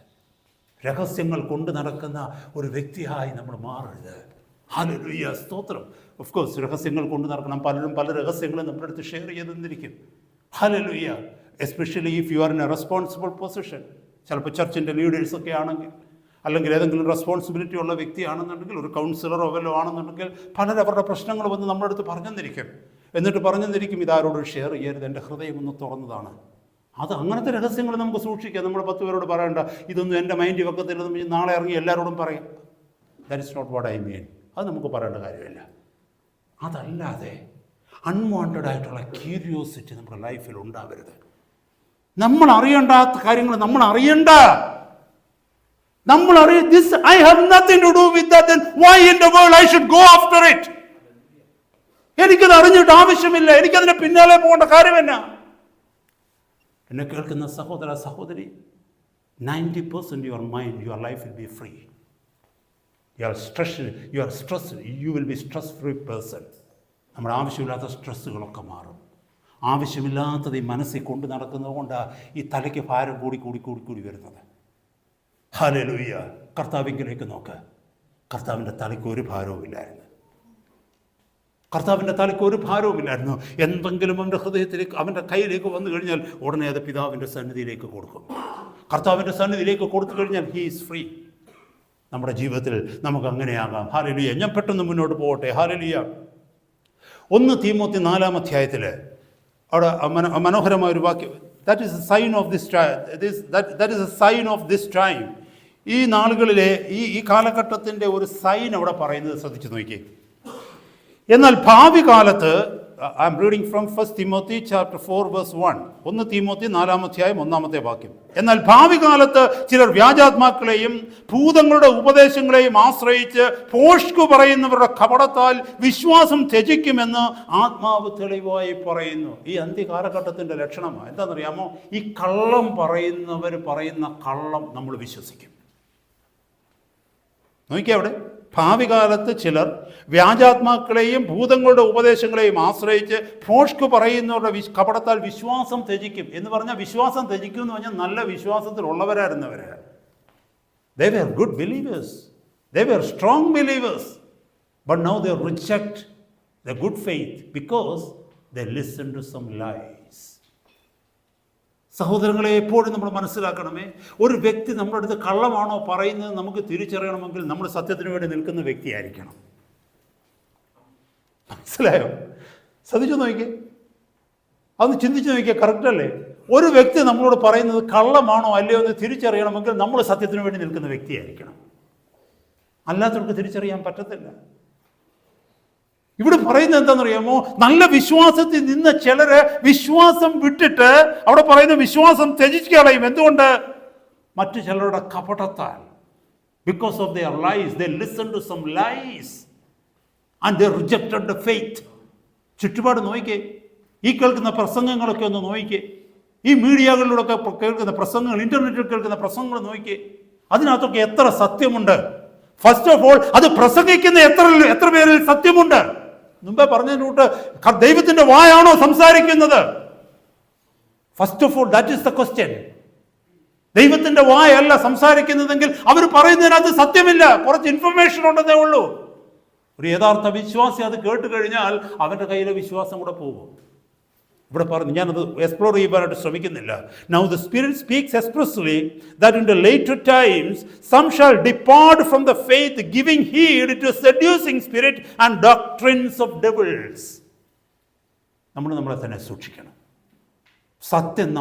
രഹസ്യങ്ങൾ കൊണ്ട് നടക്കുന്ന ഒരു വ്യക്തിയായി നമ്മൾ മാറരുത്. ഹല്ലേലൂയ, സ്തോത്രം. ഓഫ് കോഴ്സ് രഹസ്യങ്ങൾ കൊണ്ട് നടക്കണം. പലരും പല രഹസ്യങ്ങളും നമ്മുടെ അടുത്ത് ഷെയർ ചെയ്തെന്നിരിക്കും. Hallelujah, especially if you are in a responsible position. ചിലപ്പോൾ ചർച്ചിൻ്റെ ലീഡേഴ്സൊക്കെ ആണെങ്കിൽ, അല്ലെങ്കിൽ ഏതെങ്കിലും റെസ്പോൺസിബിലിറ്റി ഉള്ള വ്യക്തിയാണെന്നുണ്ടെങ്കിൽ, ഒരു കൗൺസിലറോ വല്ലോ ആണെന്നുണ്ടെങ്കിൽ, പലരും അവരുടെ പ്രശ്നങ്ങൾ വന്ന് നമ്മുടെ അടുത്ത് പറഞ്ഞെന്നിരിക്കും. എന്നിട്ട് പറഞ്ഞെന്നിരിക്കും, ഇതാരോടും ഷെയർ ചെയ്യരുത്, എൻ്റെ ഹൃദയം ഒന്ന് തുറന്നതാണ്. അത് അങ്ങനത്തെ രഹസ്യങ്ങൾ നമുക്ക് സൂക്ഷിക്കാം. നമ്മൾ 10 പേരോട് പറയണ്ട, ഇതൊന്നും എൻ്റെ മൈൻഡിൽ വെക്കത്തില്ലെന്ന് നാളെ ഇറങ്ങി എല്ലാവരോടും പറയാം. That is not what I mean. അത് നമുക്ക് പറയേണ്ട കാര്യമില്ല. അതല്ലാതെ അൺവാണ്ടഡ് ആയിട്ടുള്ള ക്യൂരിയോസിറ്റി നമ്മുടെ ലൈഫിൽ ഉണ്ടാവരുത്. നമ്മൾ അറിയേണ്ടാത്ത കാര്യങ്ങൾ നമ്മൾ അറിയണ്ട. This I have nothing to do with that, then why in the world I should go after it? എനിക്കത് അറിഞ്ഞിട്ട് ആവശ്യമില്ല. എനിക്കതിനെ പിന്നാലെ പോകേണ്ട കാര്യമെന്നാ? എന്നെ കേൾക്കുന്ന സഹോദര സഹോദരി, 90% your mind, your life will be free. You are stressed, you will be stress-free person. നമ്മുടെ ആവശ്യമില്ലാത്ത സ്ട്രെസ്സുകളൊക്കെ മാറും. ആവശ്യമില്ലാത്തത് ഈ മനസ്സിൽ കൊണ്ട് നടക്കുന്നത് കൊണ്ടാണ് ഈ തലയ്ക്ക് ഭാരം കൂടി വരുന്നത്. ഹല്ലേലൂയ, കർത്താവിലേക്ക് നോക്ക്. കർത്താവിൻ്റെ തലയ്ക്ക് ഒരു ഭാരവുമില്ലായിരുന്നു. എന്തെങ്കിലും അവൻ്റെ ഹൃദയത്തിലേക്ക്, അവൻ്റെ കയ്യിലേക്ക് വന്നു കഴിഞ്ഞാൽ ഉടനെ അത് പിതാവിൻ്റെ സന്നിധിയിലേക്ക് കൊടുക്കും. കർത്താവിൻ്റെ സന്നിധിയിലേക്ക് കൊടുത്തു കഴിഞ്ഞാൽ ഹീ ഈസ് ഫ്രീ. നമ്മുടെ ജീവിതത്തിൽ നമുക്ക് അങ്ങനെയാകാം. ഹല്ലേലൂയ. ഞാൻ പെട്ടെന്ന് മുന്നോട്ട് പോകട്ടെ. ഹല്ലേലൂയ. 1 തീമോത്തി 4-ാം അധ്യായത്തിൽ അവിടെ മനോഹരമായ ഒരു വാക്യം, that is a sign of this that is a sign of this time. ഈ നാളുകളിലെ ഈ കാലഘട്ടത്തിൻ്റെ ഒരു സൈൻ അവിടെ പറയുന്നത് ശ്രദ്ധിച്ചു നോക്കിയേ. എന്നാൽ ഭാവി കാലത്ത്, I M reading from 1 Timothy chapter 4 verse 1. 1 തീമോത്തി 4-ാം അധ്യായം 1-ാമത്തെ വാക്യം. എന്നാൽ ഭാവി കാലത്ത് ചിലർ വ്യാജാത്മാക്കളെയും ഭൂതങ്ങളുടെ ഉപദേശങ്ങളെയും ആശ്രയിച്ച് ഭോഷ്കു പറയുന്നവരുടെ കപടത്താൽ വിശ്വാസം ത്യജിക്കുമെന്ന് ആത്മാവ് തെളിവായി പറയുന്നു. ഈ അന്ത്യകാലഘട്ടത്തിൻ്റെ ലക്ഷണമാണ്. എന്താണെന്നറിയാമോ? ഈ കള്ളം പറയുന്നവർ പറയുന്ന കള്ളം നമ്മൾ വിശ്വസിക്കും. നോക്കിയേ, അവിടെ ഭാവി കാലത്ത് ചിലർ വ്യാജാത്മാക്കളെയും ഭൂതങ്ങളുടെ ഉപദേശങ്ങളെയും ആശ്രയിച്ച് ഭോഷ്കു പറയുന്നവരുടെ കപടത്താൽ വിശ്വാസം ത്യജിക്കും. എന്ന് പറഞ്ഞാൽ വിശ്വാസം ത്യജിക്കും എന്ന് പറഞ്ഞാൽ നല്ല വിശ്വാസത്തിലുള്ളവരായിരുന്നവർ. They were good believers. They were strong believers. But now they reject the good faith because they listen to some lies. സഹോദരങ്ങളെ, എപ്പോഴും നമ്മൾ മനസ്സിലാക്കണമേ, ഒരു വ്യക്തി നമ്മുടെ അടുത്ത് കള്ളമാണോ പറയുന്നത് നമുക്ക് തിരിച്ചറിയണമെങ്കിൽ നമ്മൾ സത്യത്തിന് വേണ്ടി നിൽക്കുന്ന വ്യക്തിയായിരിക്കണം. മനസ്സിലായോ? ശ്രദ്ധിച്ചു നോക്കിയേ, അതൊന്ന് ചിന്തിച്ചു നോക്കിയേ. കറക്റ്റല്ലേ? ഒരു വ്യക്തി നമ്മളോട് പറയുന്നത് കള്ളമാണോ അല്ലയോ എന്ന് തിരിച്ചറിയണമെങ്കിൽ നമ്മൾ സത്യത്തിന് വേണ്ടി നിൽക്കുന്ന വ്യക്തിയായിരിക്കണം. അല്ലാത്തവർക്ക് തിരിച്ചറിയാൻ പറ്റത്തില്ല. ഇവിടെ പറയുന്നത് എന്താണെന്നറിയാമോ? നല്ല വിശ്വാസത്തിൽ നിന്ന ചിലര് വിശ്വാസം വിട്ടിട്ട് അവിടെ പറയുന്ന വിശ്വാസം ത്യജിച്ച് കളയും. എന്തുകൊണ്ട്? മറ്റു ചിലരുടെ കപടത്താൽ. Because of their lies, they listened to some lies and they rejected the faith. ചുറ്റുപാട് നോക്കിക്കേ, ഈ കേൾക്കുന്ന പ്രസംഗങ്ങളൊക്കെ ഒന്ന് നോക്കിക്കേ, ഈ മീഡിയകളിലൂടെ കേൾക്കുന്ന പ്രസംഗങ്ങൾ, ഇന്റർനെറ്റിൽ കേൾക്കുന്ന പ്രസംഗങ്ങൾ നോക്കിക്കേ, അതിനകത്തൊക്കെ എത്ര സത്യമുണ്ട്. ഫസ്റ്റ് ഓഫ് ഓൾ, അത് പ്രസംഗിക്കുന്ന എത്ര പേരിൽ സത്യമുണ്ട്? മുമ്പേ പറഞ്ഞതിന് കൂട്ട് ദൈവത്തിന്റെ വായാണോ സംസാരിക്കുന്നത്? First of all that is the question. ദൈവത്തിന്റെ വായല്ല സംസാരിക്കുന്നതെങ്കിൽ അവർ പറയുന്നതിനകത്ത് സത്യമില്ല, കുറച്ച് ഇൻഫർമേഷൻ ഉണ്ടെന്നേ ഉള്ളൂ. ഒരു യഥാർത്ഥ വിശ്വാസി അത് കേട്ട് കഴിഞ്ഞാൽ അവന്റെ കയ്യിലെ വിശ്വാസം കൂടെ പോകും. ഇവിടെ പറഞ്ഞു, ഞാനത് എക്സ്പ്ലോർ ചെയ്യാനായിട്ട് ശ്രമിക്കുന്നില്ല. Now the Spirit speaks expressly that in the later times some shall depart from the faith, giving heed to seducing spirit and doctrines of devils. നമ്മളെ തന്നെ സൂക്ഷിക്കണം. സത്യം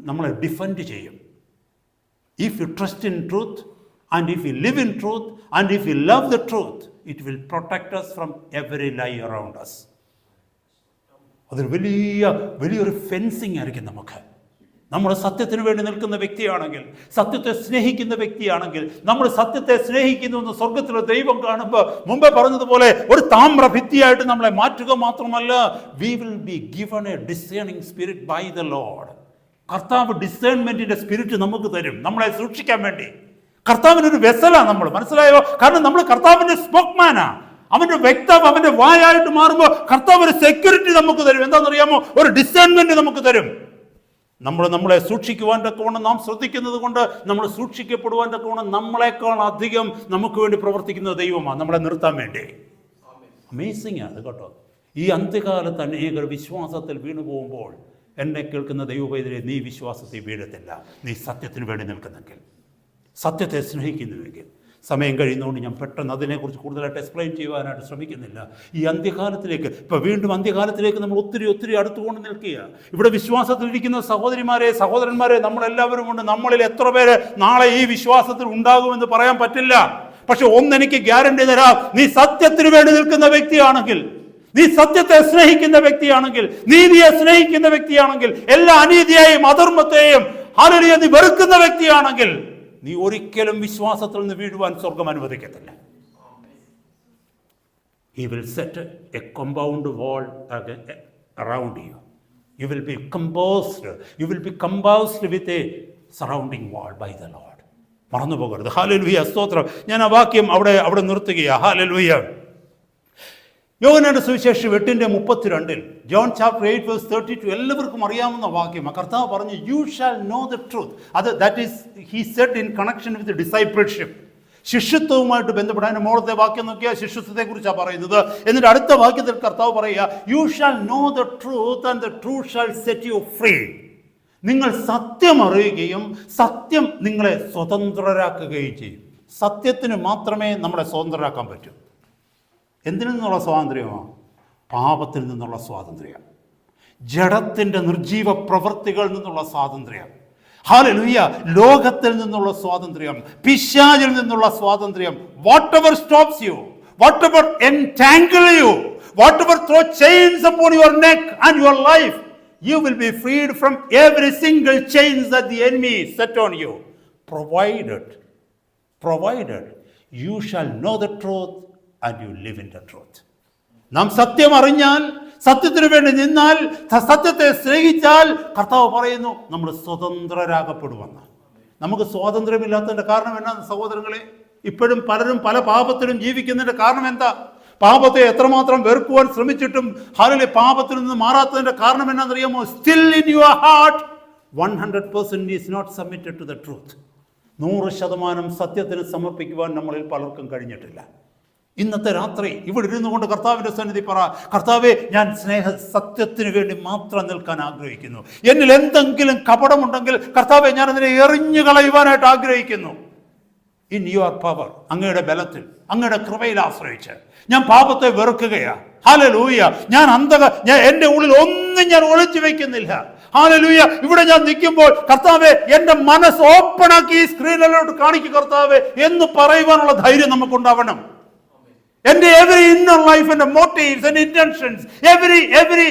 നമ്മളെ ഡിഫെൻഡ് ചെയ്യും. If you trust in truth and if you live in truth and if you love the truth, it will protect us from every lie around us. അതൊരു വലിയൊരു fencing ആയിരിക്കും നമുക്ക്. നമ്മൾ സത്യത്തിന് വേണ്ടി നിൽക്കുന്ന വ്യക്തിയാണെങ്കിൽ, സത്യത്തെ സ്നേഹിക്കുന്ന വ്യക്തിയാണെങ്കിൽ, നമ്മൾ സത്യത്തെ സ്നേഹിക്കുന്നു എന്ന് സ്വർഗത്തിലെ ദൈവം കാണുമ്പോൾ മുമ്പേ പറഞ്ഞതുപോലെ ഒരു താമ്ര ഭിത്തിയായിട്ട് നമ്മളെ മാറ്റുക മാത്രമല്ല, we will be given a discerning spirit by the Lord. കർത്താവ് ഡിസേൺമെന്റിന്റെ സ്പിരിറ്റ് നമുക്ക് തരും, നമ്മളെ സൂക്ഷിക്കാൻ വേണ്ടി. കർത്താവിനൊരു വെസലാണ് നമ്മൾ, മനസ്സിലായോ? കാരണം നമ്മൾ കർത്താവിന്റെ സ്പോക്മാനാ. അവന്റെ വ്യക്താവ് അവന്റെ വായായിട്ട് മാറുമ്പോൾ കർത്താവ് ഒരു സെക്യൂരിറ്റി നമുക്ക് തരും. എന്താണെന്നറിയാമോ? ഒരു ഡിസൈൻമെന്റ് നമുക്ക് തരും. നമ്മളെ സൂക്ഷിക്കുവാൻ തക്കവണ്ണം നാം ശ്രദ്ധിക്കുന്നത് കൊണ്ട് നമ്മൾ സൂക്ഷിക്കപ്പെടുവാൻ തക്കവണ്ണം നമ്മളെക്കാൾ അധികം നമുക്ക് വേണ്ടി പ്രവർത്തിക്കുന്ന ദൈവമാണ് നമ്മളെ നിർത്താൻ വേണ്ടി. അമേസിംഗ് ആണ് കേട്ടോ. ഈ അന്ത്യകാലത്ത് അനേകർ വിശ്വാസത്തിൽ വീണു പോകുമ്പോൾ എന്നെ കേൾക്കുന്ന ദൈവപൈതലെ, നീ വിശ്വാസത്തിൽ വീഴത്തില്ല. നീ സത്യത്തിന് വേണ്ടി നിൽക്കുന്നെങ്കിൽ, സത്യത്തെ സ്നേഹിക്കുന്നുവെങ്കിൽ. സമയം കഴിയുന്നതുകൊണ്ട് ഞാൻ പെട്ടെന്ന് അതിനെക്കുറിച്ച് കൂടുതലായിട്ട് എക്സ്പ്ലെയിൻ ചെയ്യുവാനായിട്ട് ശ്രമിക്കുന്നില്ല. ഈ അന്ത്യകാലത്തിലേക്ക്, ഇപ്പോൾ വീണ്ടും അന്ത്യകാലത്തിലേക്ക് നമ്മൾ ഒത്തിരി അടുത്തുകൊണ്ട് നിൽക്കുക. ഇവിടെ വിശ്വാസത്തിലിരിക്കുന്ന സഹോദരിമാരെ, സഹോദരന്മാരെ, നമ്മളെല്ലാവരും ഉണ്ട്. നമ്മളിൽ എത്ര പേര് നാളെ ഈ വിശ്വാസത്തിൽ ഉണ്ടാകുമെന്ന് പറയാൻ പറ്റില്ല. പക്ഷെ ഒന്നെനിക്ക് ഗ്യാരണ്ടി തരാം, നീ സത്യത്തിന് വേണ്ടി നിൽക്കുന്ന വ്യക്തിയാണെങ്കിൽ, നീ സത്യത്തെ സ്നേഹിക്കുന്ന വ്യക്തിയാണെങ്കിൽ, നീതിയെ സ്നേഹിക്കുന്ന വ്യക്തിയാണെങ്കിൽ, എല്ലാ അനീതിയെയും അധർമ്മത്തെയും ഹല്ലേലൂയ നീ വെറുക്കുന്ന വ്യക്തിയാണെങ്കിൽ, നീ ഒരിക്കലും വിശ്വാസത്തിൽ നിന്ന് വീഴുവാൻ സ്വർഗം അനുവദിക്കത്തില്ല. He will set a compound wall around you. You will be composed. You will be composed with a surrounding wall by the Lord. മറന്നു പോകരുത്. ഹല്ലേലൂയ, സ്തോത്രം. ഞാൻ ആ വാക്യം അവിടെ നിർത്തുകയാണ്. ഹല്ലേലൂയ. യോഹന്നാന്റെ സുവിശേഷം 8:32, ജോൺ ചാപ്റ്റർ 8:32, എല്ലാവർക്കും അറിയാവുന്ന വാക്യമാണ്. കർത്താവ് പറഞ്ഞു, you shall know the truth. That is he said in connection with discipleship. ശിഷ്യത്വവുമായിട്ട് ബന്ധപ്പെട്ട അതിൻ്റെ മുകളിലത്തെ വാക്യം നോക്കിയാൽ ശിഷ്യത്വത്തെക്കുറിച്ചാണ് പറയുന്നത്. എന്നിട്ട് അടുത്ത വാക്യത്തിൽ കർത്താവ് പറയുക, U shall know the truth and the truth shall set you free. നിങ്ങൾ സത്യം അറിയുകയും സത്യം നിങ്ങളെ സ്വതന്ത്രരാക്കുകയും ചെയ്യും. സത്യത്തിന് മാത്രമേ നമ്മളെ സ്വതന്ത്രരാക്കാൻ പറ്റൂ. എന്തിൽ നിന്നുള്ള സ്വാതന്ത്ര്യമാണ്? പാപത്തിൽ നിന്നുള്ള സ്വാതന്ത്ര്യം, ജഡത്തിൻ്റെ നിർജീവ പ്രവൃത്തികളിൽ നിന്നുള്ള സ്വാതന്ത്ര്യം, ഹല്ലേലൂയ, ലോകത്തിൽ നിന്നുള്ള സ്വാതന്ത്ര്യം, പിശാചിൽ നിന്നുള്ള സ്വാതന്ത്ര്യം. Whatever stops you, whatever entangle you, whatever throw chains upon your neck and your life, you will be freed from every single chains that the enemy set on you, provided you shall know the truth and you live in the truth. നാം സത്യം അറിഞ്ഞാൽ, സത്യത്തിന് വേണ്ടി നിന്നാൽ, സത്യത്തെ സ്നേഹിച്ചാൽ, കർത്താവ് പറയുന്നു നമ്മൾ സ്വതന്ത്രരാകപ്പെടുമെന്ന്. നമുക്ക് സ്വാതന്ത്ര്യമില്ലാത്തതിൻ്റെ കാരണം എന്നാ സഹോദരങ്ങളെ? ഇപ്പോഴും പലരും പല പാപത്തിലും ജീവിക്കുന്നതിൻ്റെ കാരണം എന്താ? പാപത്തെ എത്രമാത്രം വെറുക്കുവാൻ ശ്രമിച്ചിട്ടും ഹല്ലേലൂയ പാപത്തിൽ നിന്ന് മാറാത്തതിൻ്റെ കാരണം എന്നാണെന്നറിയാമോ? Still in your heart 100% is not submitted to the truth. 100% സത്യത്തിന് സമർപ്പിക്കുവാൻ നമ്മളിൽ പലർക്കും കഴിഞ്ഞിട്ടില്ല. ഇന്നത്തെ രാത്രി ഇവിടെ ഇരുന്നു കൊണ്ട് കർത്താവിൻ്റെ സന്നിധി പറ, കർത്താവേ, ഞാൻ സത്യത്തിന് വേണ്ടി മാത്രം നിൽക്കാൻ ആഗ്രഹിക്കുന്നു. എന്നിൽ എന്തെങ്കിലും കപടമുണ്ടെങ്കിൽ കർത്താവേ, ഞാൻ അതിനെ എറിഞ്ഞു കളയുവാനായിട്ട് ആഗ്രഹിക്കുന്നു. ഇൻ യുവർ പവർ, അങ്ങയുടെ ബലത്തിൽ, അങ്ങയുടെ കൃപയിൽ ആശ്രയിച്ച് ഞാൻ പാപത്തെ വെറുക്കുകയാ. ഹല്ലേലൂയ. ഞാൻ എൻ്റെ ഉള്ളിൽ ഒന്നും ഞാൻ ഒളിച്ചു വയ്ക്കുന്നില്ല. ഹല്ലേലൂയ. ഇവിടെ ഞാൻ നിൽക്കുമ്പോൾ കർത്താവേ, എൻ്റെ മനസ്സ് ഓപ്പണാക്കി ഈ സ്ക്രീനിലോട്ട് കാണിക്കുക കർത്താവേ എന്ന് പറയുവാനുള്ള ധൈര്യം നമുക്കുണ്ടാവണം. എൻ്റെ every inner life and motives and intentions, every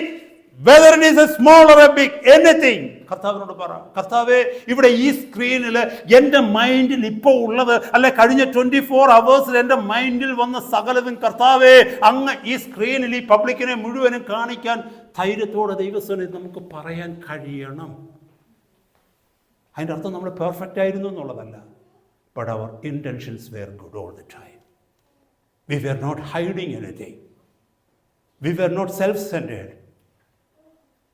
whether it is a small or a big, anything, കർത്താവിനോട് പറ, കർത്താവേ, ഇവിടെ ഈ സ്ക്രീനിൽ എൻ്റെ മൈൻഡിൽ ഇപ്പോൾ ഉള്ളത്, അല്ലെ കഴിഞ്ഞ 24 hours എൻ്റെ മൈൻഡിൽ വന്ന സകലതും കർത്താവേ, അങ്ങ് ഈ സ്ക്രീനിൽ ഈ പബ്ലിക്കിനെ മുഴുവനും കാണിക്കാൻ ധൈര്യത്തോടെ ദൈവസന്നിധിയിൽ നമുക്ക് പറയാൻ കഴിയണം. അതിൻ്റെ അർത്ഥം നമ്മൾ പെർഫെക്റ്റ് ആയിരുന്നു എന്നുള്ളതല്ല. But our intentions were good all the time. We were not hiding anything. We were not self-centered.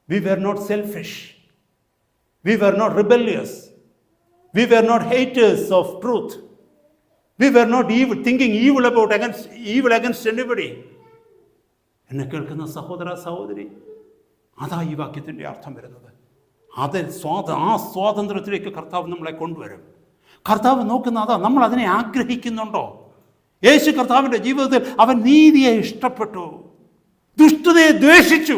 We were not selfish. We were not rebellious. We were not haters of truth. We were not thinking evil against anybody. എന്നെ കേൾക്കുന്ന സഹോദര സഹോദരി, അതാ ഈ വാക്യത്തിൻ്റെ അർത്ഥം വരുന്നത്. ആ സ്വാതന്ത്ര്യത്തിലേക്ക് കർത്താവ് നമ്മളെ കൊണ്ടുവരും. കർത്താവ് നോക്കുന്ന അതാ, നമ്മൾ അതിനെ ആഗ്രഹിക്കുന്നുണ്ടോ? യേശു കർത്താവിൻ്റെ ജീവിതത്തിൽ അവൻ നീതിയെ ഇഷ്ടപ്പെട്ടു, ദുഷ്ടതയെ ദ്വേഷിച്ചു.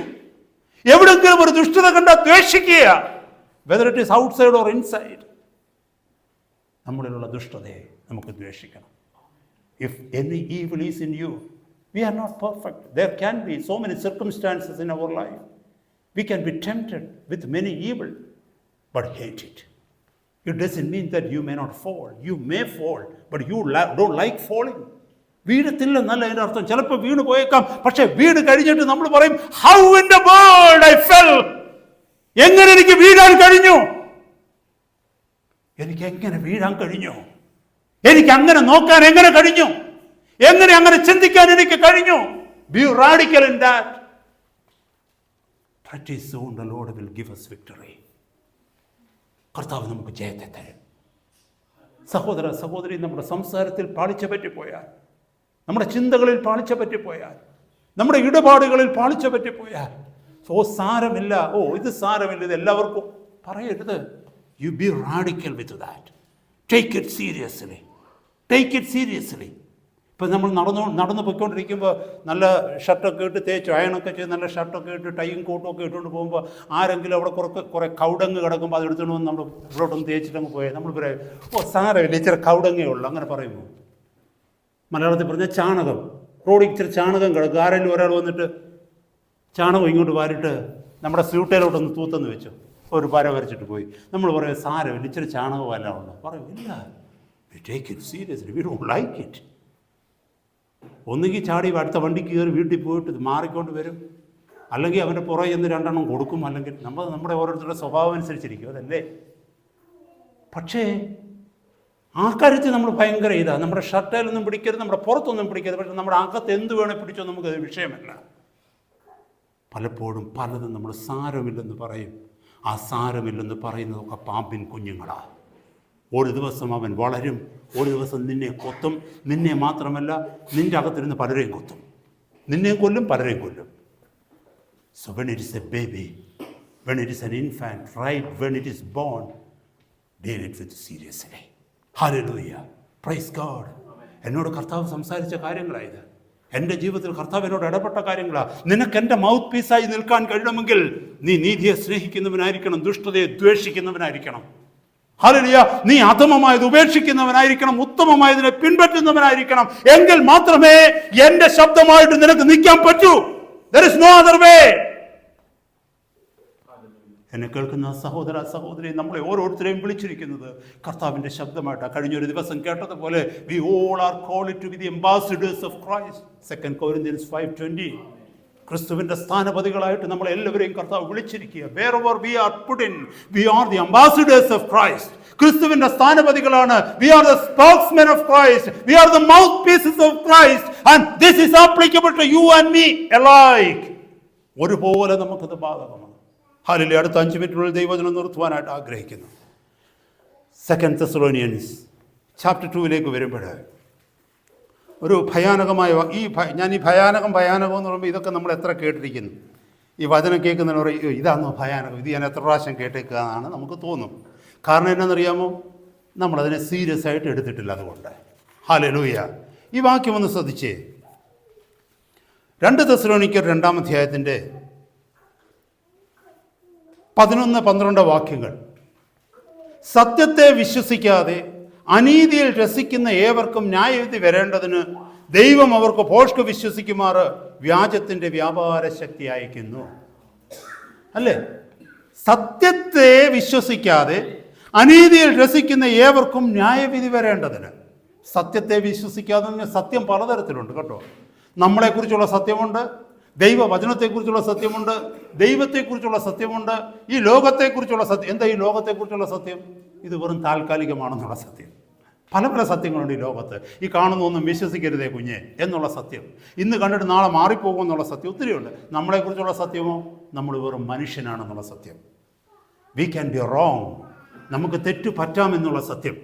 എവിടെങ്കിലും ഒരു ദുഷ്ടത കണ്ടാൽ ദ്വേഷിക്കുക, whether it is outside or inside. നമ്മളിലുള്ള ദുഷ്ടതയെ നമുക്ക് ദ്വേഷിക്കണം. If any evil is in you, we are not perfect. There can be so many circumstances in our life. We can be tempted with many evil, but hate it. It doesn't mean that you may not fall. You may fall, but you don't like falling. വീഴത്തില്ലെന്നല്ല അതിൻ്റെ അർത്ഥം. ചിലപ്പോൾ വീണ് പോയേക്കാം, പക്ഷെ വീണ് കഴിഞ്ഞിട്ട് നമ്മൾ പറയും, how in the world I fell. എങ്ങനെ എനിക്ക് വീഴാൻ കഴിഞ്ഞു? എനിക്ക് എങ്ങനെ വീഴാൻ കഴിഞ്ഞു? എനിക്ക് അങ്ങനെ നോക്കാൻ എങ്ങനെ കഴിഞ്ഞു? എങ്ങനെ അങ്ങനെ ചിന്തിക്കാൻ എനിക്ക് കഴിഞ്ഞു? B radical in that. Pretty soon the Lord will give us victory. കർത്താവ് നമുക്ക് ജയത്തെ തരും. സഹോദര സഹോദരി, നമ്മുടെ സംസാരത്തിൽ പാളിച്ച പറ്റിപ്പോയാൽ, നമ്മുടെ ചിന്തകളിൽ പാളിച്ച പറ്റിപ്പോയാൽ, നമ്മുടെ ഇടപാടുകളിൽ പാളിച്ച പറ്റിപ്പോയാൽ, സാരമില്ല, ഇത് സാരമില്ല, ഇത് എല്ലാവർക്കും പറയരുത്. You be radical with that. Take it seriously. Take it seriously. ഇപ്പം നമ്മൾ നടന്നു പോയിക്കൊണ്ടിരിക്കുമ്പോൾ നല്ല ഷർട്ടൊക്കെ ഇട്ട് തേച്ച് അയണൊക്കെ ചെയ്ത് നല്ല ഷർട്ടൊക്കെ ഇട്ട് ടൈയും കോട്ടും ഒക്കെ ഇട്ടുകൊണ്ട് പോകുമ്പോൾ ആരെങ്കിലും അവിടെ കുറേ കൗടങ്ങ് കിടക്കുമ്പോൾ അത് എടുത്തുകൊണ്ട് വന്ന് നമ്മൾ ഇവിടോട്ടൊന്ന് തേച്ചിട്ടങ്ങ് പോയാൽ നമ്മൾ പറയും സാരമില്ല, ഇച്ചിരി കൗടങ്ങേ ഉള്ളൂ. അങ്ങനെ പറയുമ്പോൾ മലയാളത്തിൽ പറഞ്ഞാൽ ചാണകം, റോഡിൽ ഇച്ചിരി ചാണകം കിടക്കും. ആരെങ്കിലും ഒരാൾ വന്നിട്ട് ചാണകം ഇങ്ങോട്ട് വാരിട്ട് നമ്മുടെ സ്യൂട്ടയിലോട്ടൊന്ന് തൂത്തെന്ന് വെച്ചു, ഒരു വര വരച്ചിട്ട് പോയി. നമ്മൾ പറയും സാരമില്ല, ഇച്ചിരി ചാണകമല്ല ഉള്ളു. പറയും ഇല്ല, we take it seriously, we don't like it. ഒന്നുകിൽ ചാടി അടുത്ത വണ്ടിക്ക് കയറി വീട്ടിൽ പോയിട്ട് ഇത് മാറിക്കൊണ്ട് വരും, അല്ലെങ്കിൽ അവൻ്റെ പുറകെ ചെന്ന് രണ്ടെണ്ണം കൊടുക്കും, അല്ലെങ്കിൽ നമ്മുടെ ഓരോരുത്തരുടെ സ്വഭാവം അനുസരിച്ചിരിക്കും, അതല്ലേ. പക്ഷേ ആ കാര്യത്തിൽ നമ്മൾ ഭയങ്കര ഇതാണ്. നമ്മുടെ ഷർട്ടയിലൊന്നും പിടിക്കരുത്, നമ്മുടെ പുറത്തൊന്നും പിടിക്കരുത്, പക്ഷെ നമ്മുടെ അകത്ത് എന്ത് വേണേൽ പിടിച്ചോ നമുക്കത് വിഷയമല്ല. പലപ്പോഴും പലതും നമ്മൾ സാരമില്ലെന്ന് പറയും. ആ സാരമില്ലെന്ന് പറയുന്നതൊക്കെ പാമ്പിൻ കുഞ്ഞുങ്ങളാണ്. ഒരു ദിവസം അവൻ വളരും, ഒരു ദിവസം നിന്നെ കൊത്തും. നിന്നെ മാത്രമല്ല, നിൻ്റെ അകത്തിരുന്ന് പലരെയും കൊത്തും. നിന്നെയും കൊല്ലും, പലരെയും കൊല്ലും. So when it is a baby, when it is an infant, right when it is born, deal it with seriously. Hallelujah. Praise God. എന്നോട് കർത്താവ് സംസാരിച്ച കാര്യങ്ങളായത്. എൻ്റെ ജീവിതത്തിൽ കർത്താവ് എന്നോട് ഇടപെട്ട കാര്യങ്ങളാണ്. നിനക്ക് എൻ്റെ മൗത്ത് പീസായി നിൽക്കാൻ കഴിയണമെങ്കിൽ നീ നീതിയെ സ്നേഹിക്കുന്നവനായിരിക്കണം, ദുഷ്ടതയെ ദ്വേഷിക്കുന്നവനായിരിക്കണം. ഹല്ലേലൂയ. നീ അധമമായത് ഉപേക്ഷിക്കുന്നവനായിരിക്കണം, ഉത്തമമായതിനെ പിൻപറ്റുന്നവനായിരിക്കണം. എങ്കിൽ മാത്രമേ എൻ്റെ ശബ്ദമായിട്ട് നിനക്ക് നിൽക്കാൻ പറ്റൂ. There is no other way. എന്നെ കേൾക്കുന്ന സഹോദര സഹോദരി, നമ്മളെ ഓരോരുത്തരെയും വിളിച്ചിരിക്കുന്നത് കർത്താവിൻ്റെ ശബ്ദമായിട്ടാണ്. കഴിഞ്ഞൊരു ദിവസം കേട്ടതുപോലെ we all are called to be the ambassadors of Christ. 2 Corinthians 5:20. ക്രിസ്തുവിൻ്റെ സ്ഥാനപതികളായിട്ട് നമ്മളെല്ലാവരെയും കർത്താവ് വിളിച്ചിരിക്കുക. Wherever we are put in, we are the ambassadors of Christ. ക്രിസ്തുവിൻ്റെ സ്ഥാനപതികളാണ്. We are the spokesmen of Christ. We are the mouthpieces of Christ. And this is applicable to you and me alike. ഒരുപോലെ നമുക്കത് ബാധകമാണ്. Hallelujah. അടുത്ത 5 മിനിറ്റിനുള്ളിൽ ദൈവവചനം നിർത്തുവാനായിട്ട് ആഗ്രഹിക്കുന്നു. 2 Thessalonians chapter 2 വരുമ്പോൾ ഒരു ഭയാനകമായ ഞാൻ ഈ ഭയാനകം എന്ന് പറയുമ്പോൾ ഇതൊക്കെ നമ്മൾ എത്ര കേട്ടിരിക്കുന്നു. ഈ വചനം കേൾക്കുന്നതിന് പറയും ഇതാണോ ഭയാനകം, ഇത് ഞാൻ എത്ര പ്രാവശ്യം കേട്ടേക്കുക എന്നാണ് നമുക്ക് തോന്നും. കാരണം എന്നാണെന്നറിയാമോ, നമ്മളതിനെ സീരിയസ് ആയിട്ട് എടുത്തിട്ടില്ല. അതുകൊണ്ട് ഹല്ലേലൂയ. ഈ വാക്യം ഒന്ന് ശ്രദ്ധിച്ചേ. 2 തെസ്സലോനിക്കർ 2-ാം അധ്യായത്തിൻ്റെ 11-12 വാക്യങ്ങൾ. സത്യത്തെ വിശ്വസിക്കാതെ അനീതിയിൽ രസിക്കുന്ന ഏവർക്കും ന്യായവിധി വരേണ്ടതിന് ദൈവം അവർക്ക് ഭോഷ്ക് വിശ്വസിക്കുമാറ് വ്യാജത്തിൻ്റെ വ്യാപാര ശക്തി അയക്കുന്നു. അല്ലേ? സത്യത്തെ വിശ്വസിക്കാതെ അനീതിയിൽ രസിക്കുന്ന ഏവർക്കും ന്യായവിധി വരേണ്ടതിന്. സത്യത്തെ വിശ്വസിക്കാതെ സത്യം പലതരത്തിലുണ്ട് കേട്ടോ. നമ്മളെക്കുറിച്ചുള്ള സത്യമുണ്ട്, ദൈവവചനത്തെക്കുറിച്ചുള്ള സത്യമുണ്ട്, ദൈവത്തെക്കുറിച്ചുള്ള സത്യമുണ്ട്, ഈ ലോകത്തെക്കുറിച്ചുള്ള സത്യം. എന്താ ഈ ലോകത്തെക്കുറിച്ചുള്ള സത്യം? ഇത് വെറും താൽക്കാലികമാണെന്നുള്ള സത്യം. പല പല സത്യങ്ങളുണ്ട് ഈ ലോകത്ത്. ഈ കാണുന്നൊന്നും വിശ്വസിക്കരുതേ കുഞ്ഞെ എന്നുള്ള സത്യം, ഇന്ന് കണ്ടിട്ട് നാളെ മാറിപ്പോകുമെന്നുള്ള സത്യം ഒത്തിരിയുണ്ട്. നമ്മളെക്കുറിച്ചുള്ള സത്യമോ, നമ്മൾ വെറും മനുഷ്യനാണെന്നുള്ള സത്യം. വി ക്യാൻ ബി റോങ്, നമുക്ക് തെറ്റ് പറ്റാമെന്നുള്ള സത്യം,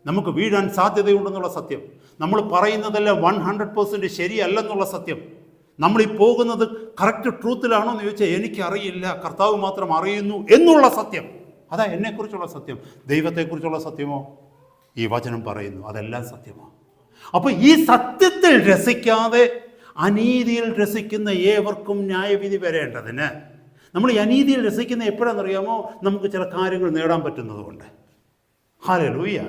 നമുക്ക് വീഴാൻ സാധ്യതയുണ്ടെന്നുള്ള സത്യം, നമ്മൾ പറയുന്നതെല്ലാം 100% ശരിയല്ലെന്നുള്ള സത്യം, നമ്മളീ പോകുന്നത് കറക്റ്റ് ട്രൂത്തിലാണോ എന്ന് ചോദിച്ചാൽ എനിക്കറിയില്ല, കർത്താവ് മാത്രം അറിയുന്നു എന്നുള്ള സത്യം. അതാ എന്നെക്കുറിച്ചുള്ള സത്യം. ദൈവത്തെക്കുറിച്ചുള്ള സത്യമോ, ഈ വചനം പറയുന്നു അതെല്ലാം സത്യമാണ്. അപ്പോൾ ഈ സത്യത്തിൽ രസിക്കാതെ അനീതിയിൽ രസിക്കുന്ന ഏവർക്കും ന്യായവിധി വരേണ്ടതിന്. നമ്മൾ ഈ അനീതിയിൽ രസിക്കുന്ന എപ്പോഴാണെന്നറിയാമോ, നമുക്ക് ചില കാര്യങ്ങൾ നേടാൻ പറ്റുന്നത് കൊണ്ട്. ഹല്ലേലൂയ.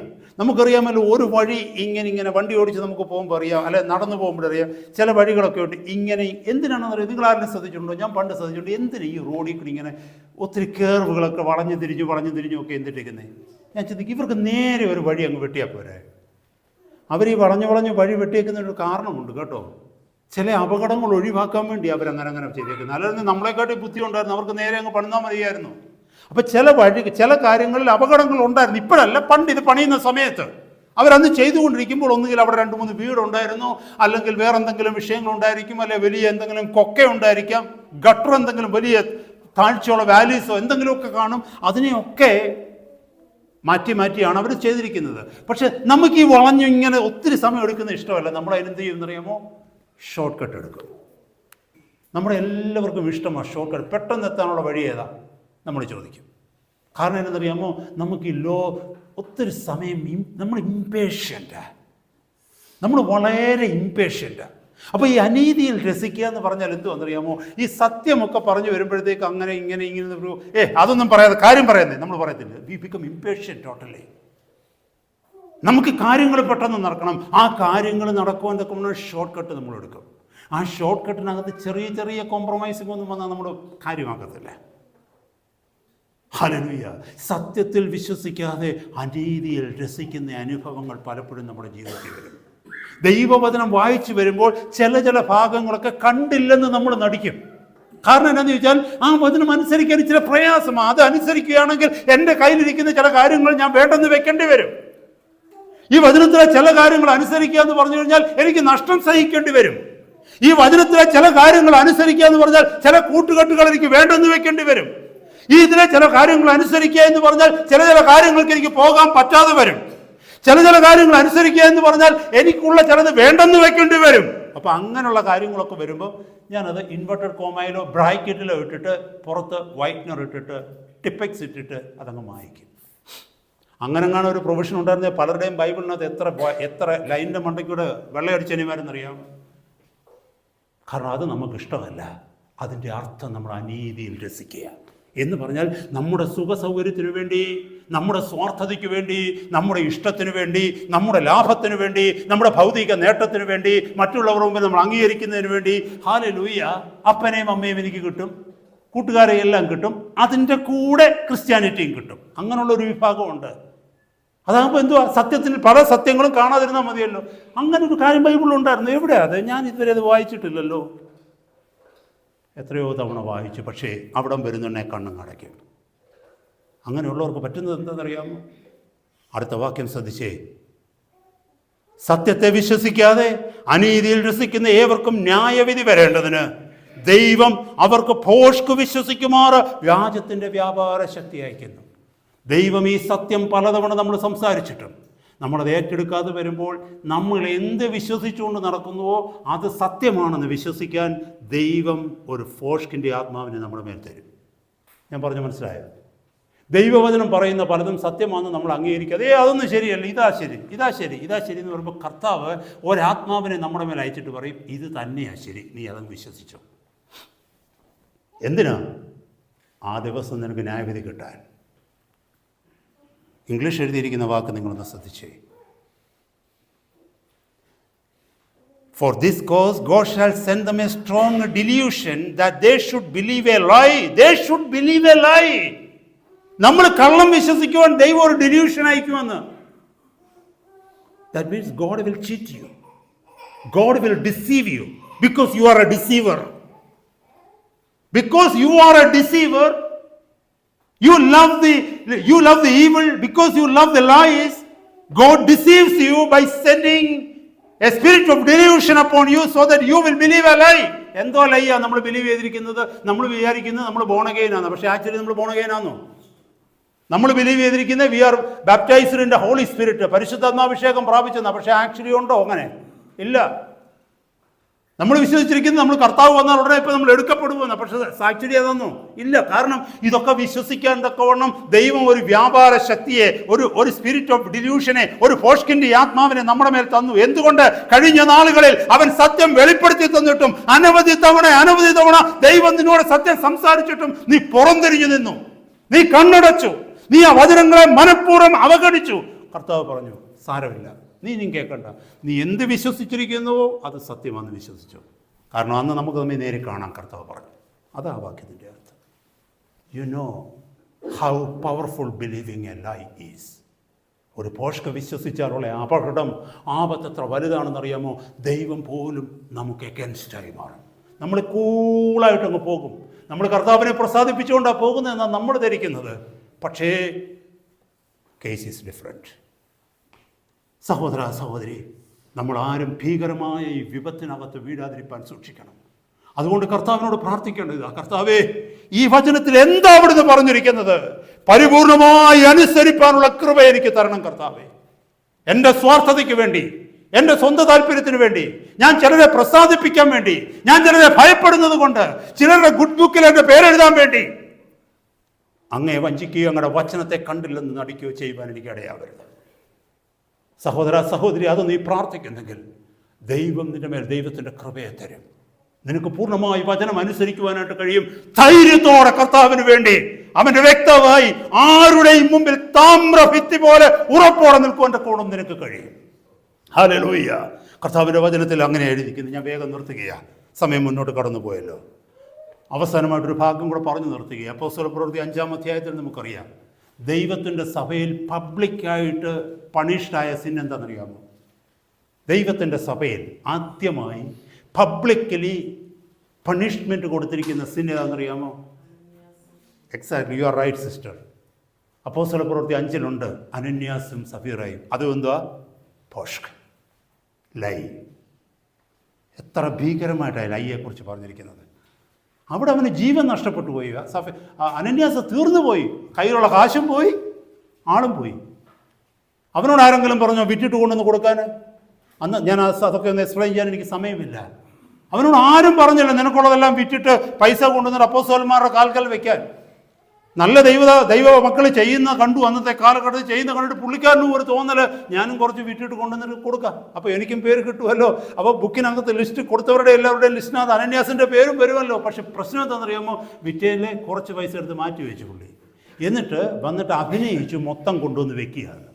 നമുക്കറിയാമല്ലോ, ഒരു വഴി ഇങ്ങനെ വണ്ടി ഓടിച്ച് നമുക്ക് പോകുമ്പോൾ അറിയാം, അല്ലെ നടന്നു പോകുമ്പോഴറിയാം, ചില വഴികളൊക്കെ ഉണ്ട് ഇങ്ങനെ. എന്തിനാണെന്നറിയാം, നിങ്ങൾ ആരെങ്കിലും ശ്രദ്ധിച്ചിട്ടുണ്ടോ? ഞാൻ പണ്ട് ശ്രദ്ധിച്ചിട്ടുണ്ട്. എന്തിനാ ഈ റോഡിൽ കൂടി ഇങ്ങനെ ഒത്തിരി കേർവുകളൊക്കെ വളഞ്ഞു തിരിഞ്ഞും ഒക്കെ എന്തിട്ടിരിക്കുന്നത്? ഞാൻ ചിന്തിക്കും, ഇവർക്ക് നേരെ ഒരു വഴി അങ്ങ് വെട്ടിയാൽ പോരെ. അവർ ഈ വളഞ്ഞു വഴി വെട്ടിയേക്കുന്നതിനൊരു കാരണമുണ്ട് കേട്ടോ. ചില അപകടങ്ങൾ ഒഴിവാക്കാൻ വേണ്ടി അവരങ്ങനെ ചെയ്തേക്കുന്നത്. അല്ലെങ്കിൽ നമ്മളെക്കാട്ടി ബുദ്ധി ഉണ്ടായിരുന്നു, അവർക്ക് നേരെ അങ്ങ് പണിതാൽ മതിയായിരുന്നു. അപ്പം ചില കാര്യങ്ങളിൽ അപകടങ്ങൾ ഉണ്ടായിരുന്നു. ഇപ്പോഴല്ല, പണ്ട് ഇത് പണിയുന്ന സമയത്ത് അവരന്ന് ചെയ്തുകൊണ്ടിരിക്കുമ്പോൾ ഒന്നുകിൽ അവിടെ 2-3 വീടുണ്ടായിരുന്നു, അല്ലെങ്കിൽ വേറെ എന്തെങ്കിലും വിഷയങ്ങളുണ്ടായിരിക്കും, അല്ലെങ്കിൽ വലിയ എന്തെങ്കിലും കൊക്ക ഉണ്ടായിരിക്കാം, ഗട്ടർ എന്തെങ്കിലും വലിയ താഴ്ചയുള്ള വാലീസോ എന്തെങ്കിലുമൊക്കെ കാണും. അതിനെയൊക്കെ മാറ്റിയാണ് അവർ ചെയ്തിരിക്കുന്നത്. പക്ഷെ നമുക്ക് ഈ വളഞ്ഞു ഇങ്ങനെ ഒത്തിരി സമയം എടുക്കുന്ന ഇഷ്ടമല്ല. നമ്മൾ അതിനെന്ത് ചെയ്യുമെന്നറിയാമോ? ഷോർട്ട് കട്ട് എടുക്കും. നമ്മുടെ എല്ലാവർക്കും ഇഷ്ടമാണ് ഷോർട്ട് കട്ട്. പെട്ടെന്ന് എത്താനുള്ള വഴി ഏതാ നമ്മൾ ചോദിക്കും. കാരണം എന്നറിയാമോ? നമുക്ക് ഒത്തിരി സമയം നമ്മൾ ഇംപേഷ്യൻ്റാണ്. നമ്മൾ വളരെ ഇംപേഷ്യൻ്റാണ്. അപ്പോൾ ഈ അനീതിയിൽ രസിക്കുക എന്ന് പറഞ്ഞാൽ എന്തുവാണെന്നറിയാമോ? ഈ സത്യമൊക്കെ പറഞ്ഞു വരുമ്പോഴത്തേക്ക് അങ്ങനെ ഇങ്ങനെ ഒരു അതൊന്നും പറയാതെ കാര്യം പറയുന്നേ നമ്മൾ പറയത്തില്ല. We become impatient totally. നമുക്ക് കാര്യങ്ങൾ പെട്ടെന്ന് നടക്കണം. ആ കാര്യങ്ങൾ നടക്കുവാൻ തക്കവണ്ണം ഷോർട്ട് കട്ട് നമ്മൾ എടുക്കും. ആ ഷോർട്ട് കട്ടിനകത്ത് ചെറിയ ചെറിയ കോംപ്രമൈസിംഗ് ഒന്നും വന്നാൽ നമ്മൾ കാര്യമാക്കത്തില്ല. ഹല്ലേലൂയ. സത്യത്തിൽ വിശ്വസിക്കാതെ അനീതിയിൽ രസിക്കുന്ന അനുഭവങ്ങൾ പലപ്പോഴും നമ്മുടെ ജീവിതത്തിൽ വരും. ദൈവവചനം വായിച്ചു വരുമ്പോൾ ചില ഭാഗങ്ങളൊക്കെ കണ്ടില്ലെന്ന് നമ്മൾ നടിക്കും. കാരണം എന്താണെന്ന് ചോദിച്ചാൽ ആ വചനം അനുസരിക്കാൻ ചില പ്രയാസമാണ്. അത് അനുസരിക്കുകയാണെങ്കിൽ എൻ്റെ കയ്യിലിരിക്കുന്ന ചില കാര്യങ്ങൾ ഞാൻ വേണ്ടെന്ന് വെക്കേണ്ടി വരും. ഈ വചനത്തിലെ ചില കാര്യങ്ങൾ അനുസരിക്കുക എന്ന് പറഞ്ഞു കഴിഞ്ഞാൽ എനിക്ക് നഷ്ടം സഹിക്കേണ്ടി വരും. ഈ വചനത്തിലെ ചില കാര്യങ്ങൾ അനുസരിക്കുക എന്ന് പറഞ്ഞാൽ ചില കൂട്ടുകെട്ടുകൾ എനിക്ക് വേണ്ടെന്ന് വെക്കേണ്ടി വരും. ഇതിലെ ചില കാര്യങ്ങൾ അനുസരിക്കുക എന്ന് പറഞ്ഞാൽ ചില കാര്യങ്ങൾക്ക് എനിക്ക് പോകാൻ പറ്റാതെ വരും. ചില കാര്യങ്ങൾ അനുസരിക്കുക എന്ന് പറഞ്ഞാൽ എനിക്കുള്ള ചിലത് വേണ്ടെന്ന് വെക്കേണ്ടി വരും. അപ്പം അങ്ങനെയുള്ള കാര്യങ്ങളൊക്കെ വരുമ്പോൾ ഞാനത് ഇൻവെർട്ടഡ് കോമയിലോ ബ്രാക്കറ്റിലോ ഇട്ടിട്ട് പുറത്ത് വൈറ്റ്നർ ഇട്ടിട്ട് ടിപ്പെക്സ് ഇട്ടിട്ട് അതങ്ങ് മായ്ക്കും. അങ്ങനെങ്ങാനും ഒരു പ്രൊവിഷൻ ഉണ്ടായിരുന്നത് പലരുടെയും ബൈബിളിനകത്ത് എത്ര ലൈനിൻ്റെ മണ്ടയ്ക്കൂടെ വെള്ളയടിച്ചനിമാരെന്നറിയാം. കാരണം അത് നമുക്കിഷ്ടമല്ല. അതിൻ്റെ അർത്ഥം നമ്മൾ അനീതിയിൽ രസിക്കുക എന്ന് പറഞ്ഞാൽ നമ്മുടെ സുഖ സൗകര്യത്തിനു വേണ്ടി, നമ്മുടെ സ്വാർത്ഥതയ്ക്ക് വേണ്ടി, നമ്മുടെ ഇഷ്ടത്തിന് വേണ്ടി, നമ്മുടെ ലാഭത്തിന് വേണ്ടി, നമ്മുടെ ഭൗതിക നേട്ടത്തിന് വേണ്ടി, മറ്റുള്ളവരുടെ മുമ്പിൽ നമ്മൾ അംഗീകരിക്കുന്നതിന് വേണ്ടി, ഹല്ലേലൂയ, അപ്പനെയും അമ്മയും എനിക്ക് കിട്ടും, കൂട്ടുകാരെ എല്ലാം കിട്ടും, അതിൻ്റെ കൂടെ ക്രിസ്ത്യാനിറ്റിയും കിട്ടും. അങ്ങനെയുള്ളൊരു വിഭാഗമുണ്ട്. അതാകുമ്പോൾ എന്തുവാ, സത്യത്തിൽ പല സത്യങ്ങളും കാണാതിരുന്നാൽ മതിയല്ലോ. അങ്ങനെ ഒരു കാര്യം ബൈബിളിലുണ്ടായിരുന്നു. എവിടെയാ അത്? ഞാൻ ഇതുവരെ അത് വായിച്ചിട്ടില്ലല്ലോ. എത്രയോ തവണ വായിച്ചു, പക്ഷേ അവിടം വരുന്നുണ്ടെ കണ്ണും അടയ്ക്കും. അങ്ങനെയുള്ളവർക്ക് പറ്റുന്നത് എന്താണെന്നറിയാമോ? അടുത്ത വാക്യം ശ്രദ്ധിച്ചേ. സത്യത്തെ വിശ്വസിക്കാതെ അനീതിയിൽ രസിക്കുന്ന ഏവർക്കും ന്യായവിധി വരേണ്ടതിന് ദൈവം അവർക്ക് ഭോഷ്ക് വിശ്വസിക്കുമാറ് വ്യാജത്തിൻ്റെ വ്യാപാര ശക്തി അയക്കുന്നു. ദൈവം ഈ സത്യം പലതവണ നമ്മൾ സംസാരിച്ചിട്ടും നമ്മളത് ഏറ്റെടുക്കാതെ വരുമ്പോൾ നമ്മൾ എന്ത് വിശ്വസിച്ചുകൊണ്ട് നടക്കുന്നുവോ അത് സത്യമാണെന്ന് വിശ്വസിക്കാൻ ദൈവം ഒരു ഫോഷ്കിൻ്റെ ആത്മാവിനെ നമ്മുടെ മേൽ തരും. ഞാൻ പറഞ്ഞു മനസ്സിലായോ? ദൈവവചനം പറയുന്ന പലതും സത്യമാണെന്ന് നമ്മൾ അംഗീകരിക്കാതെ അതൊന്നും ശരിയല്ല, ഇതാ ശരി എന്ന് പറയുമ്പോൾ കർത്താവ് ഒരാത്മാവിനെ നമ്മുടെ മേൽ അയച്ചിട്ട് പറയും, ഇത് തന്നെയാണ് ശരി, നീ അതങ്ങ് വിശ്വസിച്ചോ. എന്തിനാ? ആ ദിവസം നിനക്ക് ന്യായവിധി കിട്ടാൻ. ഇംഗ്ലീഷ് എഴുതിയിരിക്കുന്ന വാക്ക് നിങ്ങളൊന്ന് ശ്രദ്ധിച്ചേ. For this cause God shall send them a strong delusion that they should believe a lie. They should believe a lie. നമ്മൾ കള്ളം വിശ്വസിക്കുവാൻ ദൈവം ഒരു delusion അയക്കുമെന്ന്. That means God will cheat you. God will deceive you because you are a deceiver. Because you are a deceiver, you love the evil, because you love the lies. God deceives you by sending a spirit of delusion upon you so that you will believe a lie. എന്തോ ലൈയാ നമ്മൾ believe ചെയ്തിരിക്കുന്നത്? നമ്മൾ വിചാരിക്കുന്നത് നമ്മൾ born again ആണ്. പക്ഷേ actually നമ്മൾ born again ആണോ? നമ്മൾ ബിലീവ് ചെയ്തിരിക്കുന്നത് we are baptised in the Holy Spirit, പരിശുദ്ധാത്മാഭിഷേകം പ്രാപിച്ചെന്നാണ്. പക്ഷേ ആക്ച്വലി ഉണ്ടോ? അങ്ങനെ ഇല്ല. നമ്മൾ വിശ്വസിച്ചിരിക്കുന്നത് നമ്മൾ കർത്താവ് വന്നാൽ ഉടനെ ഇപ്പോൾ നമ്മൾ എടുക്കപ്പെടുമെന്ന്. പക്ഷേ ആക്ച്വലി അതൊന്നും ഇല്ല. കാരണം ഇതൊക്കെ വിശ്വസിക്കാൻ തക്കവണ്ണം ദൈവം ഒരു വ്യാപാര ശക്തിയെ, ഒരു സ്പിരിറ്റ് ഓഫ് ഡിലൂഷനെ, ഒരു ഫോഷ്കിന്റെ ആത്മാവിനെ നമ്മുടെ മേൽ തന്നു. എന്തുകൊണ്ട്? കഴിഞ്ഞ നാളുകളിൽ അവൻ സത്യം വെളിപ്പെടുത്തി തന്നിട്ടും അനവധി തവണ ദൈവം നിന്നോട് സത്യം സംസാരിച്ചിട്ടും നീ പുറംതിരിഞ്ഞു നിന്നു, നീ കണ്ണടച്ചു, നീ ആ വചനങ്ങളെ മനഃപൂർവ്വം അവഗണിച്ചു. കർത്താവ് പറഞ്ഞു, സാരമില്ല, നീ കേൾക്കണ്ട, നീ എന്ത് വിശ്വസിച്ചിരിക്കുന്നുവോ അത് സത്യമാണെന്ന് വിശ്വസിച്ചു. കാരണം അന്ന് നമുക്ക് തമ്മിൽ നേരെ കാണാൻ കർത്താവ് പറഞ്ഞു. അതാ വാക്യത്തിൻ്റെ അർത്ഥം. You know how powerful believing a lie is. ഒരു പോഷ്ക വിശ്വസിച്ചാലുള്ള അപകടം, ആപത്തത്ര വലുതാണെന്നറിയാമോ? ദൈവം പോലും നമുക്ക് എഗൻസ്റ്റായി മാറും. നമ്മൾ കൂളായിട്ടങ്ങ് പോകും. നമ്മൾ കർത്താവിനെ പ്രസാദിപ്പിച്ചുകൊണ്ടാണ് പോകുന്നതെന്നാണ് നമ്മൾ ധരിക്കുന്നത്. പക്ഷേ കേസ് ഈസ് ഡിഫറെൻറ്റ്. സഹോദര സഹോദരി, നമ്മൾ ആരും ഭീകരമായ ഈ വിപത്തിനകത്ത് വീഴാതിരിക്കാൻ സൂക്ഷിക്കണം. അതുകൊണ്ട് കർത്താവിനോട് പ്രാർത്ഥിക്കേണ്ടത്, കർത്താവേ, ഈ വചനത്തിൽ എന്താ അവിടുന്ന് പറഞ്ഞിരിക്കുന്നത് പരിപൂർണമായി അനുസരിപ്പാനുള്ള കൃപ എനിക്ക് തരണം കർത്താവേ. എൻ്റെ സ്വാർത്ഥതയ്ക്ക് വേണ്ടി, എൻ്റെ സ്വന്തം താല്പര്യത്തിന് വേണ്ടി, ഞാൻ ചിലരെ പ്രസാദിപ്പിക്കാൻ വേണ്ടി, ഞാൻ ചിലരെ ഭയപ്പെടുന്നത് കൊണ്ട്, ചിലരുടെ ഗുഡ് ബുക്കിൽ എൻ്റെ പേരെഴുതാൻ വേണ്ടി അങ്ങയെ വഞ്ചിക്കുകയോ അങ്ങയുടെ വചനത്തെ കണ്ടില്ലെന്ന് നടിക്കുകയോ ചെയ്യുവാൻ എനിക്ക് ഇടയാവരുത്. സഹോദര സഹോദരി, അത് നീ പ്രാർത്ഥിക്കുന്നെങ്കിൽ ദൈവം നിന്റെ മേൽ ദൈവത്തിൻ്റെ കൃപയെ തരും. നിനക്ക് പൂർണ്ണമായി വചനം അനുസരിക്കുവാനായിട്ട് കഴിയും. ധൈര്യത്തോടെ കർത്താവിന് വേണ്ടി അവന്റെ വ്യക്തമായി ആരുടെയും മുമ്പിൽ താമ്രഭിത്തി പോലെ ഉറപ്പോടെ നിൽക്കുവാൻ്റെ കൂടെ നിനക്ക് കഴിയും. ഹല്ലേലൂയ. കർത്താവിൻ്റെ വചനത്തിൽ അങ്ങനെ എഴുതിക്കുന്നു. ഞാൻ വേഗം നിർത്തുകയാണ്, സമയം മുന്നോട്ട് കടന്നു പോയല്ലോ. അവസാനമായിട്ടൊരു ഭാഗം കൂടെ പറഞ്ഞു നിർത്തുകയാണ്. അപ്പോസ്തലപ്രവൃത്തി 5-ാം അധ്യായത്തിൽ നമുക്കറിയാം, ദൈവത്തിൻ്റെ സഭയിൽ പബ്ലിക്കായിട്ട് പണിഷ്ഡായ സിൻ എന്താണെന്നറിയാമോ? ദൈവത്തിൻ്റെ സഭയിൽ ആദ്യമായി പബ്ലിക്കലി പണിഷ്മെൻറ്റ് കൊടുത്തിരിക്കുന്ന സിൻ ഏതാണെന്നറിയാമോ? Exactly, you are right sister. അപ്പോസ്തലപ്രവൃത്തി 5-ലുണ്ട് അനന്യാസും സഫീറയും. അതും എന്തുവാ? ഭോഷ്ക്, ലൈ. എത്ര ഭീകരമായിട്ടാണ് ലൈയെക്കുറിച്ച് പറഞ്ഞിരിക്കുന്നത്. അവിടെ അവന് ജീവൻ നഷ്ടപ്പെട്ടു പോയി. അനന്യാസ് തീർന്നു പോയി, കയ്യിലുള്ള കാശും പോയി, ആളും പോയി. അവനോട് ആരെങ്കിലും പറഞ്ഞോ വിറ്റിട്ട് കൊണ്ടുവന്ന് കൊടുക്കാൻ? അന്ന് ഞാൻ അതൊക്കെ ഒന്ന് എക്സ്പ്ലെയിൻ ചെയ്യാൻ എനിക്ക് സമയമില്ല. അവനോട് ആരും പറഞ്ഞില്ല നിനക്കുള്ളതെല്ലാം വിറ്റിട്ട് പൈസ കൊണ്ടുവന്നിട്ട് അപ്പോസ്തലന്മാരുടെ കാൽക്കൽ വെക്കാൻ. നല്ല ദൈവ മക്കൾ ചെയ്യുന്ന കണ്ടു, അന്നത്തെ കാലഘട്ടത്തിൽ ചെയ്യുന്ന കണ്ടിട്ട് പുള്ളിക്കാരനും ഒരു തോന്നല്, ഞാനും കുറച്ച് വിറ്റിട്ട് കൊണ്ടുവന്നിട്ട് കൊടുക്കാം, അപ്പോൾ എനിക്കും പേര് കിട്ടുമല്ലോ. അപ്പോൾ ബുക്കിനകത്ത് ലിസ്റ്റ് കൊടുത്തവരുടെ എല്ലാവരുടെയും ലിസ്റ്റിനകത്ത് അനന്യാസിൻ്റെ പേരും വരുമല്ലോ. പക്ഷെ പ്രശ്നം എന്താണെന്നറിയാമോ? വിറ്റയിലെ കുറച്ച് പൈസ എടുത്ത് മാറ്റി വെച്ചു പുള്ളി. എന്നിട്ട് വന്നിട്ട് അഭിനയിച്ചു മൊത്തം കൊണ്ടുവന്ന് വെക്കുകയാണ്.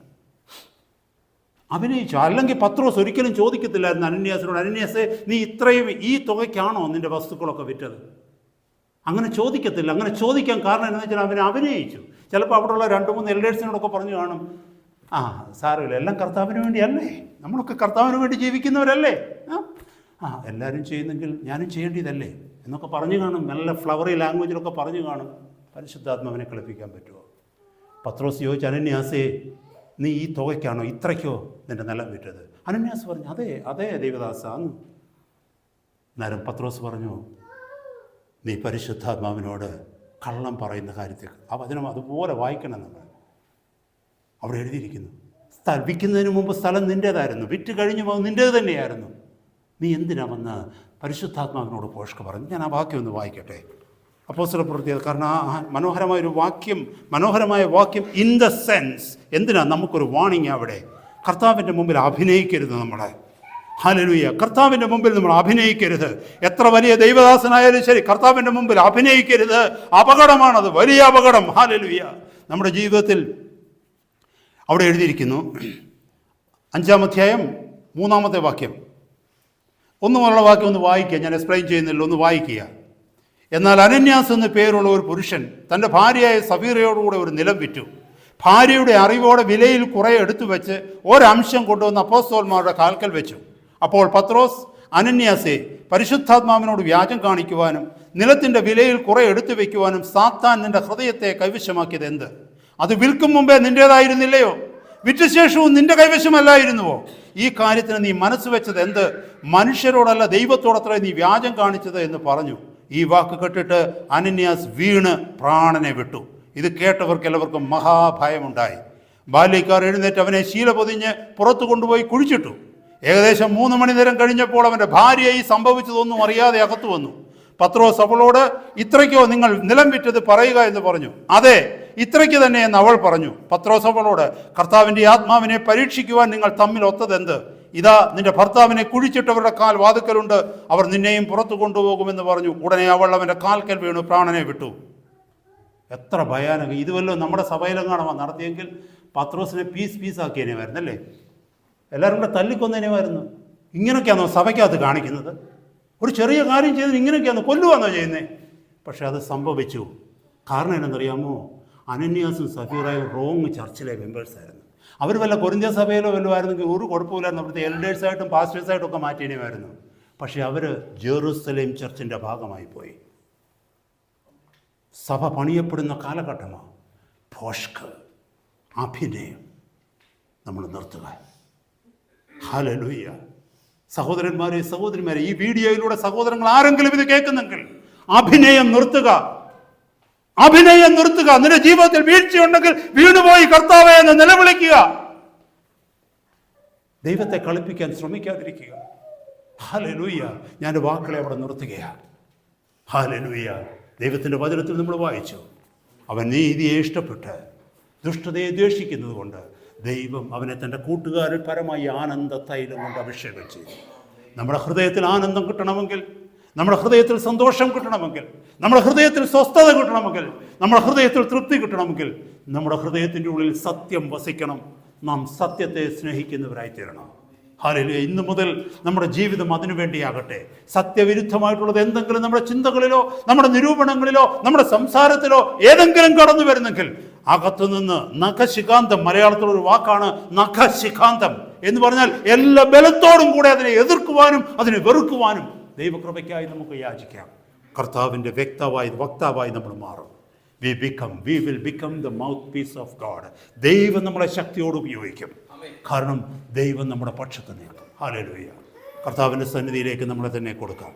അഭിനയിച്ചു. അല്ലെങ്കിൽ പത്രോസ് ഒരിക്കലും ചോദിക്കത്തില്ലായിരുന്നു അനന്യാസിനോട്, അനന്യാസേ നീ ഇത്രയും ഈ തുകയ്ക്കാണോ നിൻ്റെ വസ്തുക്കളൊക്കെ വിറ്റത്? അങ്ങനെ ചോദിക്കത്തില്ല. അങ്ങനെ ചോദിക്കാൻ കാരണം എന്താണെന്ന് വെച്ചാൽ അവനെ അഭിനയിച്ചു. ചിലപ്പോൾ അവിടെയുള്ള 2-3 എൽഡേഴ്സിനോടൊക്കെ പറഞ്ഞു കാണും, സാരമില്ല, എല്ലാം കർത്താവിന് വേണ്ടിയല്ലേ, നമ്മളൊക്കെ കർത്താവിന് വേണ്ടി ജീവിക്കുന്നവരല്ലേ, എല്ലാവരും ചെയ്യുന്നെങ്കിൽ ഞാനും ചെയ്യേണ്ടതല്ലേ എന്നൊക്കെ പറഞ്ഞു കാണും. നല്ല ഫ്ലവറി ലാംഗ്വേജിലൊക്കെ പറഞ്ഞു കാണും. പരിശുദ്ധാത്മാവിനെ കളിപ്പിക്കാൻ പറ്റുമോ? പത്രോസ് ചോദിച്ചു, അനന്യാസേ നീ ഈ തുകയ്ക്കാണോ, ഇത്രയ്ക്കോ നിൻ്റെ നിലം വിറ്റത്? അനന്യാസ് പറഞ്ഞു, അതെ ദൈവദാസാന്ന്. നേരം പത്രോസ് പറഞ്ഞു, നീ പരിശുദ്ധാത്മാവിനോട് കള്ളം പറയുന്ന കാര്യത്തിൽ ആ വചനം അതുപോലെ വായിക്കണം. നമ്മൾ അവിടെ എഴുതിയിരിക്കുന്നു, വിൽക്കുന്നതിന് മുമ്പ് സ്ഥലം നിൻ്റേതായിരുന്നു, വിറ്റ് കഴിഞ്ഞു പോകുന്നത് നിൻ്റേത് തന്നെയായിരുന്നു. നീ എന്തിനാ വന്ന് പരിശുദ്ധാത്മാവിനോട് ഭോഷ്ക് പറഞ്ഞു? ഞാൻ ആ വാക്യം ഒന്ന് വായിക്കട്ടെ. അപ്പോസ്തലപ്രവൃത്തി, കാരണം ആ മനോഹരമായ വാക്യം ഇൻ ദ സെൻസ്. എന്തിനാ നമുക്കൊരു വാണിംഗ് അവിടെ? കർത്താവിൻ്റെ മുമ്പിൽ അഭിനയിക്കരുത് നമ്മളെ. ഹല്ലേലൂയ. കർത്താവിൻ്റെ മുമ്പിൽ നമ്മൾ അഭിനയിക്കരുത്. എത്ര വലിയ ദൈവദാസനായാലും ശരി, കർത്താവിൻ്റെ മുമ്പിൽ അഭിനയിക്കരുത്. അപകടമാണത്, വലിയ അപകടം. ഹല്ലേലൂയ. നമ്മുടെ ജീവിതത്തിൽ അവിടെ എഴുതിയിരിക്കുന്നു, 5-ാം അധ്യായം 3-ാമത്തെ വാക്യം, ഒന്നുമുള്ള വാക്യം ഒന്ന് വായിക്കുക. ഞാൻ എക്സ്പ്ലെയിൻ ചെയ്യുന്നില്ല, ഒന്ന് വായിക്കുക. എന്നാൽ അനന്യാസ് എന്ന് പേരുള്ള ഒരു പുരുഷൻ തൻ്റെ ഭാര്യയായ സഫീറയോടുകൂടെ ഒരു നിലം വിറ്റു. ഭാര്യയുടെ അറിവോടെ വിലയിൽ കുറേ എടുത്തു വെച്ച് ഒരംശം കൊണ്ടുവന്ന് അപ്പോസ്തലന്മാരുടെ കാൽക്കൽ വെച്ചു. അപ്പോൾ പത്രോസ്, അനന്യാസേ, പരിശുദ്ധാത്മാവിനോട് വ്യാജം കാണിക്കുവാനും നിലത്തിൻ്റെ വിലയിൽ കുറേ എടുത്തു വയ്ക്കുവാനും സാത്താൻ നിന്റെ ഹൃദയത്തെ കൈവശമാക്കിയത് എന്ത്? അത് വിൽക്കും മുമ്പേ നിൻ്റേതായിരുന്നില്ലയോ? വിറ്റ ശേഷവും നിന്റെ കൈവശമല്ലായിരുന്നുവോ? ഈ കാര്യത്തിന് നീ മനസ്സ് വെച്ചത് എന്ത്? മനുഷ്യരോടല്ല ദൈവത്തോടത്ര നീ വ്യാജം കാണിച്ചത് എന്ന് പറഞ്ഞു. ഈ വാക്ക് കേട്ടിട്ട് അനന്യാസ് വീണ് പ്രാണനെ വിട്ടു. ഇത് കേട്ടവർക്ക് എല്ലാവർക്കും മഹാഭയമുണ്ടായി. ബാല്യക്കാർ എഴുന്നേറ്റ് അവനെ ശീല പൊതിഞ്ഞ് പുറത്തു കൊണ്ടുപോയി കുഴിച്ചിട്ടു. ഏകദേശം 3 മണി നേരം കഴിഞ്ഞപ്പോൾ അവൻ്റെ ഭാര്യ ഈ സംഭവിച്ചതൊന്നും അറിയാതെ അകത്തു വന്നു. പത്രോസ് അവളോട്, ഇത്രയ്ക്കോ നിങ്ങൾ നിലം വിറ്റത് പറയുക എന്ന് പറഞ്ഞു. അതെ, ഇത്രയ്ക്ക് തന്നെ എന്ന് അവൾ പറഞ്ഞു. പത്രോസ് അവളോട്, കർത്താവിൻ്റെ ആത്മാവിനെ പരീക്ഷിക്കുവാൻ നിങ്ങൾ തമ്മിൽ ഒത്തതെന്ത്? ഇതാ നിന്റെ ഭർത്താവിനെ കുഴിച്ചിട്ടവരുടെ കാൽ വാതുക്കലുണ്ട്, അവർ നിന്നെയും പുറത്തു കൊണ്ടുപോകുമെന്ന് പറഞ്ഞു. ഉടനെ അവൾ അവൻ്റെ കാൽക്കൽ വീണു പ്രാണനെ വിട്ടു. എത്ര ഭയാനകം! ഇതുവല്ലോ നമ്മുടെ സഭയിലെങ്ങാണോ നടത്തിയെങ്കിൽ പത്രോസിനെ പീസാക്കിയതിനുമായിരുന്നു അല്ലേ? എല്ലാവരും കൂടെ തല്ലിക്കൊന്നതിനുമായിരുന്നു. ഇങ്ങനെയൊക്കെയാണോ സഭയ്ക്കകത്ത് കാണിക്കുന്നത്? ഒരു ചെറിയ കാര്യം ചെയ്തതിന് ഇങ്ങനെയൊക്കെയാണോ കൊല്ലുവാന്നോ ചെയ്യുന്നത്? പക്ഷെ അത് സംഭവിച്ചു. കാരണം എന്നറിയാമോ? അനന്യാസും സഫീറായും റോങ് ചർച്ചിലെ മെമ്പേഴ്സായിരുന്നു. അവർ വല്ല കൊരിന്ത്യ സഭയിലോ വല്ലതും ആയിരുന്നെങ്കിൽ ഒരു കുഴപ്പമില്ലായിരുന്നു. അവിടുത്തെ എൽഡേഴ്സായിട്ടും പാസ്റ്റേഴ്സായിട്ടും ഒക്കെ മാറ്റിയതിനുമായിരുന്നു. പക്ഷെ അവർ ജെറുസലേം ചർച്ചിൻ്റെ ഭാഗമായി പോയി. സഭ പണിയപ്പെടുന്ന കാലഘട്ടമാണ്. ഭോഷ്ക്, അഭിനയം നമ്മൾ നിർത്തുക. ഹല്ലേലൂയ. സഹോദരന്മാരെ, സഹോദരിമാരെ, ഈ വീഡിയോയിലൂടെ സഹോദരങ്ങൾ ആരെങ്കിലും ഇത് കേൾക്കുന്നെങ്കിൽ അഭിനയം നിർത്തുക. അഭിനയം നിർത്തുക. നിന്റെ ജീവിതത്തിൽ വീഴ്ചയുണ്ടെങ്കിൽ വീണുപോയി കർത്താവേ എന്ന് നിലവിളിക്കുക. ദൈവത്തെ കളിപ്പിക്കാൻ ശ്രമിക്കാതിരിക്കുക. ഹല്ലേലൂയ. ഞാൻ വാക്കുകളെ അവിടെ നിർത്തുകയാണ്. ഹല്ലേലൂയ. ദൈവത്തിൻ്റെ വചനത്തിൽ നമ്മൾ വായിച്ചു, അവൻ നീതിയെ ഇഷ്ടപ്പെട്ട് ദുഷ്ടതയെ ദ്വേഷിക്കുന്നത് കൊണ്ട് ദൈവം അവനെ തൻ്റെ കൂട്ടുകാരിൽ പരമായി ആനന്ദ തൈലം കൊണ്ട് അഭിഷേകം ചെയ്തു. നമ്മുടെ ഹൃദയത്തിൽ ആനന്ദം കിട്ടണമെങ്കിൽ, നമ്മുടെ ഹൃദയത്തിൽ സന്തോഷം കിട്ടണമെങ്കിൽ, നമ്മുടെ ഹൃദയത്തിൽ സ്വസ്ഥത കിട്ടണമെങ്കിൽ, നമ്മുടെ ഹൃദയത്തിൽ തൃപ്തി കിട്ടണമെങ്കിൽ നമ്മുടെ ഹൃദയത്തിൻ്റെ ഉള്ളിൽ സത്യം വസിക്കണം. നാം സത്യത്തെ സ്നേഹിക്കുന്നവരായി തീരണം. ഹല്ലേലൂയ. ഇന്നു മുതൽ നമ്മുടെ ജീവിതം അതിനു വേണ്ടിയാകട്ടെ. സത്യവിരുദ്ധമായിട്ടുള്ളത് എന്തെങ്കിലും നമ്മുടെ ചിന്തകളിലോ നമ്മുടെ നിരൂപണങ്ങളിലോ നമ്മുടെ സംസാരത്തിലോ ഏതെങ്കിലും കടന്നു വരുന്നെങ്കിൽ അകത്തുനിന്ന് നഖശിഖാന്തം, മലയാളത്തിലൊരു വാക്കാണ് നഖശിഖാന്തം എന്ന് പറഞ്ഞാൽ എല്ലാ ബലത്തോടും കൂടെ അതിനെ എതിർക്കുവാനും അതിനെ വെറുക്കുവാനും ദൈവകൃപയ്ക്കായി നമുക്ക് യാചിക്കാം. കർത്താവിൻ്റെ വക്താവായി നമ്മൾ മാറും. we will become the mouthpiece of God. ദൈവം നമ്മളെ ശക്തിയോട് ഉപയോഗിക്കും. കാരണം ദൈവം നമ്മുടെ പക്ഷത്ത് നിൽക്കും. ഹല്ലേലൂയ. കർത്താവിൻ്റെ സന്നിധിയിലേക്ക് നമ്മളെ തന്നെ കൊടുക്കാം.